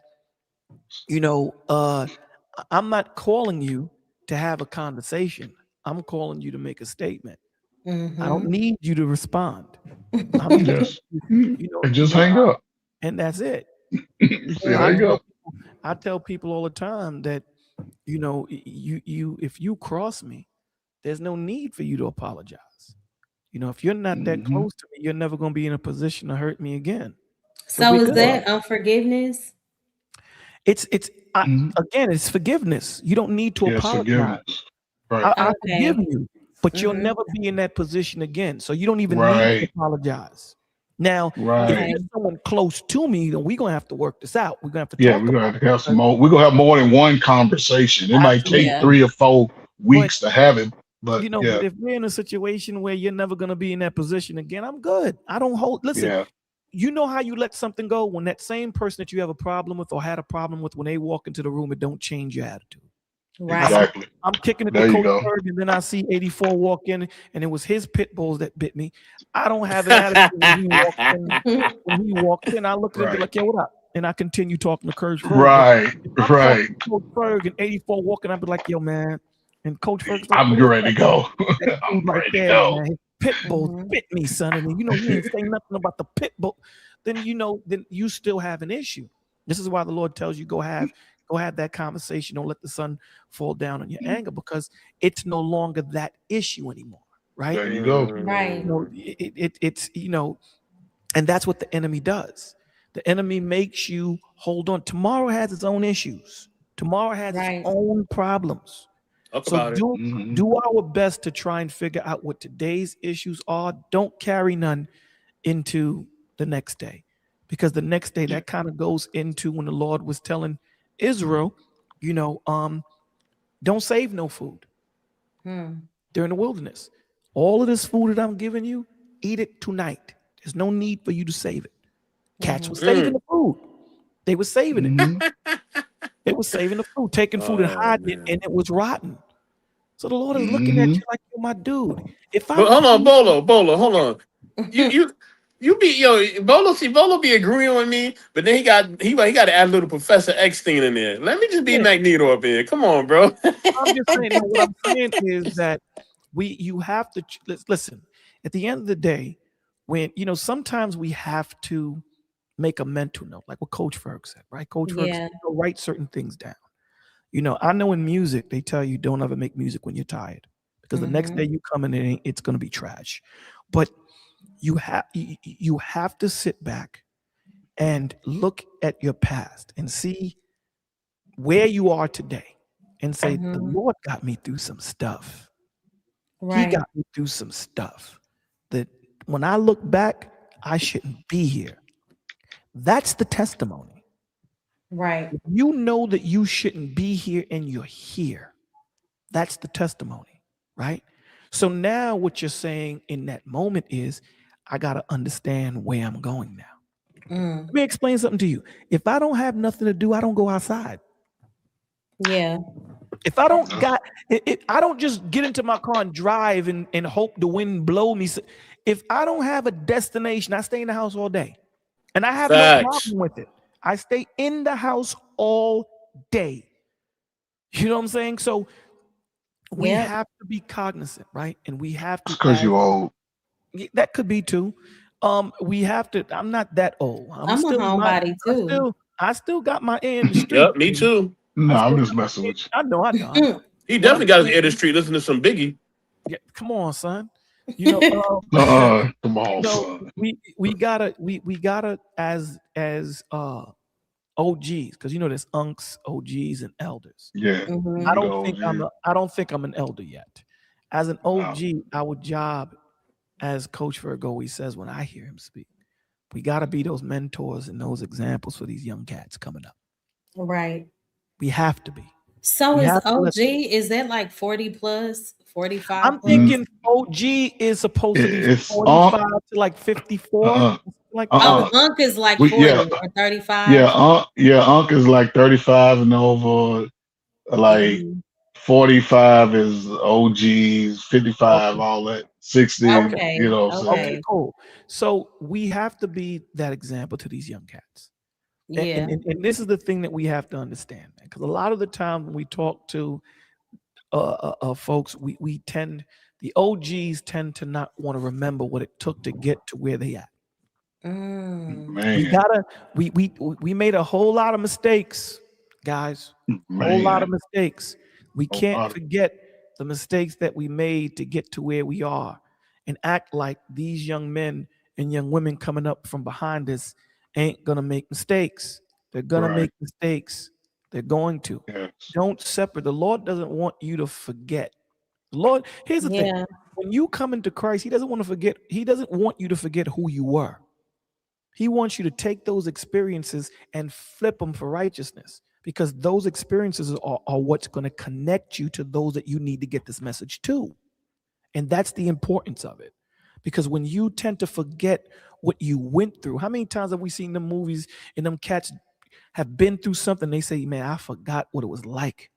I'm not calling you to have a conversation. I'm calling you to make a statement. I don't need you to respond. Just hang up, and that's it. Hang up. I tell people all the time that, you if you cross me, there's no need for you to apologize. If you're not that close to me, you're never going to be in a position to hurt me again. So is that unforgiveness? Again, it's forgiveness. You don't need to apologize. Right. I forgive you, but you'll never be in that position again. So you don't even need to apologize. Now, if there's someone close to me, then we're gonna have to work this out. We're gonna have to talk. We're gonna have some more. We're gonna have more than one conversation. It might take 3 or 4 weeks to have it. But but if we're in a situation where you're never gonna be in that position again, I'm good. I don't hold. Listen, you know how you let something go when that same person that you have a problem with or had a problem with, when they walk into the room, it don't change your attitude. Right. Exactly. I'm kicking it to Coach Berg, and then I see 84 walk in, and it was his pit bulls that bit me. I don't have an attitude when he walked in. I look at him and be like, yo, what up? And I continue talking to Coach Berg. Right. Coach Berg and 84 walking, I'd be like, yo, man. And Coach Berg's like, I'm ready to go. I'm ready to go. Man. Pit bulls bit me, son. And you didn't say nothing about the pit bull. Then then you still have an issue. This is why the Lord tells you go have that conversation. Don't let the sun fall down on your anger, because it's no longer that issue anymore. Right. There you go. Right. It's and that's what the enemy does. The enemy makes you hold on. Tomorrow has its own issues. Tomorrow has its own problems. So do our best to try and figure out what today's issues are. Don't carry none into the next day, because the next day that kind of goes into when the Lord was telling Israel, don't save no food during the wilderness. All of this food that I'm giving you, eat it tonight. There's no need for you to save it. Cats were saving the food. They were saving it. They were saving the food, taking food and hiding it, and it was rotten. So the Lord is looking at you like, you're my dude. Hold on, Bolo, hold on. You be Bolo be agreeing with me, but then he got to add a little Professor Eckstein in there. Let me just be Magneto up here. Come on, bro. I'm just saying. No, what I'm saying is that you have to listen. At the end of the day, when sometimes we have to make a mental note, like what Coach Ferg said, right? Coach Ferg said, write certain things down. I know in music they tell you don't ever make music when you're tired, because the next day you come in, it's going to be trash. But you have to sit back and look at your past and see where you are today and say, the Lord got me through some stuff. Right. He got me through some stuff that when I look back, I shouldn't be here. That's the testimony. Right. If you know that you shouldn't be here and you're here, that's the testimony, right? So now what you're saying in that moment is, I got to understand where I'm going now. Let me explain something to you. If I don't have nothing to do, I don't go outside. Yeah. If I don't I don't just get into my car and drive and hope the wind blow me. If I don't have a destination, I stay in the house all day. And I have no problem with it. I stay in the house all day. You know what I'm saying? So we have to be cognizant, right? And we have to. Because you're old. That could be too. We have to. I'm not that old. I'm still a homebody too. I still got my ear in the street. Yep, me too. No, I'm just messing with you. I know. He definitely got his ear to the street listening to some Biggie. Yeah, come on, son. Come on, son. We gotta as OGs, because there's unks, OGs, and elders. Yeah. I don't think I'm an elder yet. As an OG, our job, as Coach Ferg always says when I hear him speak, we got to be those mentors and those examples for these young cats coming up. Right. We have to be. So is OG, is that like 40 plus, 45? I'm thinking OG is supposed to be 45 to like 54. Unc is like 40 or 35. Unc is like 35 and over. Like 45 is OGs, 55, all that. 60, Okay, cool. So we have to be that example to these young cats. Yeah. And this is the thing that we have to understand, because a lot of the time when we talk to folks, the OGs tend to not want to remember what it took to get to where they at. Man. We made a whole lot of mistakes, guys. Whole lot of mistakes. We can't forget the mistakes that we made to get to where we are, and act like these young men and young women coming up from behind us ain't gonna make mistakes. They're gonna make mistakes. They're going to. Yes. Don't separate. The Lord doesn't want you to forget. The Lord, here's the thing. When you come into Christ, He doesn't want you to forget who you were. He wants you to take those experiences and flip them for righteousness, because those experiences are what's going to connect you to those that you need to get this message to. And that's the importance of it. Because when you tend to forget what you went through, how many times have we seen the movies and them cats have been through something? They say, man, I forgot what it was like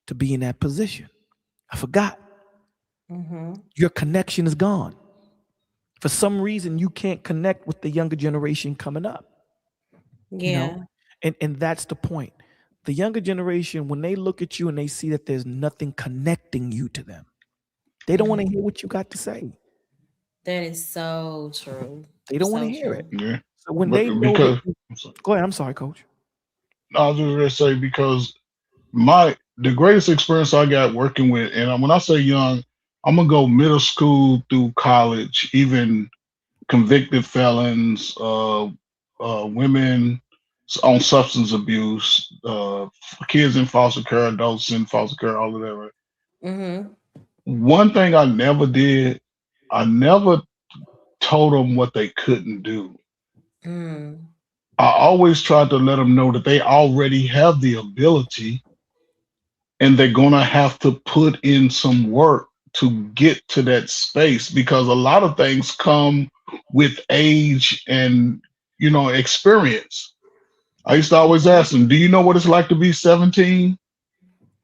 to be in that position. I forgot. Your connection is gone. For some reason, you can't connect with the younger generation coming up. Yeah. And that's the point. The younger generation, when they look at you and they see that there's nothing connecting you to them, they don't want to hear what you got to say. That is so true. They don't want to hear it. Yeah. So when they know go ahead, I'm sorry, Coach. I was just going to say, because the greatest experience I got working with, and when I say young, I'm going to go middle school through college, even convicted felons, women on substance abuse, kids in foster care, adults in foster care, all of that, right? One thing I never did, I never told them what they couldn't do. I always tried to let them know that they already have the ability, and they're going to have to put in some work to get to that space, because a lot of things come with age and, experience. I used to always ask them, do you know what it's like to be 17?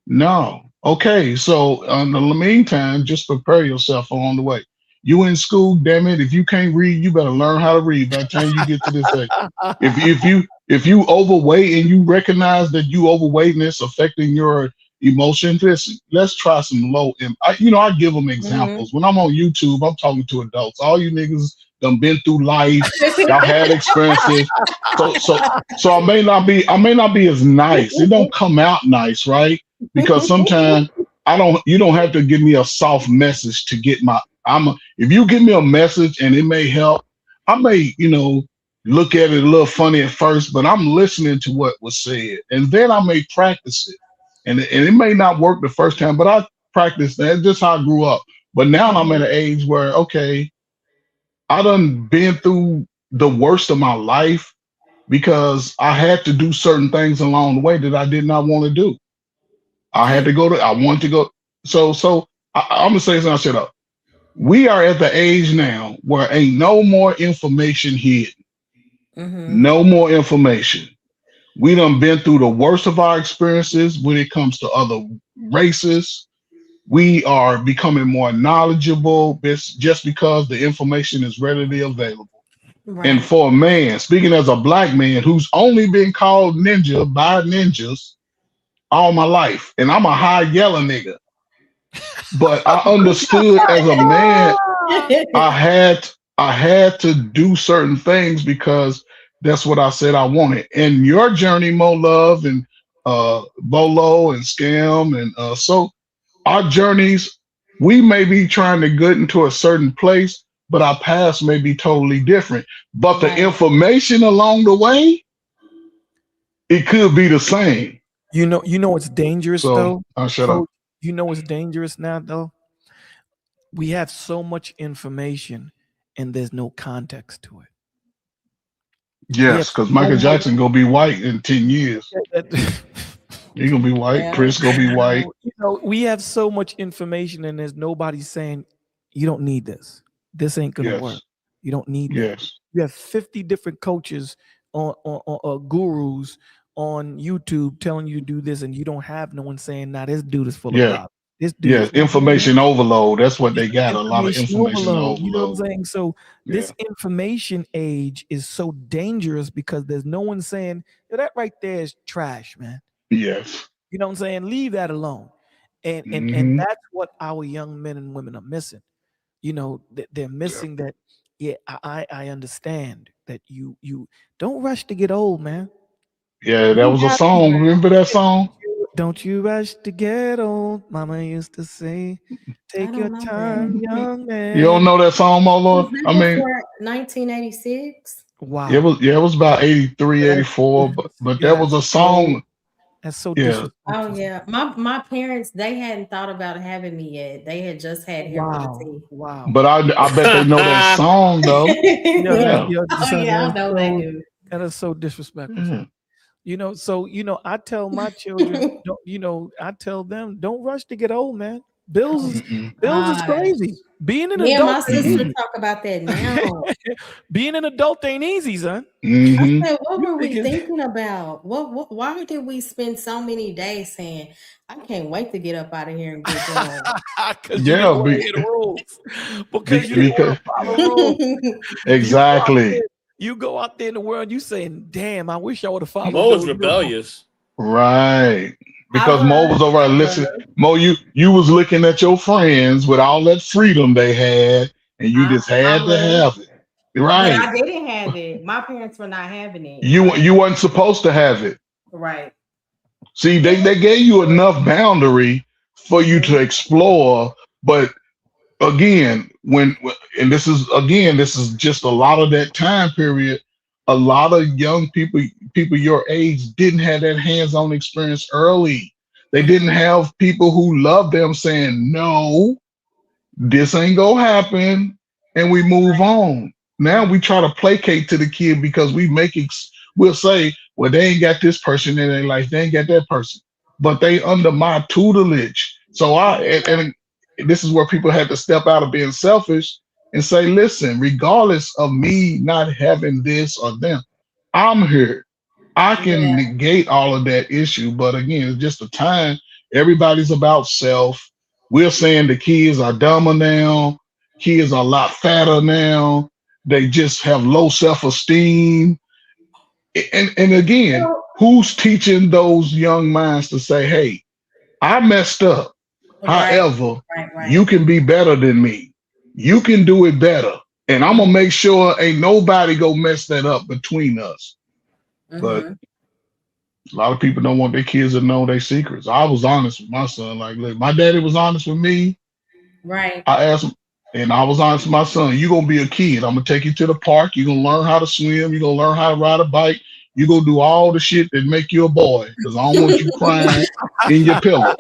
No. Okay. So in the meantime, just prepare yourself along the way. You in school, damn it. If you can't read, you better learn how to read by the time you get to this age. If you overweight and you recognize that you overweight and it's affecting your emotions, let's try some low. I give them examples. When I'm on YouTube, I'm talking to adults. All you niggas done been through life. Y'all had experiences. So I may not be as nice. It don't come out nice, right? Because sometimes you don't have to give me a soft message to get if you give me a message and it may help, I may, look at it a little funny at first, but I'm listening to what was said. And then I may practice it. And it may not work the first time, but I practice that. That's just how I grew up. But now I'm at an age where, okay, I done been through the worst of my life because I had to do certain things along the way that I did not want to do. I wanted to go. So I'm gonna say something. I shut up. We are at the age now where ain't no more information hidden. No more information. We done been through the worst of our experiences when it comes to other races. We are becoming more knowledgeable just because the information is readily available. Right. And for a man, speaking as a black man who's only been called ninja by ninjas all my life, and I'm a high yellow nigga, but I understood as a man, I had to do certain things because that's what I said I wanted. And your journey, Mo Love and Bolo and Scam, and so our journeys, we may be trying to get into a certain place, but our paths may be totally different. But the information along the way, it could be the same. You know it's dangerous though. I'll shut up. You know what's dangerous now though? We have so much information and there's no context to it. Yes, because Michael Jackson gonna be white in 10 years. He's gonna be white. Yeah. Chris gonna be white. We have so much information and there's nobody saying you don't need this. This ain't gonna work. You don't need this. You have 50 different coaches on gurus on YouTube telling you to do this, and you don't have no one saying, "Nah, this dude is full of problems." Information overload. That's what they got. A lot of information overload. You know what I'm saying? So this information age is so dangerous because there's no one saying, that right there is trash, man. Yes. You know what I'm saying? Leave that alone. And that's what our young men and women are missing. They're missing that. Yeah, I understand that you don't rush to get old, man. Yeah, that was a song. Remember that song? Don't you rush to get old. Mama used to say, take your time, young man. You don't know that song, Molo? I mean, 1986. Wow. It was about 83, 84, but that was a song. That's so disrespectful. Oh yeah. My parents, they hadn't thought about having me yet. They had just had heredity. Wow. But I bet they know that song though. I know they do. That is so disrespectful. Mm-hmm. I tell my children, I tell them, don't rush to get old, man. Bills is crazy. Being an adult. My sister talk about that now. Being an adult ain't easy, son. I said, what were we thinking about? Why did we spend so many days saying, I can't wait to get up out of here and get going? Because you don't follow rules. Exactly. You go out there in the world, you saying, damn, I wish I would have followed. Mo was rebellious. Right. Because Mo was over there listening. Mo, you was looking at your friends with all that freedom they had, and you just had to have it. Right. But I didn't have it. My parents were not having it. You weren't supposed to have it. Right. See, they gave you enough boundary for you to explore, but again, this is just a lot of that time period. A lot of young people your age didn't have that hands-on experience early. They didn't have people who loved them saying, no, this ain't gonna happen, and we move on. Now we try to placate to the kid because we'll say, well, they ain't got this person in their life, they ain't got that person, but they under my tutelage. So and this is where people had to step out of being selfish and say, listen, regardless of me not having this or them, I'm here. I can negate all of that issue. But again, it's just a time. Everybody's about self. We're saying the kids are dumber now. kids are a lot fatter now. They just have low self-esteem. And again, who's teaching those young minds to say, hey, I messed up. However, you can be better than me. You can do it better. And I'm going to make sure ain't nobody go mess that up between us. But a lot of people don't want their kids to know their secrets. I was honest with my son. Like, look, my daddy was honest with me. Right. I asked him, and I was honest with my son, you're going to be a kid. I'm going to take you to the park. You're going to learn how to swim. You're going to learn how to ride a bike. You're going to do all the shit that make you a boy, because I don't want you crying in your pillow.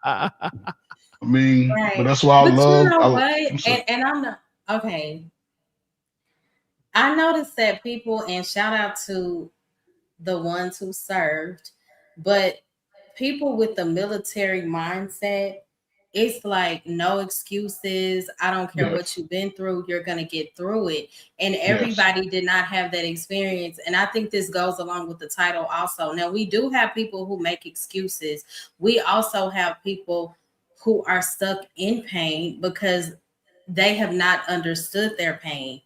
I mean, but that's why I love. You know what? And I'm not, okay. I noticed that people, and shout out to the ones who served, but people with the military mindset, it's like no excuses. I don't care what you've been through, you're going to get through it. And everybody did not have that experience. And I think this goes along with the title also. Now, we do have people who make excuses. We also have people who are stuck in pain because they have not understood their pain.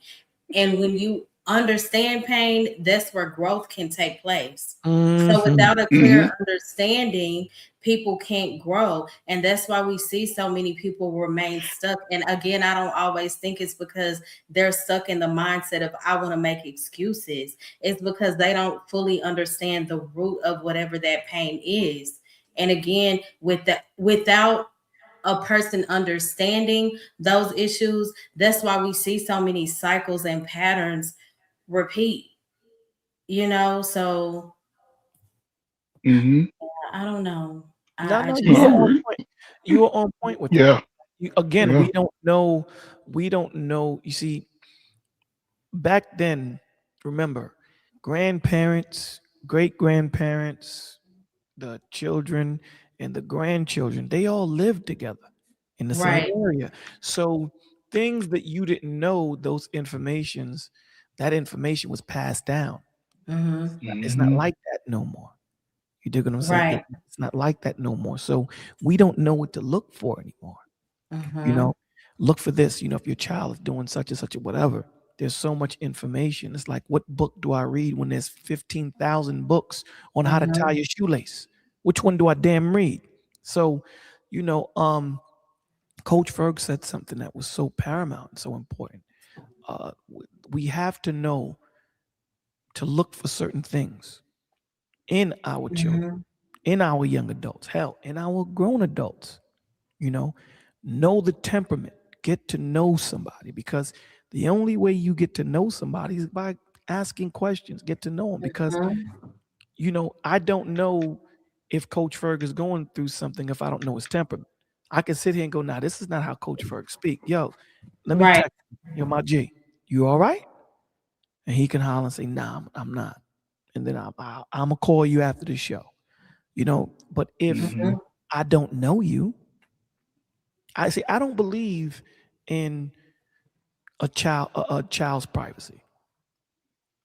And when you understand pain, that's where growth can take place. So without a clear understanding, people can't grow. And that's why we see so many people remain stuck. And again, I don't always think it's because they're stuck in the mindset of I want to make excuses. It's because they don't fully understand the root of whatever that pain is. And again, without a person understanding those issues, that's why we see so many cycles and patterns repeat, you know. So I don't know. You were on point with that. We don't know. You see, back then, remember, grandparents, great-grandparents, the children and the grandchildren, they all lived together in the same area. So things that you didn't know, that information was passed down. It's not like that no more. You dig what I'm saying? It's not like that no more. So we don't know what to look for anymore. You know, look for this. You know, if your child is doing such and such or whatever, there's so much information. It's like, what book do I read when there's 15,000 books on how to tie your shoelace? Which one do I damn read? So, you know, Coach Ferg said something that was so paramount and so important. We have to know to look for certain things in our children, in our young adults, hell, in our grown adults. You know the temperament, get to know somebody, because the only way you get to know somebody is by asking questions, get to know them. Because, you know, I don't know if Coach Ferg is going through something if I don't know his temperament. I can sit here and go, nah, this is not how Coach Ferg speak. Yo, let me check. Yo, my G, you all right? And he can holler and say, nah, I'm not. And then I'm going to call you after the show. You know, but if I don't know you, I don't believe in a child's privacy.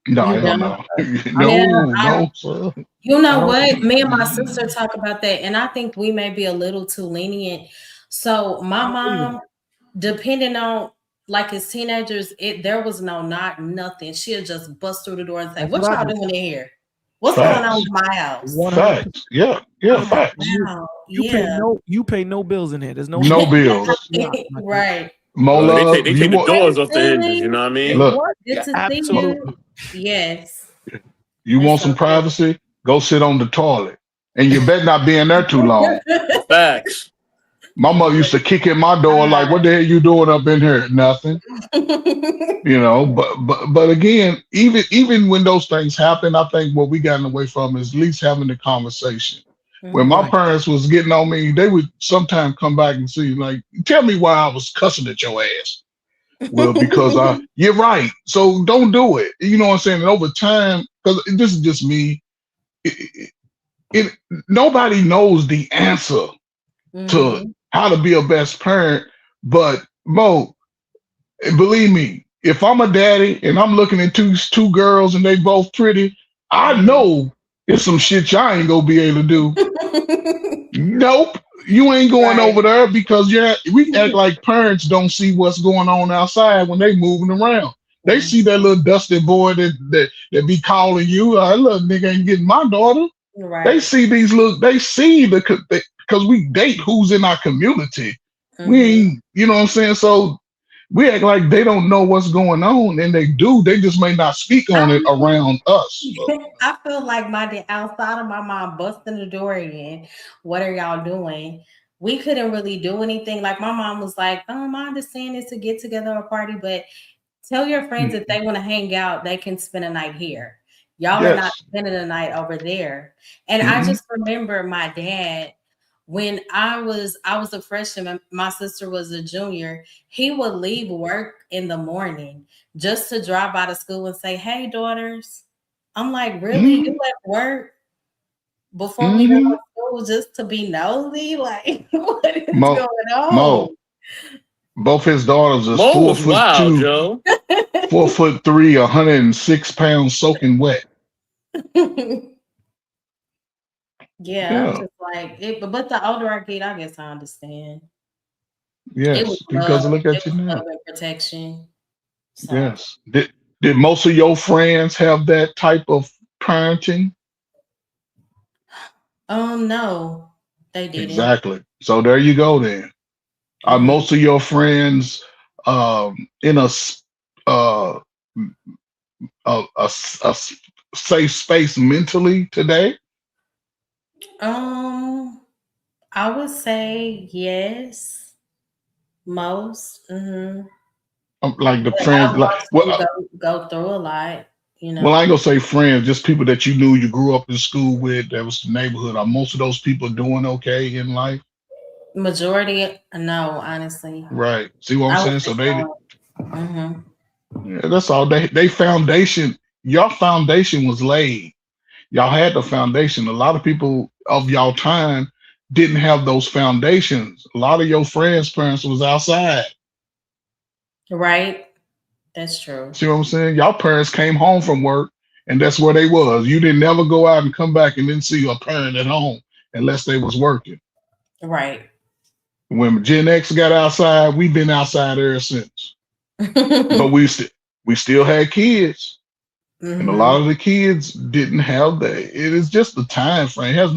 No, I don't know. No, sir. You know what? Me and my sister talk about that, and I think we may be a little too lenient. So my mom, depending on, like, as teenagers, there was no knock, nothing. She'll just bust through the door and say, "What y'all doing in here? What's going on with my house?" Facts. Yeah, facts. Wow. You pay no bills in here. There's no bills. Right. They take the doors off the hinges. You know what I mean? Look, absolutely. Yes. You want some privacy? Go sit on the toilet, and you better not be in there too long. Facts. My mother used to kick in my door like, "What the hell you doing up in here?" Nothing. You know, but again, even when those things happen, I think what we gotten away from is at least having the conversation. When my parents was getting on me, they would sometimes come back and see, like, tell me why I was cussing at your ass. Well, because you're right. So don't do it. You know what I'm saying? And over time, because this is just me, nobody knows the answer to how to be a best parent. But Mo, believe me, if I'm a daddy and I'm looking at two girls and they both pretty, I know it's some shit y'all ain't gonna be able to do. Nope. You ain't going Right. over there because we act like parents don't see what's going on outside when they moving around. They see that little dusty boy that be calling you. That little nigga ain't getting my daughter. They Right. see they see because we date who's in our community. We ain't, you know what I'm saying? So we act like they don't know what's going on, and they do. They just may not speak on it around us. I feel like my day outside of my mom busting the door in. What are y'all doing? We couldn't really do anything. Like my mom was like, I understand it's a get together or party, but tell your friends if they want to hang out, they can spend a night here. Y'all are not spending the night over there. And I just remember my dad, when I was a freshman, my sister was a junior, he would leave work in the morning just to drive by the school and say, hey, daughters. I'm like, really? You left work before we go to school just to be nosy? Like, what is going on? Mo, both his daughters are Mo 4 was foot wild, 2, Joe. 4'3", 106 pounds, soaking wet. Yeah, I'm just like it, but the older I get, I guess I understand. Yes, It was because love. look at It you was now. love and protection. So. Yes. Did most of your friends have that type of parenting? No, they didn't. Exactly. So there you go then. Are most of your friends in a safe space mentally today? I would say yes, most. Like the But friends, I like watched them go through a lot, you know. well, I ain't gonna say friends, just people that you knew, you grew up in school with, that was the neighborhood. Are most of those people doing okay in life? Majority, no, honestly. Right. See what I'm saying? So they, Mm-hmm. yeah, that's all. They foundation. Your foundation was laid. Y'all had the foundation. A lot of people of y'all time didn't have those foundations. A lot of your friends' parents was outside. Right. That's true. See what I'm saying? Y'all parents came home from work, and that's where they was. You didn't never go out and come back and then see a parent at home unless they was working. Right. When Gen X got outside, we've been outside ever since. But we still had kids. And a lot of the kids didn't have that. It is just the time frame. It has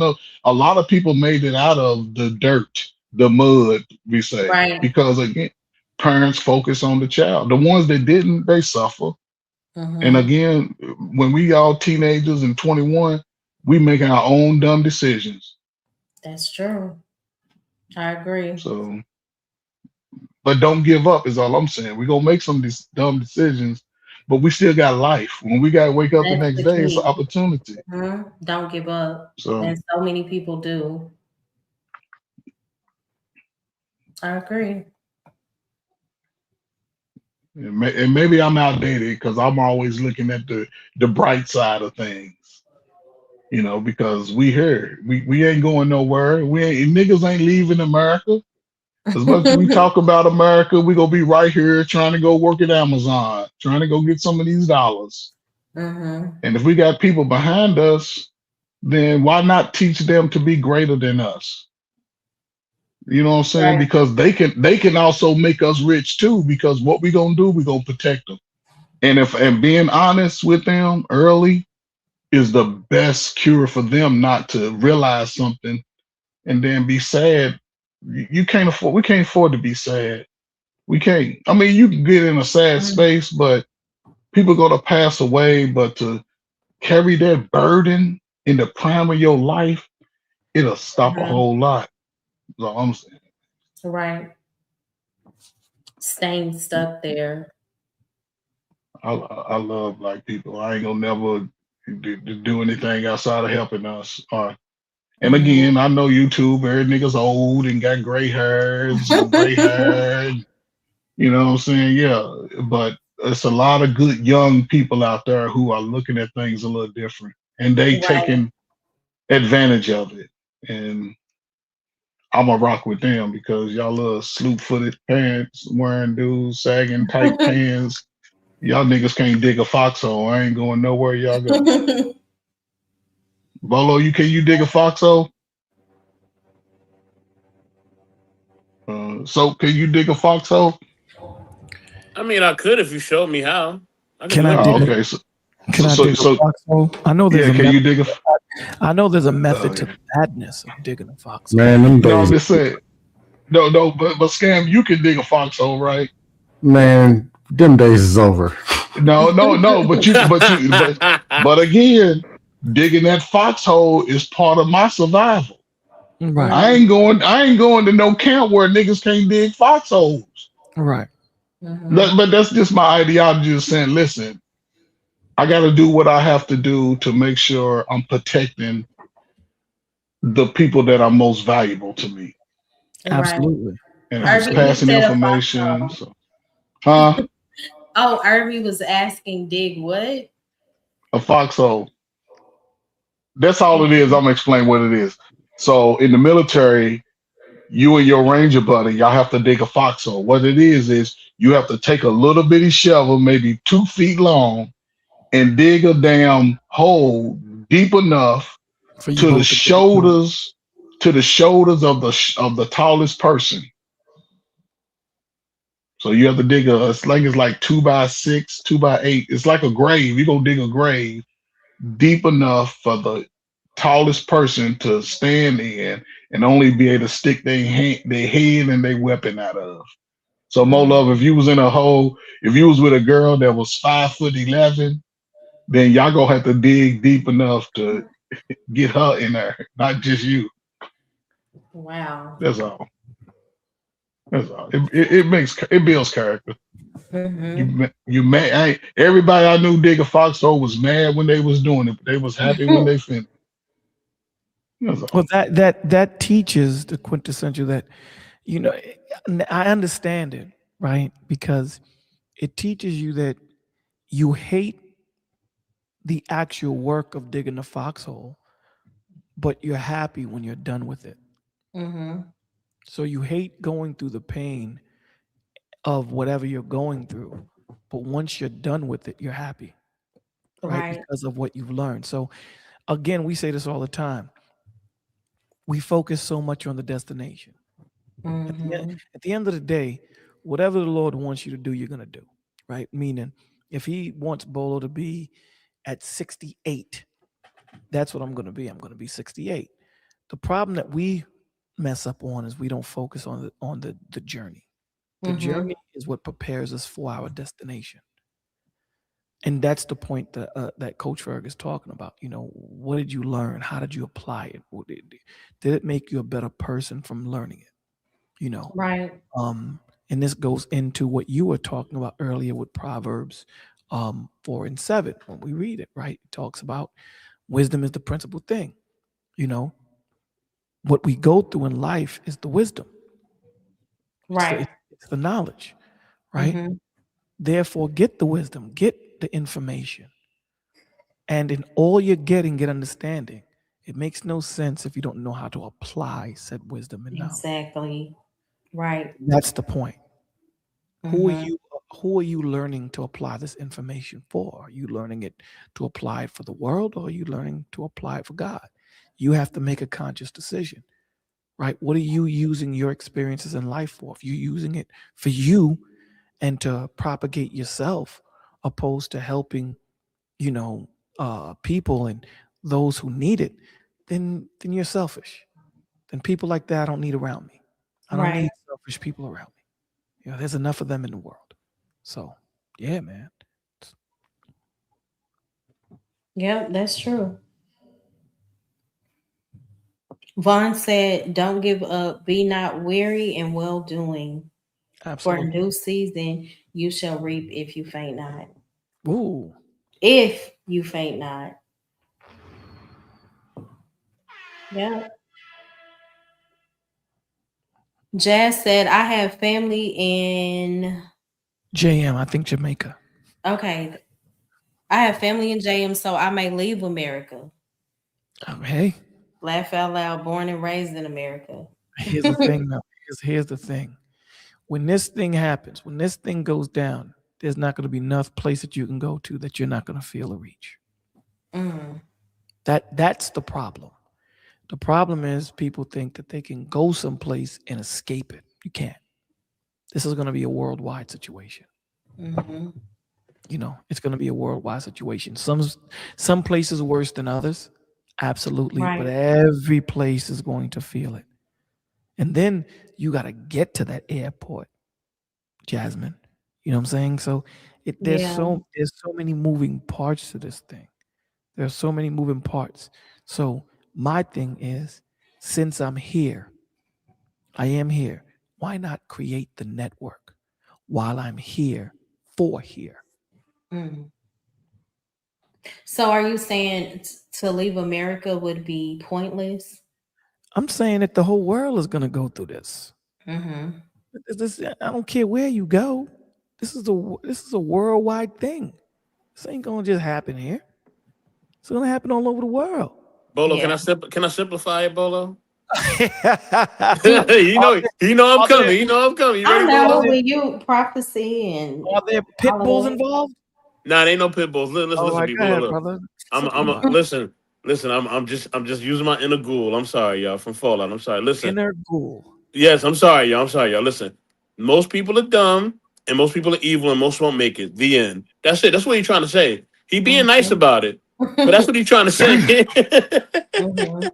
a lot of people made it out of the dirt, the mud, we say. Right. Because again, parents focus on the child. The ones that didn't, they suffer. And again, when we all teenagers and 21, we make our own dumb decisions. That's true. I agree. So, but don't give up is all I'm saying. We're gonna make some of these dumb decisions, but we still got life. When we gotta wake up the next day, it's an opportunity. Don't give up. So, and so many people do. I agree. And maybe I'm outdated because I'm always looking at the bright side of things, you know, because we here, we ain't going nowhere. Niggas ain't leaving America. As much as we talk about America, we gonna be right here trying to go work at Amazon, trying to go get some of these dollars. And if we got people behind us, then why not teach them to be greater than us? You know what I'm saying? Right. Because they can also make us rich too. Because what we gonna do, we gonna protect them. And being honest with them early is the best cure for them not to realize something and then be sad. We can't afford to be sad. We can't. I mean, you can get in a sad space, but people are gonna pass away. But to carry that burden in the prime of your life, it'll stop a whole lot. That's all I'm saying. Right. Staying stuck there. I love black people. I ain't gonna never do anything outside of helping us. And again, I know YouTube, every nigga's old and got gray hairs and gray hair. You know what I'm saying? Yeah. But it's a lot of good young people out there who are looking at things a little different and they taking advantage of it. And I'm gonna rock with them because y'all little slew-footed pants wearing dudes, sagging tight pants. Y'all niggas can't dig a foxhole. I ain't going nowhere y'all go. Bolo, can you dig a foxhole? So can you dig a foxhole? I mean, I could if you showed me how. I can Can do I it. dig? Okay. So Can I dig a foxhole? I know there's yeah. a Can you method. dig a? I know there's a method to the madness of digging a foxhole. Man, them No, I'm days, just saying. No, but Scam, you can dig a foxhole, right? man, them days is over. No, but again, digging that foxhole is part of my survival. Right, I ain't going to no camp where niggas can't dig foxholes. right. But that's just my ideology of saying, listen, I got to do what I have to do to make sure I'm protecting the people that are most valuable to me, Absolutely. and I'm just Irby, you passing said a information. foxhole. So, huh? Oh, Irby was asking, dig what? A foxhole. That's all it is. I'm gonna explain what it is. So in the military, you and your ranger buddy, y'all have to dig a foxhole. What it is you have to take a little bitty shovel, maybe 2 feet long, and dig a damn hole deep enough For you to the both to get it through. shoulders of the tallest person. So you have to dig a sling is like 2x6, 2x8. It's like a grave. You're gonna dig a grave deep enough for the tallest person to stand in and only be able to stick their head and their weapon out of. So more love, if you was in a hole, if you was with a girl that was 5'11", then y'all gonna have to dig deep enough to get her in there, not just you. Wow. That's all. That's all. It builds character. Everybody I knew dig a foxhole was mad when they was doing it, but they was happy when they finished. That's all. Well, that teaches the quintessential that, you know, I understand it, right? Because it teaches you that you hate the actual work of digging the foxhole, but you're happy when you're done with it. So you hate going through the pain of whatever you're going through, but once you're done with it, you're happy, right? Because of what you've learned. So again, we say this all the time. We focus so much on the destination. At the end of the day, whatever the Lord wants you to do, you're going to do, right? Meaning, if he wants Bolo to be at 68, that's what I'm going to be. I'm going to be 68. The problem that we mess up on is we don't focus on the journey. The journey is what prepares us for our destination. And that's the point that Coach Ferg is talking about. You know, what did you learn? How did you apply it? Did it make you a better person from learning it? You know, Right. And this goes into what you were talking about earlier with Proverbs 4 and 7. When we read it, right, it talks about wisdom is the principal thing. You know, what we go through in life is the wisdom. Right. It's the knowledge, right? Therefore, get the wisdom, get the information. And in all you're getting, get understanding. It makes no sense if you don't know how to apply said wisdom and knowledge. Exactly. Right. That's the point. Who are you learning to apply this information for? Are you learning it to apply it for the world, or are you learning to apply it for God? You have to make a conscious decision, right? What are you using your experiences in life for? If you're using it for you and to propagate yourself, opposed to helping, you know, people and those who need it, then you're selfish. Then people like that I don't need around me. I don't need selfish people around me. You know, there's enough of them in the world. So, yeah, man. Yeah, that's true. Vaughn said, don't give up, be not weary in well doing. Absolutely. For a new season, you shall reap if you faint not. Ooh. If you faint not. Yeah. Jazz said, I have family in JM, I think Jamaica. Okay. I have family in JM, so I may leave America. Hey. Laugh out loud, born and raised in America. Here's the thing though. Here's the thing. When this thing happens, when this thing goes down, there's not going to be enough place that you can go to that you're not going to feel a reach. That's the problem. The problem is people think that they can go someplace and escape it. You can't. This is going to be a worldwide situation. Mm-hmm. You know, it's going to be a worldwide situation. Some places worse than others, absolutely, Right. but every place is going to feel it. And then you got to get to that airport, Jasmine. You know what I'm saying? So there's Yeah. so many moving parts to this thing. There's so many moving parts. So my thing is, since I'm here, I am here. Why not create the network while I'm here for here? Mm. So are you saying to leave America would be pointless? I'm saying that the whole world is going to go through this. Mm-hmm. I don't care where you go. This is a worldwide thing. This ain't going to just happen here. It's going to happen all over the world. Bolo, Yeah. can I simplify it, Bolo? Are you know I'm coming. You know I'm coming. You I ready, know Bolo? when you prophecy and there pit all of bulls that. involved? Nah, there ain't no pit bulls. Listen, All right, people. go ahead, Look. brother. Listen. I'm just using my inner ghoul. I'm sorry, y'all, from Fallout. I'm sorry. Listen. Inner ghoul. Yes, I'm sorry, y'all. Listen. Most people are dumb, and most people are evil, and most won't make it. The end. That's it. That's what he's trying to say. He being nice about it, but that's what he's trying to say. Mhm.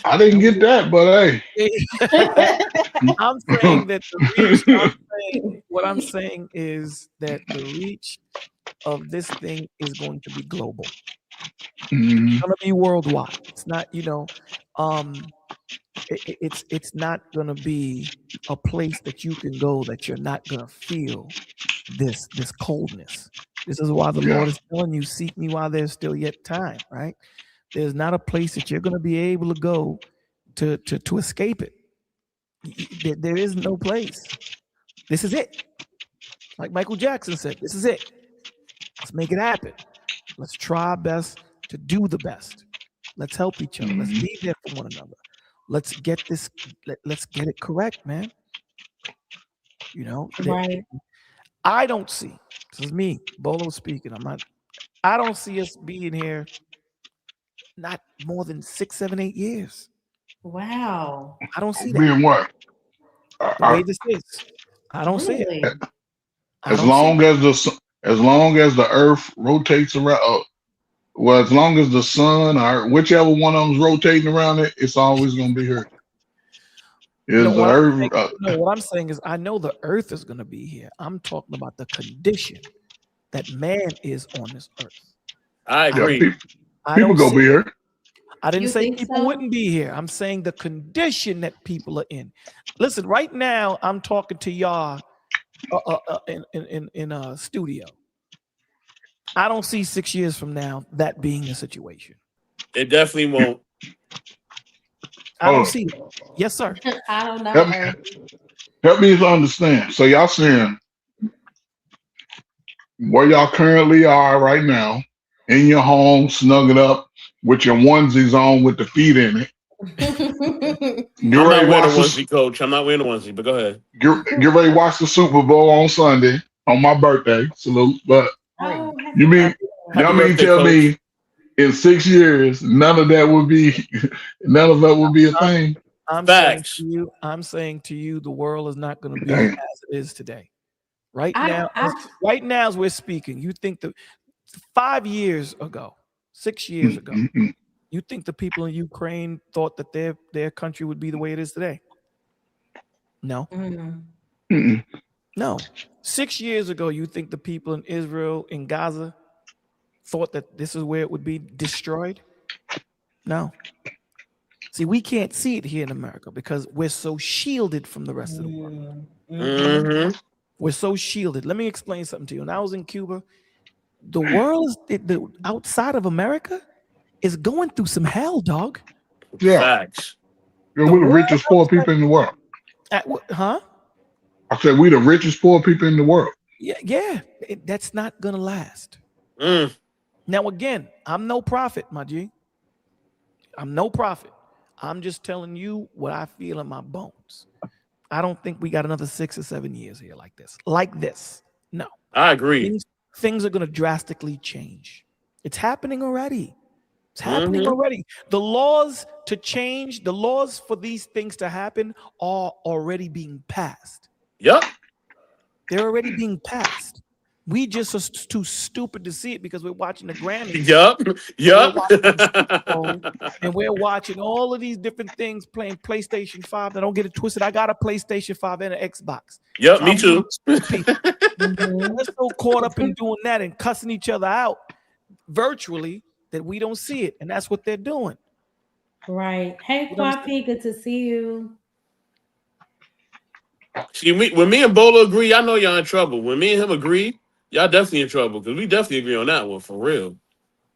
I didn't get that, but hey, I'm saying that what I'm saying is that the reach of this thing is going to be global. Mhm. It's going to be worldwide. It's not, it's not going to be a place that you can go that you're not going to feel this coldness. This is why the Lord is telling you, seek me while there's still yet time, right? There's not a place that you're going to be able to go to escape it. There is no place. This is it. Like Michael Jackson said, this is it. Let's make it happen. Let's try our best to do the best. Let's help each other. Let's be there for one another. Let's get this. Let's get it correct, man. Right. I don't see. This is me, Bolo speaking. I don't see us being here not more than 6, 7, 8 years. Wow. I don't see that. Being what? The way this is, I don't see it. Really? As long as the Earth rotates around, as long as the sun or whichever one of them's rotating around it, it's always going to be here. What I'm saying is, I know the Earth is going to be here. I'm talking about the condition that man is on this earth. I agree. People gonna be here. I didn't say people wouldn't be here. I'm saying the condition that people are in. Listen, right now I'm talking to y'all in a studio. I don't see 6 years from now that being the situation. It definitely won't. I don't see it. Yes, sir. I don't know. Help me to understand. So y'all saying where y'all currently are right now, in your home, snuggled up with your onesies on with the feet in it. I'm not wearing a onesie, Coach. I'm not wearing a onesie, but go ahead. Get ready to watch the Super Bowl on Sunday on my birthday. Salute. But you mean tell me in 6 years none of that would be a thing? I'm saying to you, the world is not going to be as it is today. Right now, as we're speaking, you think that 5 years ago, 6 years ago, you think the people in Ukraine thought that their country would be the way it is today? No. No. 6 years ago, you think the people in Israel, in Gaza, thought that this is where it would be destroyed? No. See, we can't see it here in America because we're so shielded from the rest of the world. We're so shielded. Let me explain something to you. When I was in Cuba, the world outside of America is going through some hell, dog. Yeah. Facts. We're the richest poor people in the world. Huh? I said we the richest poor people in the world. Yeah. That's not gonna last. Now again, I'm no prophet, my G. I'm no prophet. I'm just telling you what I feel in my bones. I don't think we got another 6 or 7 years here like this. No. I agree. Things are going to drastically change. It's happening already. It's happening already. The laws to change, the laws for these things to happen are already being passed. Yep. They're already being passed. We just are too stupid to see it because we're watching the Grammys. And we're watching all of these different things playing PlayStation 5. Now, don't get it twisted. I got a PlayStation 5 and an Xbox. Yep, so me too. We're so caught up in doing that and cussing each other out virtually that we don't see it. And that's what they're doing. Right. Hey, Kwafi, good to see you. See, when me and Bolo agree, I know y'all in trouble. When me and him agree, y'all definitely in trouble because we definitely agree on that one for real.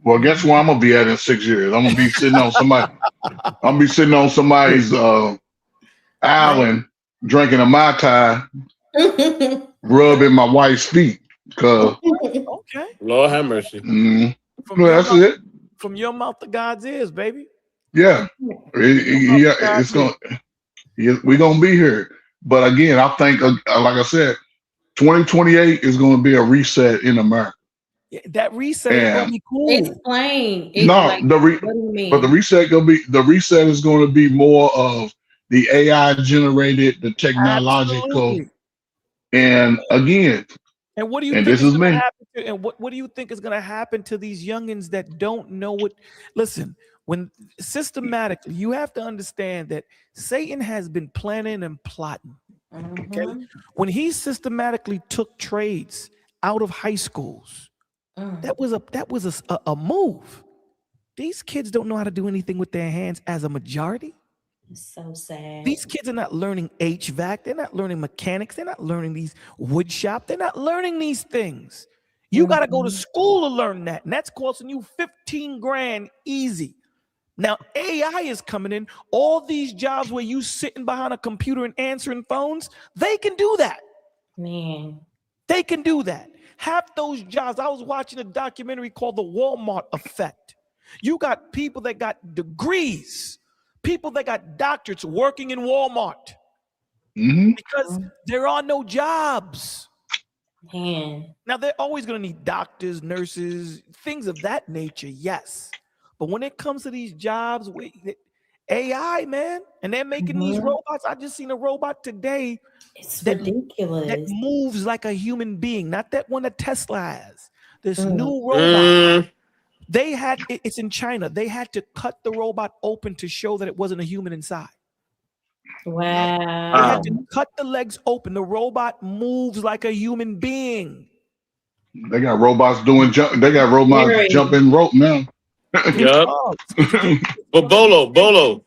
Well, guess where I'm gonna be at in 6 years? I'm gonna be sitting on somebody. I'm gonna be sitting on somebody's island, drinking a Mai Tai, rubbing my wife's feet. Cause okay, Lord have mercy. That's it. From your mouth to God's ears, baby. Yeah, it's gonna. We're gonna be here. But again, I think, like I said, 2028 is going to be a reset in America. Yeah, that reset is going to be cool. Explain. What do you mean? But the reset is going to be more of the AI generated, the technological, absolutely. And again. And what do you think is going to happen to, and what do you think is going to happen to these youngins that don't know what? Listen. When systematically, you have to understand that Satan has been planning and plotting. Okay, when he systematically took trades out of high schools, that was a move. These kids don't know how to do anything with their hands as a majority. It's so sad. These kids are not learning HVAC. They're not learning mechanics. They're not learning these wood shop. They're not learning these things. You got to go to school to learn that, and that's costing you $15,000 easy. Now, AI is coming in. All these jobs where you sitting behind a computer and answering phones, they can do that. Man. They can do that. Half those jobs, I was watching a documentary called The Walmart Effect. You got people that got degrees, people that got doctorates working in Walmart because there are no jobs. Man. Now, they're always going to need doctors, nurses, things of that nature, yes. But when it comes to these jobs, AI, man, and they're making these robots. I just seen a robot today. It's ridiculous. That moves like a human being, not that one that Tesla has. This new robot. It's in China. They had to cut the robot open to show that it wasn't a human inside. Wow. They had to cut the legs open. The robot moves like a human being. They got robots jumping rope now. Yep. But Bolo, remember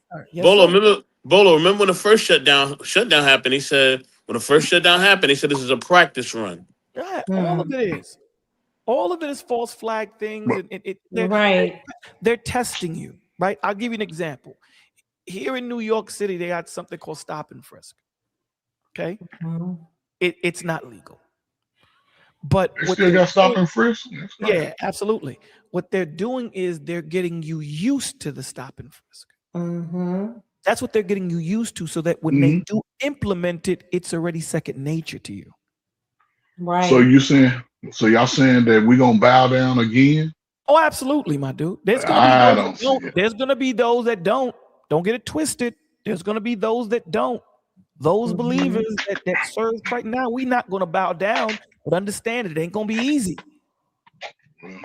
when the first shutdown happened? He said when the first shutdown happened, he said this is a practice run. Yeah, all of it is. All of it is false flag things. They're testing you, right? I'll give you an example. Here in New York City, they got something called stop and frisk. Okay, it's not legal. But they still got stop and frisk? Yeah, absolutely. What they're doing is they're getting you used to the stop and frisk. That's what they're getting you used to, so that when they do implement it, it's already second nature to you. Right. So y'all saying that we're gonna bow down again? Oh, absolutely, my dude. There's gonna be those that don't. Don't get it twisted. There's gonna be those that don't. Those believers that serve right now, we're not gonna bow down. But understand it ain't gonna be easy.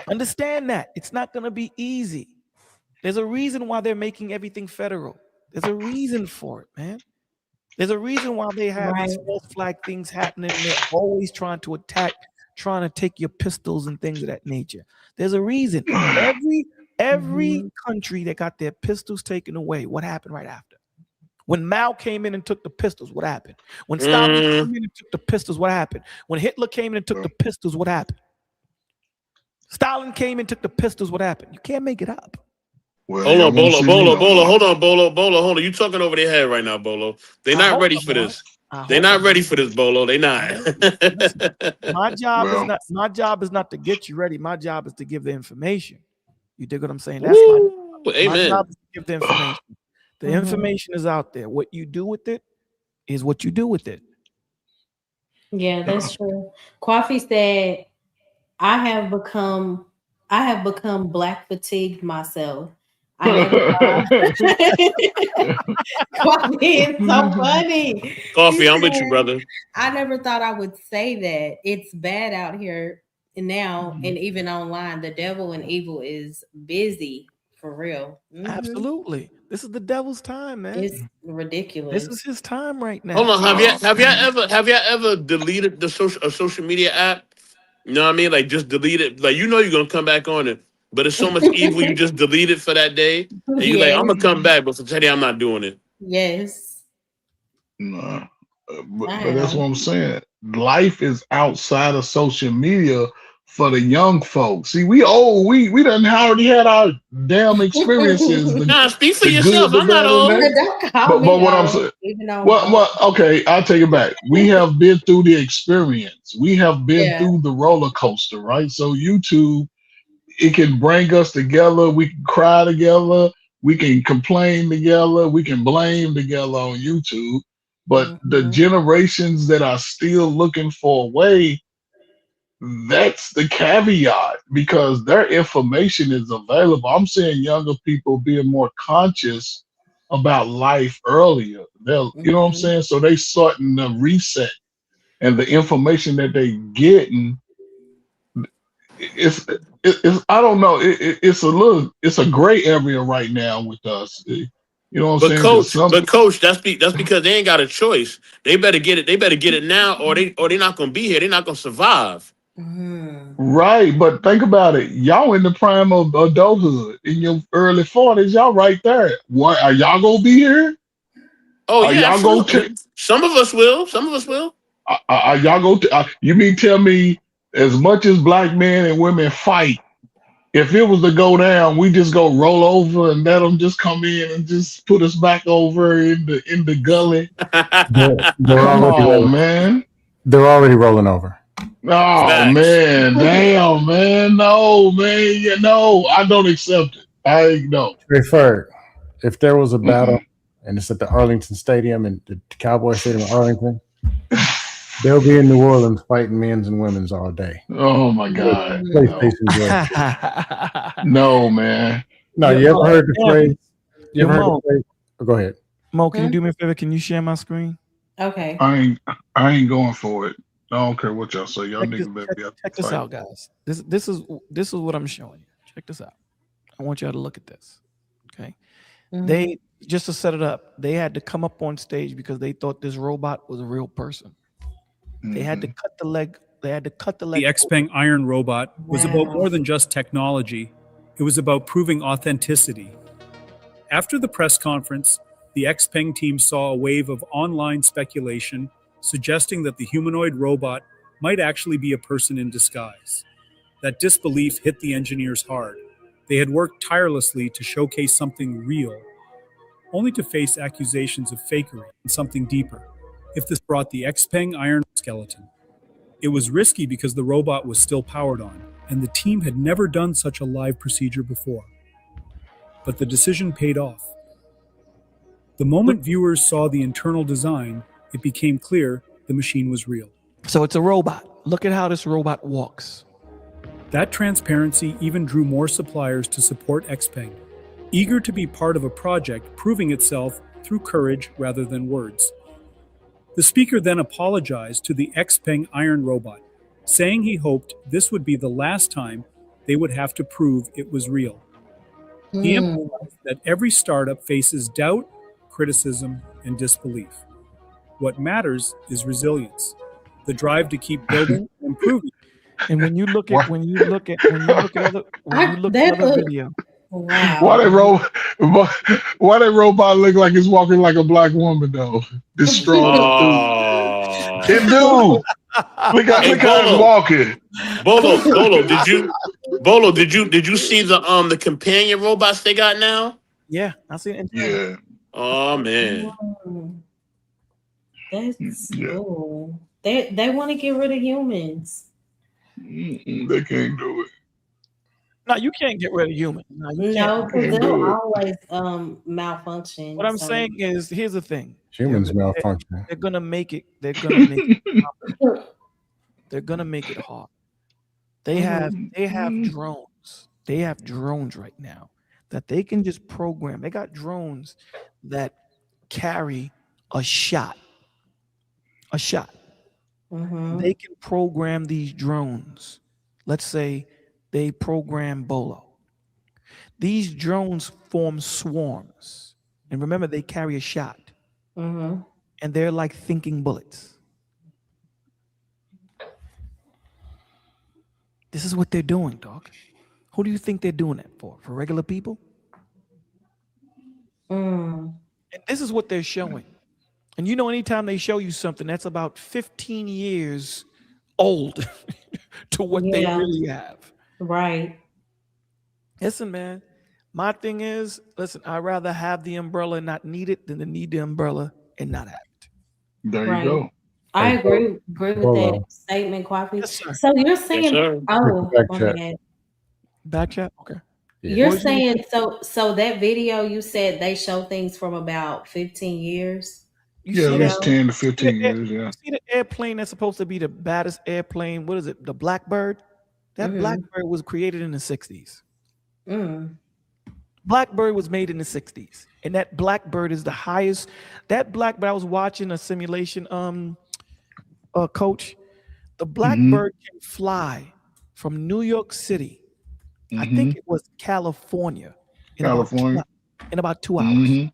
Understand that it's not gonna be easy. There's a reason why they're making everything federal. There's a reason for it, man. There's a reason why they have these false flag things happening. They're always trying to attack, trying to take your pistols and things of that nature. There's a reason. Every country that got their pistols taken away, what happened right after? When Mao came in and took the pistols, what happened? When Stalin came in and took the pistols, what happened? When Hitler came in and took the pistols, what happened? Stalin came and took the pistols, what happened? You can't make it up. Well, hold on, Bolo. You talking over their head right now, Bolo. They're not ready for this. They're not ready for this, Bolo. They not. My job is not to get you ready. My job is to give the information. You dig what I'm saying? That's my job is to give the information. The information is out there. What you do with it is what you do with it. Yeah, that's true. Kwafi said, I have become I have become black fatigued myself. I never thought. Coffee is so funny. Coffee, I'm with you, brother. I never thought I would say that. It's bad out here now, and even online. The devil and evil is busy for real. Absolutely. This is the devil's time, man. It's ridiculous. This is his time right now. Hold on, have y'all ever deleted the social media app? You know what I mean? Like just delete it. Like you're gonna come back on it, but it's so much evil. You just delete it for that day, and you're like, I'm gonna come back, but for today I'm not doing it. Yes. No, but that's what I'm saying. Life is outside of social media for the young folks. See, we old. We done already had our damn experiences. Nah, speak for yourself. I'm not old. But what I'm saying, okay, I'll take it back. We have been through the experience. We have been through the roller coaster, right? So YouTube, it can bring us together. We can cry together. We can complain together. We can blame together on YouTube. But the generations that are still looking for a way, that's the caveat, because their information is available. I'm seeing younger people being more conscious about life earlier. You know what I'm saying? So they starting to reset, and the information that they getting, it's I don't know. It's a gray area right now with us. You know what I'm saying? But coach, that's because they ain't got a choice. They better get it. They better get it now, or they're not gonna be here. They're not gonna survive. Right, but think about it. Y'all in the prime of adulthood, in your early 40s. Y'all right there. What are y'all gonna be here? Oh yeah, y'all go. Some of us will. Some of us will. Are y'all go? You mean tell me, as much as black men and women fight, if it was to go down, we just go roll over and let them just come in and just put us back over in the gully? Man, they're already rolling over. Oh man, damn man, no man, I don't accept it. I know. Referred. If there was a battle and it's at the Arlington Stadium and the Cowboy Stadium in Arlington, they'll be in New Orleans fighting men's and women's all day. Oh my God. No, man. No, you ever heard the phrase? You ever heard the phrase? Oh, go ahead. Mo, can you do me a favor? Can you share my screen? Okay. I ain't going for it. I don't care what y'all say. Y'all niggas better be up. Check this out, guys. This is what I'm showing you. Check this out. I want y'all to look at this. Okay. They, just to set it up, they had to come up on stage because they thought this robot was a real person. They had to cut the leg. They had to cut the leg. The XPeng Iron Robot was about more than just technology. It was about proving authenticity. After the press conference, the XPeng team saw a wave of online speculation suggesting that the humanoid robot might actually be a person in disguise. That disbelief hit the engineers hard. They had worked tirelessly to showcase something real, only to face accusations of fakery and something deeper. If this brought the XPeng Iron skeleton. It was risky because the robot was still powered on, and the team had never done such a live procedure before. But the decision paid off. The moment viewers saw the internal design, it became clear the machine was real. So it's a robot. Look at how this robot walks. That transparency even drew more suppliers to support XPeng, eager to be part of a project proving itself through courage rather than words. The speaker then apologized to the XPeng Iron Robot, saying he hoped this would be the last time they would have to prove it was real. He emphasized that every startup faces doubt, criticism, and disbelief. What matters is resilience, the drive to keep building and improving. And when you look at other video. Wow. Why that robot look like it's walking like a black woman though? Destroyed. It do. Look how it's walking. Bolo, did you see the companion robots they got now? Yeah, I see it. Yeah. Oh man. That's cool. They want to get rid of humans. They can't do it. No, you can't get rid of humans. No, because they'll always malfunction. What I'm saying is, here's the thing: humans malfunction. They're gonna make it. They're gonna make it. They're gonna make it hard. They have drones. They have drones right now that they can just program. They got drones that carry a shot. A shot. They can program these drones. Let's say they program Bolo. These drones form swarms. And remember, they carry a shot. And they're like thinking bullets. This is what they're doing, dog. Who do you think they're doing that for? For regular people? And this is what they're showing. And you know, anytime they show you something, that's about 15 years old to what they really have. Right. Listen, man, my thing is, listen, I'd rather have the umbrella and not need it than to need the umbrella and not have it. There you go. I agree with that statement, Kwafi. Yes, sir. So you're saying, Back chat? Okay. You're saying, so that video, you said they show things from about 15 years? Yeah, at least 10 to 15 years, yeah. You see the airplane that's supposed to be the baddest airplane? What is it? The Blackbird? That Blackbird was created in the 60s. Blackbird was made in the 60s. And that Blackbird is the highest. That Blackbird, I was watching a simulation, coach. The Blackbird can fly from New York City. I think it was California. In about 2 hours.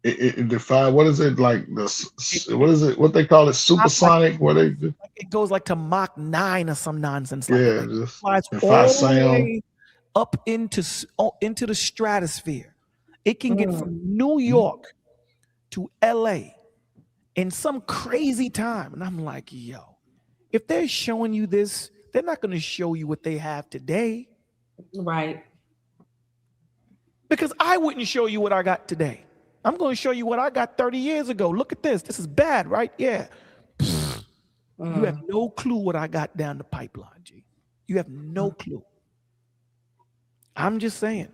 It defied, what is it, like what they call it, supersonic? It goes like to Mach 9 or some nonsense like that. It flies all the way up into the stratosphere. It can get from New York to LA in some crazy time. And I'm like, yo, if they're showing you this, they're not going to show you what they have today. Right. Because I wouldn't show you what I got today. I'm going to show you what I got 30 years ago. Look at this. This is bad, right? Yeah. You have no clue what I got down the pipeline, G. You have no clue. I'm just saying.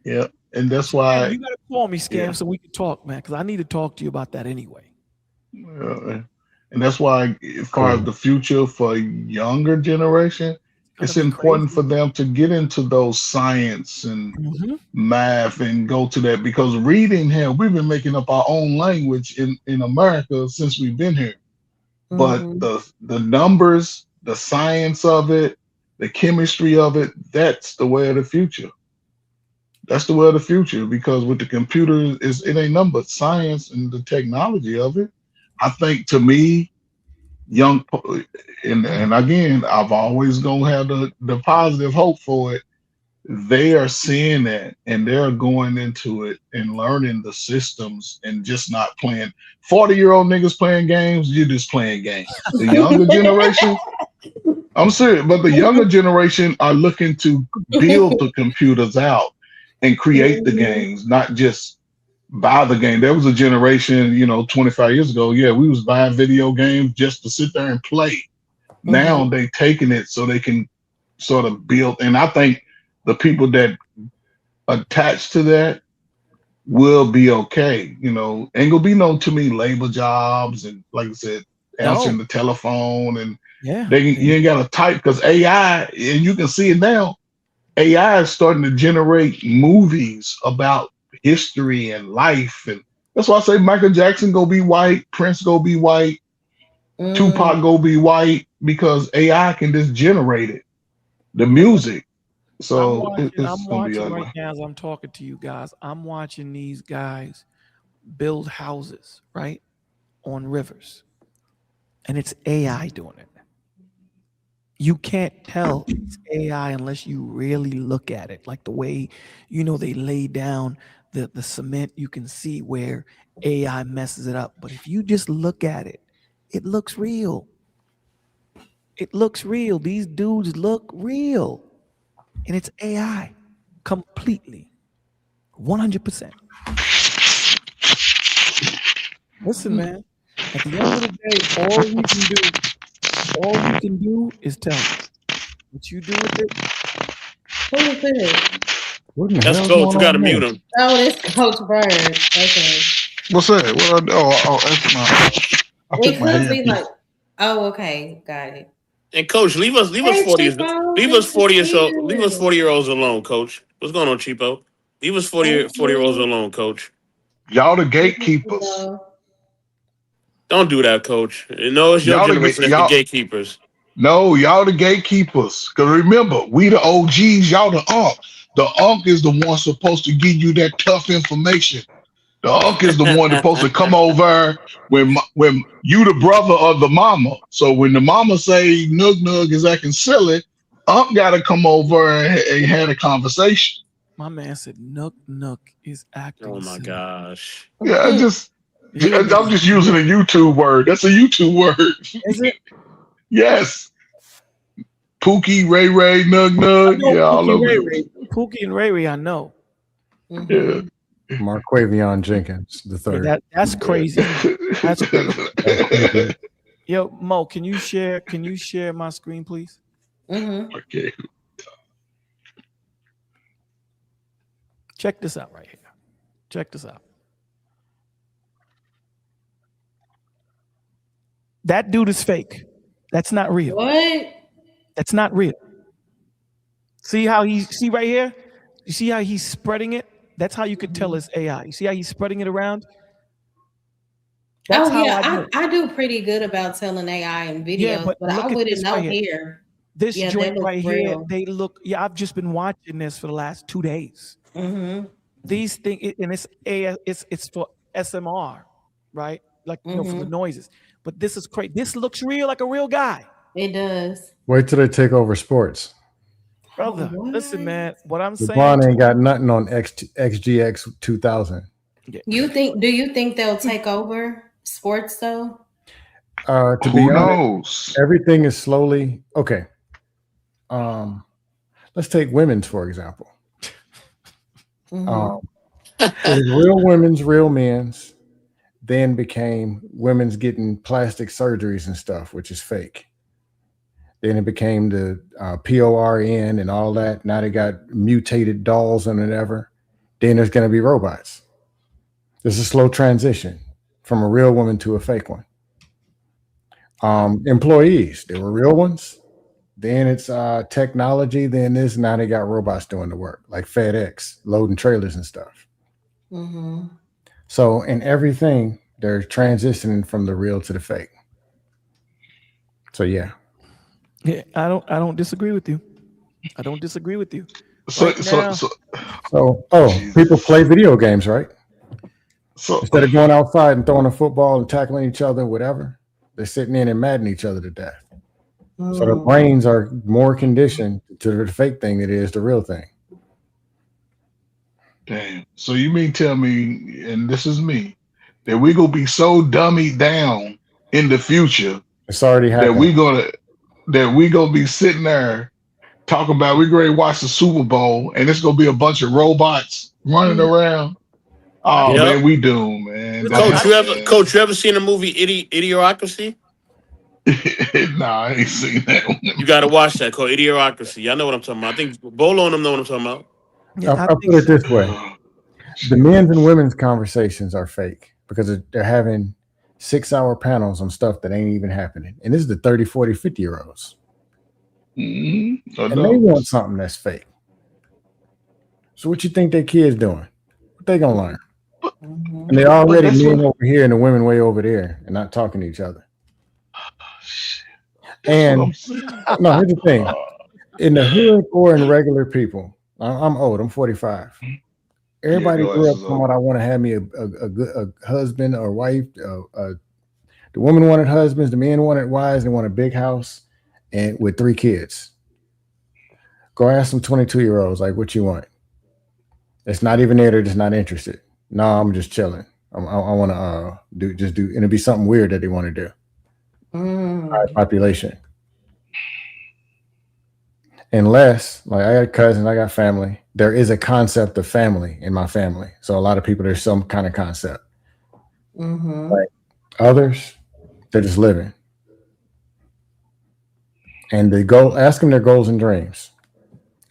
Yeah, and that's why you got to call me, Scam, so we can talk, man, because I need to talk to you about that anyway. And that's why, as far as the future for younger generation, it's important for them to get into those science and math and go to that, because reading here, we've been making up our own language in America since we've been here. But the numbers, the science of it, the chemistry of it, that's the way of the future. That's the way of the future, because with the computer, it ain't nothing but science and the technology of it. I think, to me, young, and again, I've always gonna have the positive hope for it. They are seeing that and they're going into it and learning the systems and just not playing 40-year-old niggas playing games. You're just playing games. The younger generation, I'm serious, but the younger generation are looking to build the computers out and create the games, not just buy the game. There was a generation, 25 years ago, we was buying video games just to sit there and play. Now they taking it so they can sort of build. And I think the people that attach to that will be okay. Ain't gonna be no, to me, labor jobs and, like I said, answering the telephone, and you ain't gotta type, because AI, and you can see it now, AI is starting to generate movies about history and life. And that's why I say Michael Jackson go be white, Prince go be white, Tupac go be white, because AI can just generate it, the music. So I'm watching right now as I'm talking to you guys. I'm watching these guys build houses, right, on rivers, and it's AI doing it. You can't tell it's AI unless you really look at it, like the way, they lay down the cement. You can see where AI messes it up. But if you just look at it, it looks real. It looks real. These dudes look real. And it's AI completely, 100%. Listen, man, at the end of the day, all we can do is tell you. What you do with it? Who is it? That's Coach. You gotta mute him. Oh, it's Coach Bird. Okay. What's that? That's my. It could be like, okay, got it. And coach, leave us Hey, 40 Chico. leave Good us to 40 see leave us you. 40-year-olds alone, coach. What's going on, Cheapo? Leave us 40-year-olds alone, coach. Y'all the gatekeepers. Don't do that, coach. No, it's your Y'all the generation that's the gatekeepers. No, y'all the gatekeepers. Cause remember, we the OGs, y'all the UNC. The UNC is the one supposed to give you that tough information. The UNC is the one that's supposed to come over when you the brother of the mama. So when the mama say Nug Nug is acting silly, UNC got to come over and have a conversation. My man said Nook Nook is acting. Oh my silly. gosh. Yeah, I'm just Yeah. using a YouTube word. That's a YouTube word. Is it? Yes. Pookie, Ray Ray, Nug Nug. Yeah, all over. Pookie and Ray Ray, I know. Yeah. Marquavion Jenkins the third. That's crazy. That's crazy. Yo, Mo, can you share my screen, please? Okay. Check this out right here. Check this out. That dude is fake. That's not real. What? That's not real. See right here? You see how he's spreading it? That's how you could tell it's AI. You see how he's spreading it around? That's I do pretty good about telling AI in videos, Yeah, but but I look at wouldn't this know right here. here. This Yeah, they joint look right here, real. they look. Yeah, I've just been watching this for the last 2 days. These things, and it's for SMR, right? Like for the noises. But this is crazy. This looks real, like a real guy. It does. Wait till they take over sports. Brother, listen, man. What I'm saying, LeBron ain't got nothing on XGX 2000. Do you think they'll take over sports though? To Who be honest, knows? everything is slowly okay. Let's take women's for example. It was real women's, real men's, then became women's getting plastic surgeries and stuff, which is fake. Then it became the PORN and all that. Now they got mutated dolls and whatever. Then there's going to be robots. There's a slow transition from a real woman to a fake one. Employees, they were real ones. Then it's technology. Then now they got robots doing the work, like FedEx, loading trailers and stuff. So in everything, they're transitioning from the real to the fake. So yeah. Yeah, I don't disagree with you. I don't disagree with you. So People play video games, right? So instead of going outside and throwing a football and tackling each other, whatever, they're sitting in and maddening each other to death. So their brains are more conditioned to the fake thing than it is the real thing. damn. So you mean tell me, and this is me, that we gonna be so dummied down in the future It's already happened. that we gonna be sitting there talking about we're going to watch the Super Bowl and it's gonna be a bunch of robots running around. Oh man, we doomed, man. Coach, you ever seen the movie Idiocracy? Nah, I ain't seen that one. You gotta watch that called Idiocracy. Y'all know what I'm talking about. I think Bolo and them know what I'm talking about. Yeah, I'll put it this way. The men's and women's conversations are fake because they're having 6-hour panels on stuff that ain't even happening. And this is the 30, 40, 50-year-olds. And they want something that's fake. So what you think their kids doing? What they gonna learn? And they're already men over here and the women way over there and not talking to each other. And no, here's the thing. In the hood or in regular people, I'm old, I'm 45. Everybody grew up talking about I want to have me a husband or wife. The women wanted husbands, the men wanted wives, they want a big house and with 3 kids. Go ask some 22-year-olds, like, what you want? It's not even there, they're just not interested. No, I'm just chilling. I want to do, and it'd be something weird that they want to do. Population. Unless, like, I got cousins, I got family. There is a concept of family in my family. So a lot of people, there's some kind of concept. Like others, they're just living. And they go ask them their goals and dreams.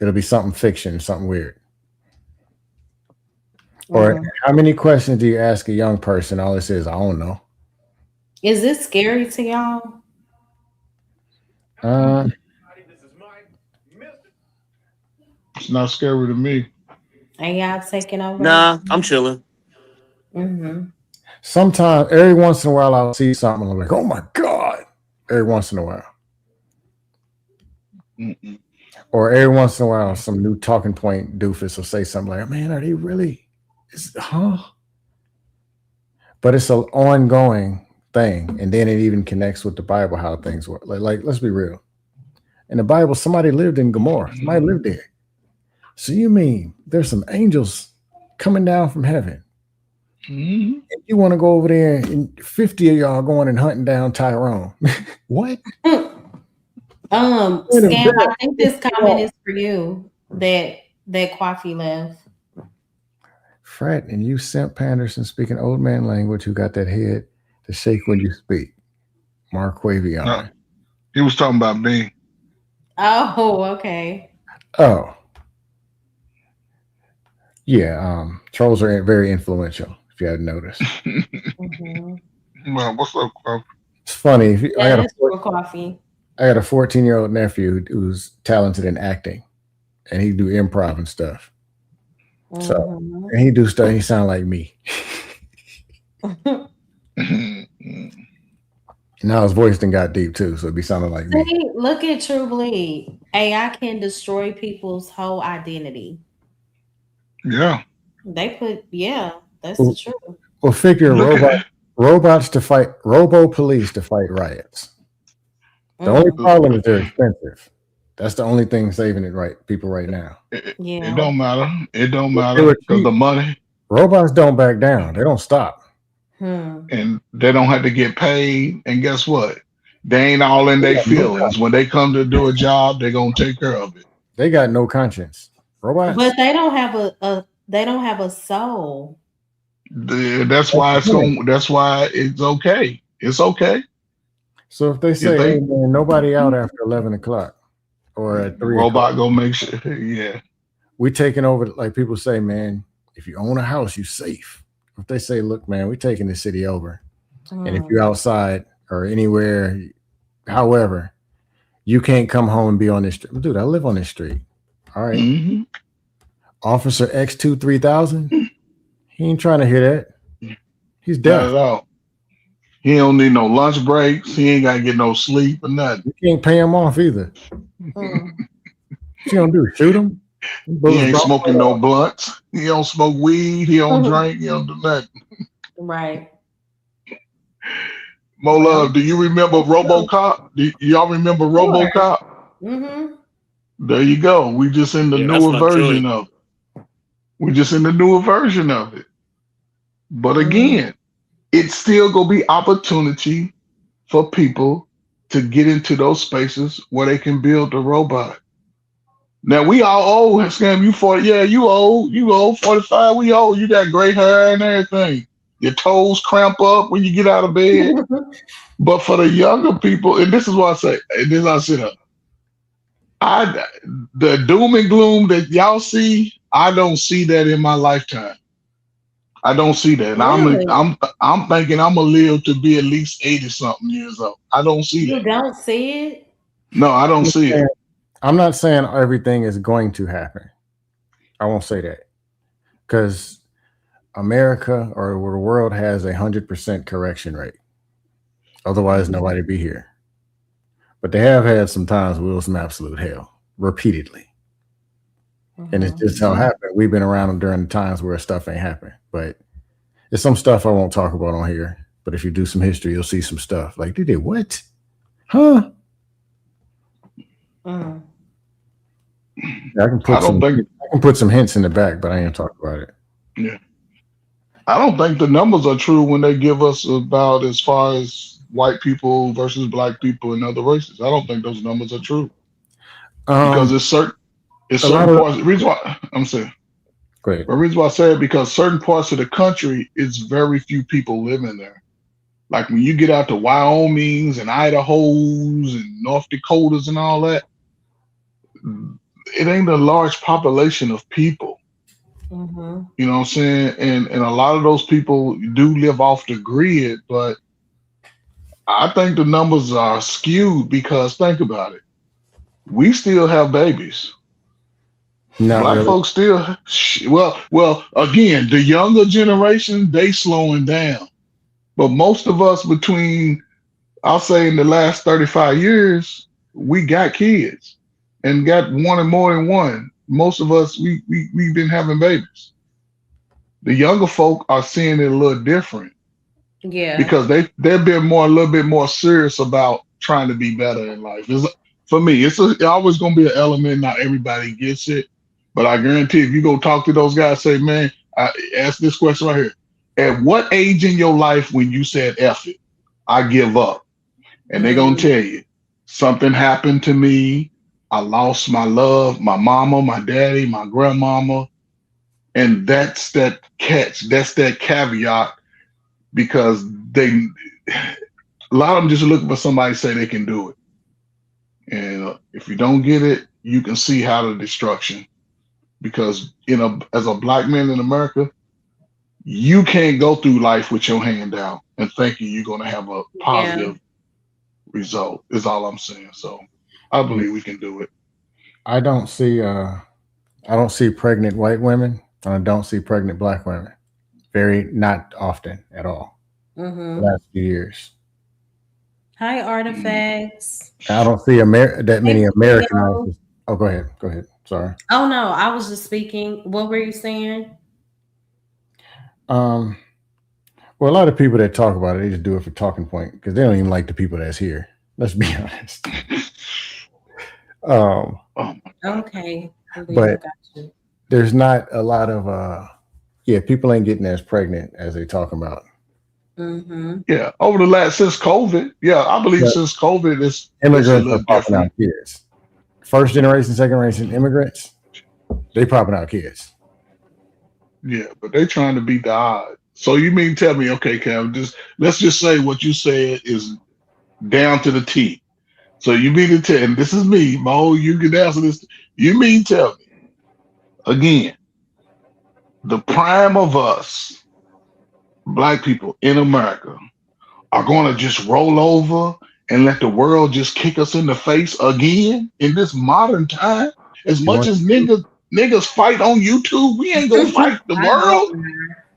It'll be something fiction, something weird. Or how many questions do you ask a young person? All it says, I don't know. Is this scary to y'all? It's not scary to me. AI taking over. Nah, I'm chilling. Sometimes, every once in a while, I'll see something. I'm like, oh my God. Every once in a while. Mm-mm. Or every once in a while, some new talking point doofus will say something like, man, are they really? But it's an ongoing thing. And then it even connects with the Bible, how things work. Like let's be real. In the Bible, somebody lived in Gomorrah. Somebody lived there. So you mean there's some angels coming down from heaven? Mm-hmm. If you want to go over there and 50 of y'all going and hunting down Tyrone. What? Scam, I think this comment is for you that Kwafi left. Frat, and you Simp Panderson speaking old man language who got that head to shake when you speak. Mark Quavion. No, he was talking about me. Oh, okay. Oh. Yeah, trolls are very influential, if you hadn't noticed. Well, what's up, Kwafi? It's funny. I got a 14-year-old nephew who's talented in acting, and he do improv and stuff. So, and he do stuff. He sound like me. Now his voice then got deep too, so it be sounding like me. See, look at True Bleed. AI can destroy people's whole identity. Yeah. That's the truth. Well, figure robots to fight, police to fight riots. The only problem is they're expensive. That's the only thing saving people right now. It don't matter. It don't matter because the money. Robots don't back down. They don't stop. And they don't have to get paid. And guess what? They ain't all in their feelings. When they come to do a job, they're gonna take care of it. They got no conscience. Robots, but they don't have a soul. That's why that's why it's okay. It's okay. So if they say, hey, man, nobody out after 11 o'clock or at 3 robot gonna make sure. Yeah. We taking over, like people say, man, if you own a house, you safe. If they say, look, man, we're taking the city over. And if you're outside or anywhere, however, you can't come home and be on this street. Dude, I live on this street. All right. Officer X2 3000, he ain't trying to hear that. He's dead. Not at all. He don't need no lunch breaks. He ain't got to get no sleep or nothing. You can't pay him off either. What you gonna do? Shoot him? He ain't smoking no blunts. He don't smoke weed. He don't drink. He don't do nothing. Right. Mo Love, do you remember RoboCop? Y'all remember RoboCop? There you go. We just in the newer version of it. We just in the newer version of it. But again, it's still gonna be opportunity for people to get into those spaces where they can build a robot. Now we all old, Scam. You 40? Yeah, you old. You old. 45. We old. You got gray hair and everything. Your toes cramp up when you get out of bed. But for the younger people, and this is what I say, and this is how I sit up. The doom and gloom that y'all see, I don't see that in my lifetime. I don't see that. Really? I'm thinking I'm gonna live to be at least 80-something years old. I don't see that. You don't see it? No, I don't see it. I'm not saying everything is going to happen. I won't say that. Because America or the world has 100% correction rate. Otherwise, nobody be here. But they have had some times where it was some absolute hell, repeatedly. And it's just how it happened. We've been around during the times where stuff ain't happened. But it's some stuff I won't talk about on here. But if you do some history, you'll see some stuff. Like, they did what? Huh? I can put some hints in the back, but I ain't talk about it. Yeah. I don't think the numbers are true when they give us about as far as white people versus black people and other races. I don't think those numbers are true. Because it's certain parts. The reason why I'm saying, great. The reason why I say it because certain parts of the country is very few people living there. Like when you get out to Wyomings and Idahos and North Dakotas and all that, it ain't a large population of people. You know what I'm saying? And a lot of those people do live off the grid, but I think the numbers are skewed because think about it. We still have babies. Not Black really. folks still well again, the younger generation, they slowing down. But most of us between, I'll say in the last 35 years, we got kids and got one and more than one. Most of us we've been having babies. The younger folk are seeing it a little different Yeah. because they've been a little bit more serious about trying to be better in life. For me, it's always going to be an element. Not everybody gets it, but I guarantee if you go talk to those guys, say, man, I ask this question right here. At what age in your life when you said F it, I give up? And they're going to tell you, something happened to me. I lost my love, my mama, my daddy, my grandmama. And that's that catch. That's that caveat because a lot of them just looking for somebody to say they can do it. And if you don't get it, you can see how the destruction. Because as a black man in America, you can't go through life with your hand out and thinking you're going to have a positive result. Is all I'm saying. So I believe we can do it. I don't see pregnant white women, and I don't see pregnant black women. Not often at all. The last few years. Hi, Artifacts. I don't see that many Americanized. Oh, go ahead. Sorry. Oh no, I was just speaking. What were you saying? Well, a lot of people that talk about it, they just do it for talking point because they don't even like the people that's here. Let's be honest. Okay. But there's not a lot of people ain't getting as pregnant as they talk about. Yeah, over the last since COVID. Yeah, I believe since COVID, it's immigrants are popping out kids. First generation, second generation immigrants, they popping out kids. Yeah, but they trying to beat the odds. So you mean tell me, okay, Cam, let's just say what you said is down to the T. So you mean to tell, and this is me, Mo, you can answer this. You mean tell me again, the prime of us, black people in America, are going to just roll over and let the world just kick us in the face again in this modern time? As much as niggas fight on YouTube, we ain't gonna fight the world.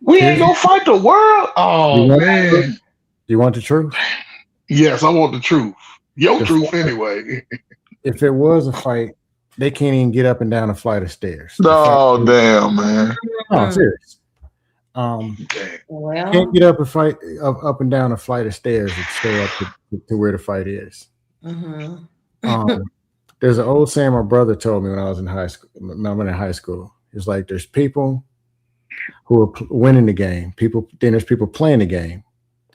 We ain't gonna fight the world. Oh man. You want the truth? Yes, I want the truth. Your truth anyway. If it was a fight, they can't even get up and down a flight of stairs. Oh damn, man. No, I'm serious. Can't get up and down a flight of stairs and stay up to where the fight is. There's an old saying my brother told me when I was in high school. I'm in high school. It's like there's people who are winning the game. Then there's people playing the game.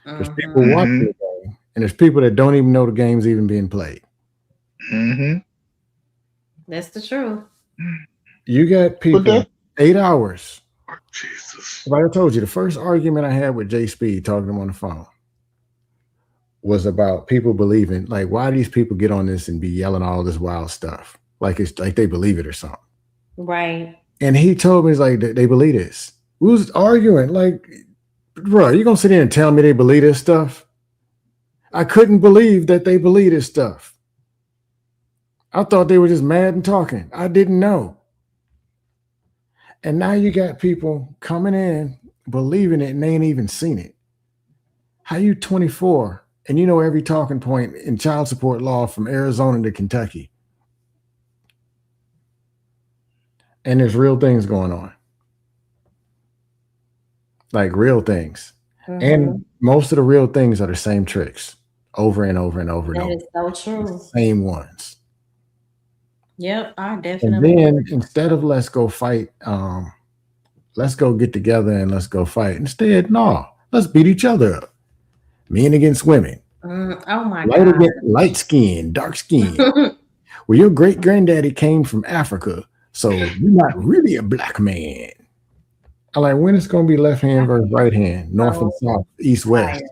There's people watching the game, and there's people that don't even know the game's even being played. That's the truth. You got people 8 hours. Oh, Jesus. Like I told you, the first argument I had with Jay Speed talking to him on the phone was about people believing, like, why do these people get on this and be yelling all this wild stuff? Like it's like they believe it or something. Right. And he told me, it's like, they believe this. We was arguing, like, bro, you gonna sit there and tell me they believe this stuff? I couldn't believe that they believe this stuff. I thought they were just mad and talking. I didn't know. And now you got people coming in, believing it, and they ain't even seen it. How you 24 and you know every talking point in child support law from Arizona to Kentucky? And there's real things going on. Like real things. And most of the real things are the same tricks over and over and over and over. That is so true. Same ones. Yep, I definitely. And then instead of let's go fight, let's go get together and let's go fight. Instead, no, let's beat each other up. Men against women. Oh my God. Light skin, dark skin. Well, your great granddaddy came from Africa, so you're not really a black man. I like when it's gonna be left hand versus right hand, north and south, east, west.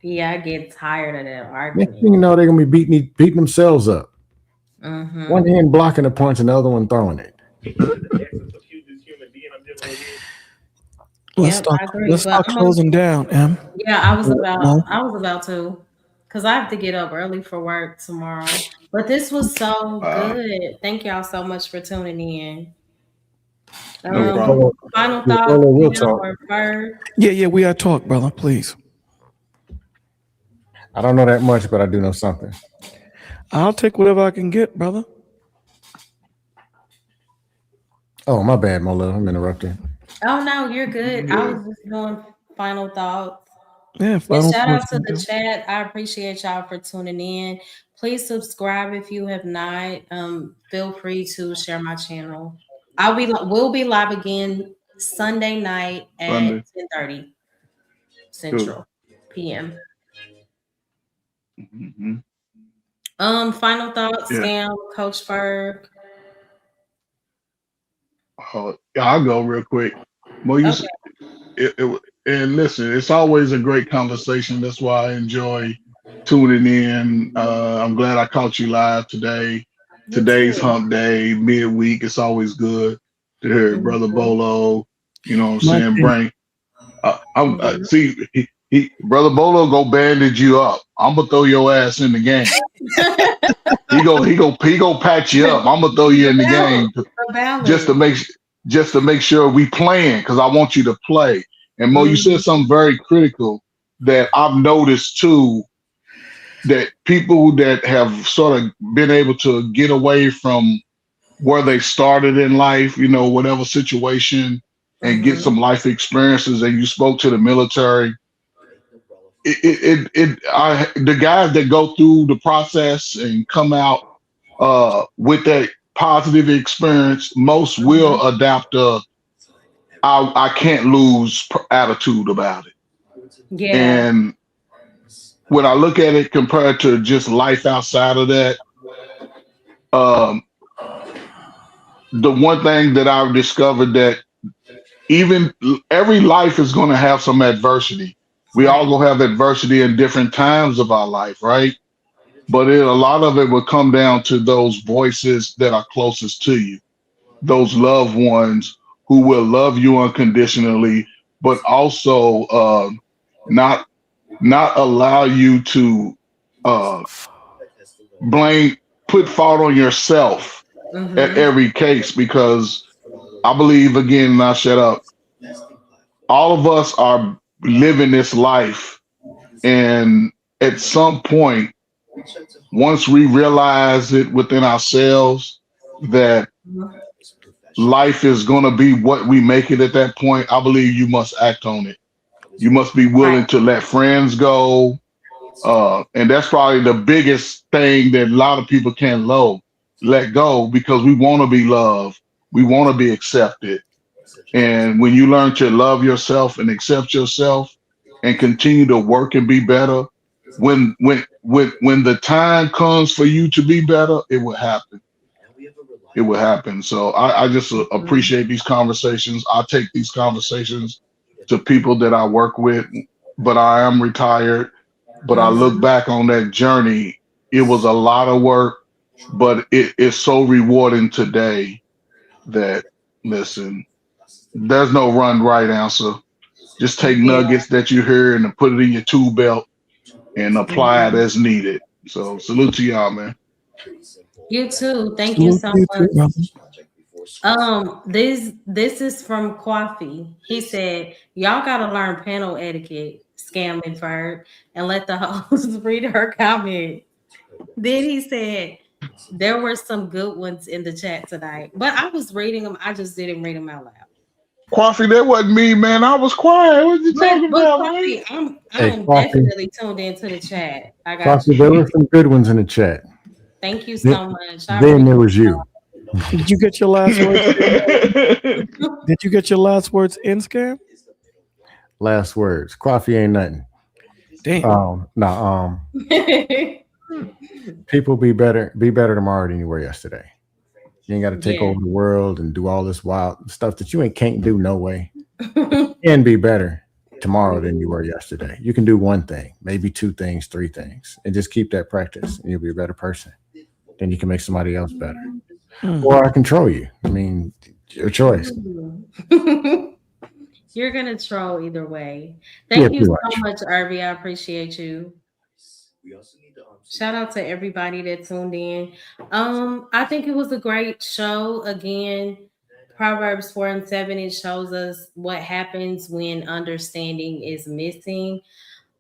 Yeah, I get tired of that argument. Next thing you know, they're gonna be beating themselves up. One hand blocking a punch and the other one throwing it. Let's start closing down, Em. Yeah, I was about to, because I have to get up early for work tomorrow. But this was so good. Thank y'all so much for tuning in. No problem. Final Yeah, thoughts, we'll Sam talk. or Ferg? Yeah, we are talk, brother. Please. I don't know that much, but I do know something. I'll take whatever I can get, brother. Oh, my bad, Mola. I'm interrupting. Oh no, you're good. I was just doing final thoughts. Yeah, And final shout out thoughts, to the man. chat. I appreciate y'all for tuning in. Please subscribe if you have not. Feel free to share my channel. We'll be live again Sunday night at Sunday. 10:30 Central PM. Mhm. Final thoughts, Yeah. Scam, Coach Ferg. I'll go real quick. Well, you Okay. and listen, it's always a great conversation. That's why I enjoy tuning in. I'm glad I caught you live today. You Today's too. hump day, midweek. It's always good to hear Brother Bolo. You know what I'm My saying? thing- Bring. See, Brother Bolo go bandage you up. I'm gonna throw your ass in the game. He go patch you up. I'm gonna throw you in the game just to make sure we playing, because I want you to play. And Mo, you said something very critical that I've noticed too, that people that have sort of been able to get away from where they started in life, you know, whatever situation, and get some life experiences, and you spoke to the military. The guys that go through the process and come out with that positive experience, most will adopt I can't lose attitude about it. Yeah. And when I look at it compared to just life outside of that, the one thing that I've discovered that even every life is going to have some adversity. We all gonna have adversity in different times of our life, right? But a lot of it will come down to those voices that are closest to you, those loved ones who will love you unconditionally, but also not allow you to put fault on yourself at every case, because I believe, again, and I shut up, all of us are living this life, and at some point, once we realize it within ourselves that life is going to be what we make it at that point, I believe you must act on it. You must be willing to let friends go. And that's probably the biggest thing that a lot of people can't let go, because we want to be loved. We want to be accepted. And when you learn to love yourself and accept yourself and continue to work and be better, when the time comes for you to be better, it will happen. It will happen. So I just appreciate these conversations. I take these conversations to people that I work with, but I am retired. But I look back on that journey. It was a lot of work, but it is so rewarding today that, listen, there's no right answer. Just take nuggets that you hear and put it in your tool belt and apply it as needed. So salute to y'all, man. You too. Thank you so much. This is from Kwafi. He said, y'all gotta learn panel etiquette, Scam and Ferg, and let the host read her comment. Then he said, there were some good ones in the chat tonight, but I was reading them. I just didn't read them out loud. Coffee, that wasn't me, man. I was quiet. What you talking about, Coffee, man? I'm definitely tuned into the chat. I got Coffee, you. there were some good ones in the chat. Thank you so much. Then there was you. Did you get your last words? Did you get your last words in, Scam? Last words. Coffee ain't nothing. Damn. People be better tomorrow than you were yesterday. You ain't got to take over the world and do all this wild stuff that you can't do no way. You can be better tomorrow than you were yesterday. You can do one thing, maybe two things, three things, and just keep that practice, and you'll be a better person. Then you can make somebody else better. Or I control you. I mean, your choice. You're gonna troll either way. Thank you so much, Irby. I appreciate you. Shout out to everybody that tuned in. I think it was a great show. Again, Proverbs 4:7, it shows us what happens when understanding is missing.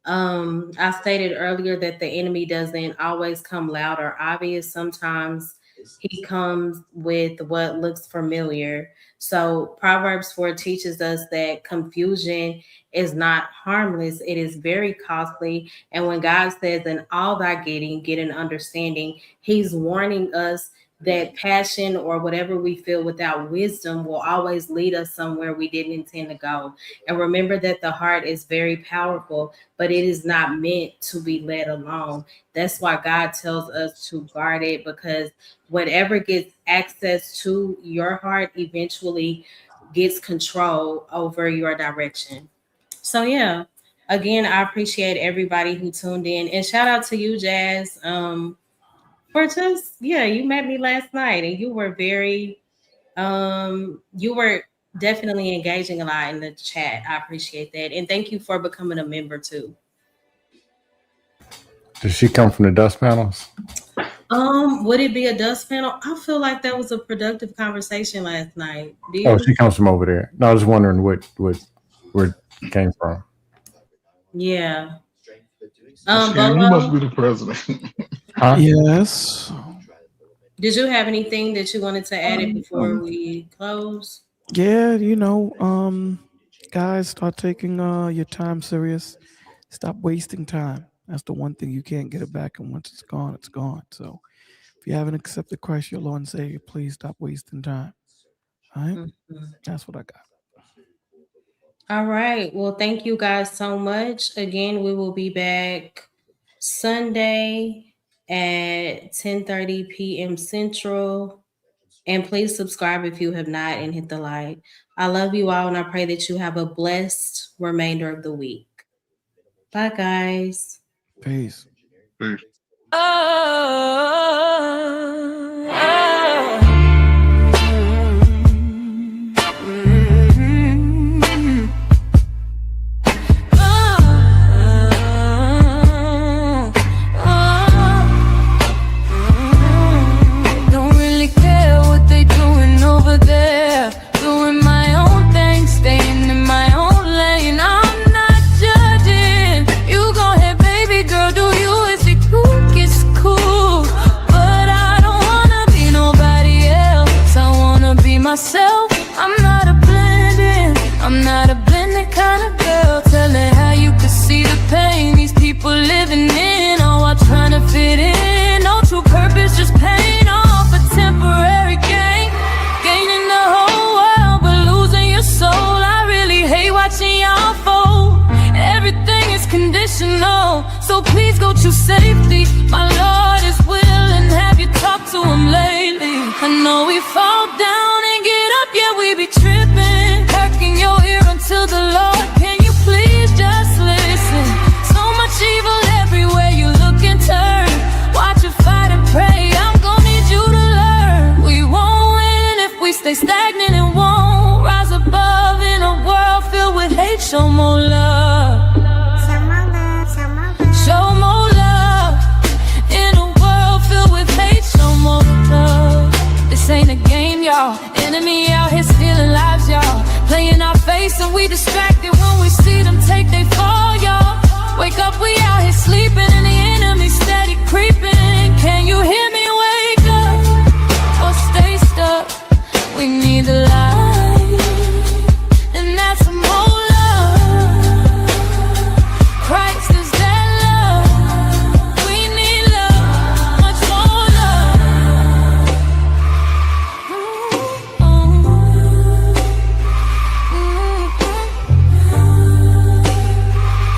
I stated earlier that the enemy doesn't always come loud or obvious. Sometimes he comes with what looks familiar. So Proverbs 4 teaches us that confusion is not harmless. It is very costly. And when God says, in all thy getting, get an understanding, he's warning us that passion or whatever we feel without wisdom will always lead us somewhere we didn't intend to go. And remember that the heart is very powerful, but it is not meant to be led alone. That's why God tells us to guard it, because whatever gets access to your heart eventually gets control over your direction. So yeah, again, I appreciate everybody who tuned in, and shout out to you, Jazz. For just, you met me last night and you were very, you were definitely engaging a lot in the chat. I appreciate that. And thank you for becoming a member too. Does she come from the dust panels? Would it be a dust panel? I feel like that was a productive conversation last night. Do you? Oh, she comes from over there. No, I was wondering where it came from. Yeah. You must be the president. Huh? Yes. Did you have anything that you wanted to add before we close? Yeah, guys, start taking your time serious. Stop wasting time. That's the one thing you can't get it back, and once it's gone, it's gone. So if you haven't accepted Christ your Lord and Savior, please stop wasting time. All right? Mm-hmm. That's what I got. All right. Well, thank you guys so much. Again, we will be back Sunday at 10:30 p.m. Central. And please subscribe if you have not and hit the like. I love you all, and I pray that you have a blessed remainder of the week. Bye, guys. Peace. Peace. Myself, I'm not a blended kind of girl. Telling how you could see the pain these people living in, all while trying to fit in. No true purpose, just paying off a temporary gain. Gaining the whole world, but losing your soul. I really hate watching y'all fold. Everything is conditional, so please go choose safety. My Lord is willing, have you talked to him lately? I know we fall down and get up, yeah, we be tripping. Perking your ear until the Lord, can you please just listen? So much evil everywhere you look and turn. Watch you fight and pray, I'm gonna need you to learn. We won't win if we stay stagnant and won't rise above in a world filled with hate. Show more love. Show more love. In a world filled with hate, show more love. This ain't a game, y'all. Enemy out here stealing lives, y'all. Playing our face and we distracted when we see them take they fall, y'all. Wake up, we out here sleeping and the enemy steady creeping.